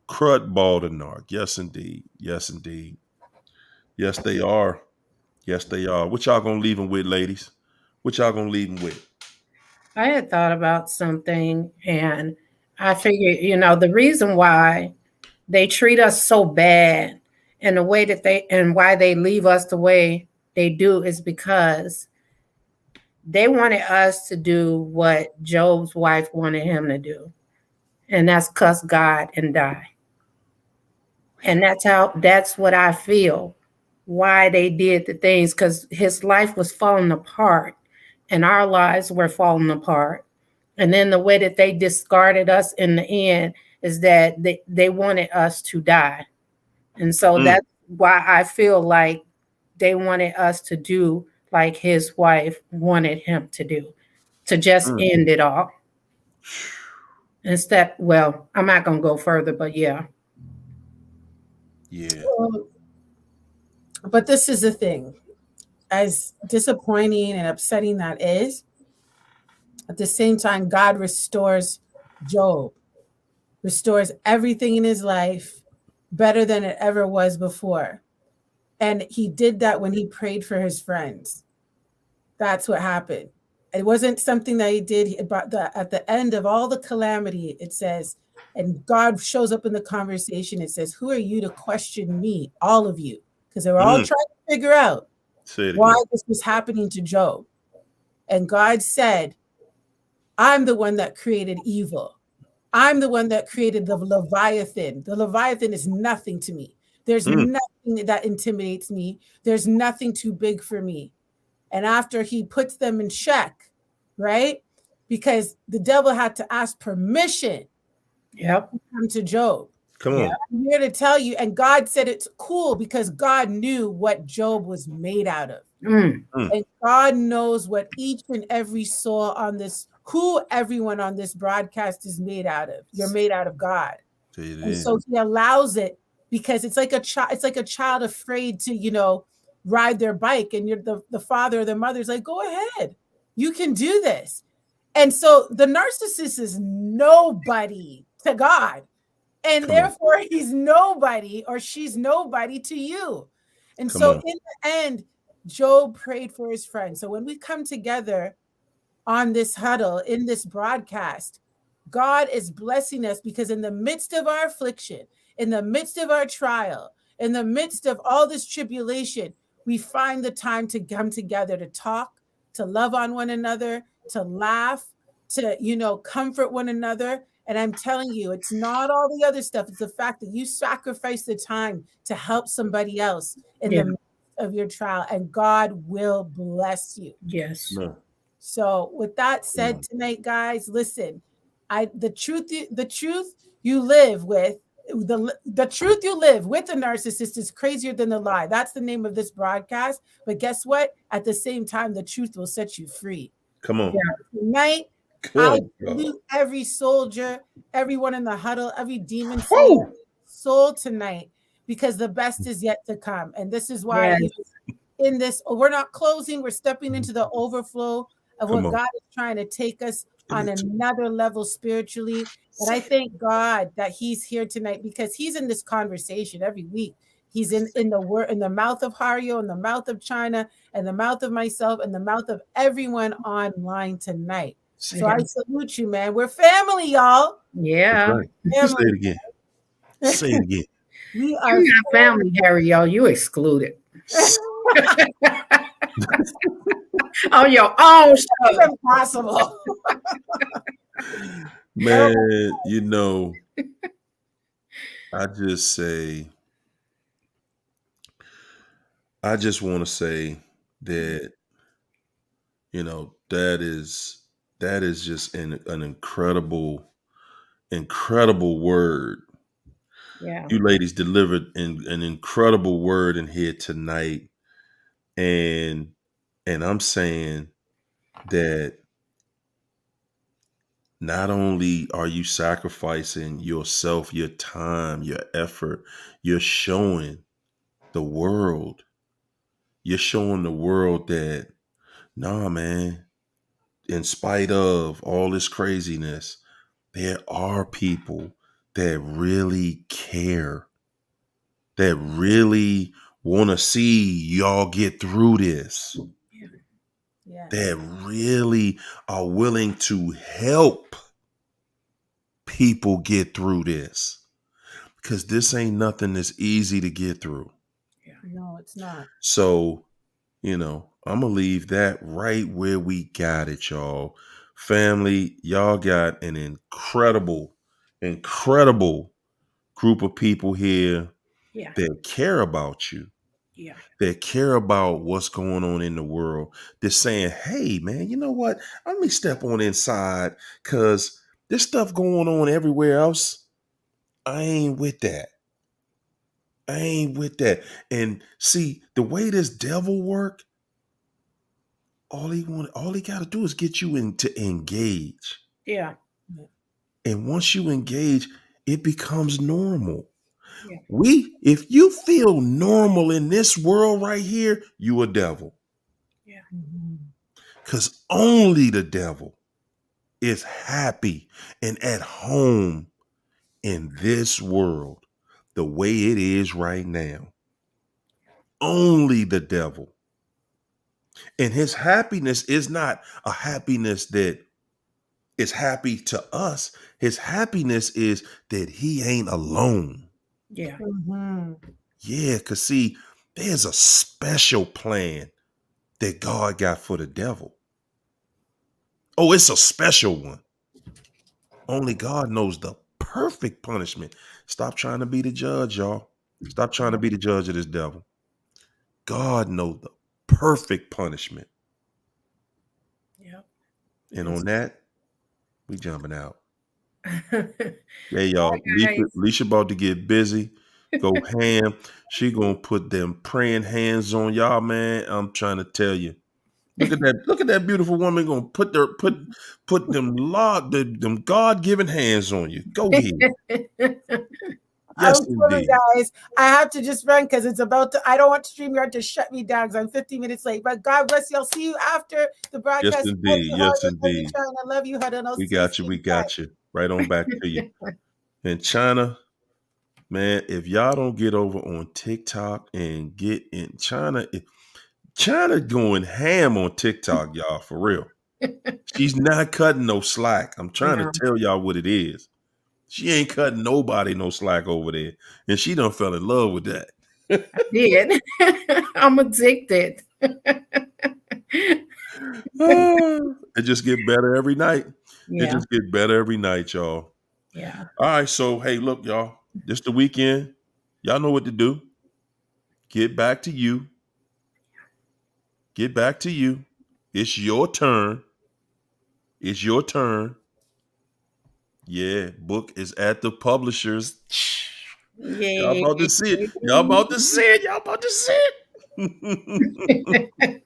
crud Baldenark. Yes, indeed. Yes, indeed. Yes, they are. Yes, they are. What y'all gonna leave them with, ladies? What y'all gonna leave them with? I had thought about something and I figured, the reason why they treat us so bad and the way that and why they leave us the way they do is because they wanted us to do what Job's wife wanted him to do. And that's cuss God and die. And that's what I feel why they did the things, because his life was falling apart and our lives were falling apart. And then the way that they discarded us in the end is that they wanted us to die. And so that's why I feel like they wanted us to do like his wife wanted him to do, to just Mm. end it all. Instead, well, I'm not going to go further, but yeah. Yeah. But this is the thing. As disappointing and upsetting that is, at the same time, God restores Job, restores everything in his life better than it ever was before. And he did that when he prayed for his friends. That's what happened. It wasn't something that he did at the end of all the calamity. It says, and God shows up in the conversation. It says, who are you to question me? All of you. Because they were all trying to figure out why this was happening to Job. And God said, I'm the one that created evil. I'm the one that created the Leviathan. The Leviathan is nothing to me. There's nothing that intimidates me. There's nothing too big for me. And after he puts them in check, right? Because the devil had to ask permission to come to Job. Come on. I'm here to tell you. And God said it's cool because God knew what Job was made out of. And God knows what each and every soul on this, who everyone on this broadcast is made out of. You're made out of God. And so he allows it because it's like a child afraid to, ride their bike, and you're the father or the mother's like, go ahead, you can do this. And so the narcissist is nobody to God, and therefore he's nobody or she's nobody to you. And so in the end, Job prayed for his friend. So when we come together on this huddle, in this broadcast, God is blessing us because in the midst of our affliction, in the midst of our trial, in the midst of all this tribulation, we find the time to come together to talk, to love on one another, to laugh, to, comfort one another. And I'm telling you, it's not all the other stuff. It's the fact that you sacrifice the time to help somebody else in Yeah. the midst of your trial, and God will bless you. Yes. No. So, with that said, tonight, guys, listen. The truth you live with, the truth you live with the narcissist is crazier than the lie. That's the name of this broadcast. But guess what? At the same time, the truth will set you free. Come on. Yeah. Tonight, I Good God. salute every soldier, everyone in the huddle, every demon slayer Woo! soul tonight, because the best is yet to come. And this is why Yes. in this, we're not closing, we're stepping into the overflow of Come what on. God is trying to take us on Into- another level spiritually. And I thank God that He's here tonight, because He's in this conversation every week. He's in the mouth of Hario, in the mouth of China, and the mouth of myself, and the mouth of everyone online tonight. So I salute you, man. We're family, y'all. Yeah. Right. Say Family. it again. Say it again. We are You're not family, Harry, y'all. You excluded. On your own show. impossible. Man, I just want to say that, that is just an incredible word. Yeah. You ladies delivered an incredible word in here tonight. And I'm saying that not only are you sacrificing yourself, your time, your effort, you're showing the world that, nah, man, in spite of all this craziness, there are people that really care, that really want to see y'all get through this, Yeah. that really are willing to help people get through this, because this ain't nothing that's easy to get through. No, it's not. So, I'm going to leave that right where we got it, y'all. Family, y'all got an incredible group of people here Yeah. that care about you, Yeah. that care about what's going on in the world. They're saying, hey, man, you know what? Let me step on inside, because there's stuff going on everywhere else. I ain't with that. And see, the way this devil work, all he got to do is get you to engage. Yeah. And once you engage, it becomes normal. Yeah. If you feel normal in this world right here, you a devil. Yeah. Because only the devil is happy and at home in this world the way it is right now. Only the devil. And his happiness is not a happiness that is happy to us. His happiness is that he ain't alone. Yeah. Yeah, because see, there's a special plan that God got for the devil. Oh, it's a special one. Only God knows the perfect punishment. Stop trying to be the judge, y'all. Stop trying to be the judge of this devil. God knows the perfect punishment. Yeah. And on that, we jumping out. Yeah. Yeah, y'all. Leisha about to get busy. Go ham. She gonna put them praying hands on y'all, man. I'm trying to tell you. Look at that beautiful woman gonna put them God-given hands on you. Go ahead. Yes, I'm sorry, indeed. guys. I have to just run because it's about to. I don't want StreamYard to shut me down because I'm 15 minutes late. But God bless you. I'll see you after the broadcast. Yes, indeed. Yes, indeed. I love you, Hudden. We got you. We got you. Right on back to you. And China, man, if y'all don't get over on TikTok and get in China going ham on TikTok, y'all, for real. She's not cutting no slack. I'm trying to tell y'all what it is. She ain't cutting nobody no slack over there. And she done fell in love with that. Did. I'm addicted. It just get better every night. It Yeah. just get better every night, y'all. Yeah. All right, so hey, look, y'all. This the weekend. Y'all know what to do. Get back to you. Get back to you. It's your turn. It's your turn. Yeah, book is at the publishers. Y'all Yay. about to see it. Y'all about to see it. Y'all about to see it.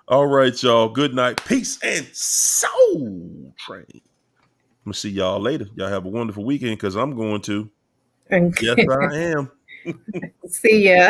All right, y'all. Good night. Peace and soul train. I'm gonna see y'all later. Y'all have a wonderful weekend because I'm going to. Yes, I am. See ya.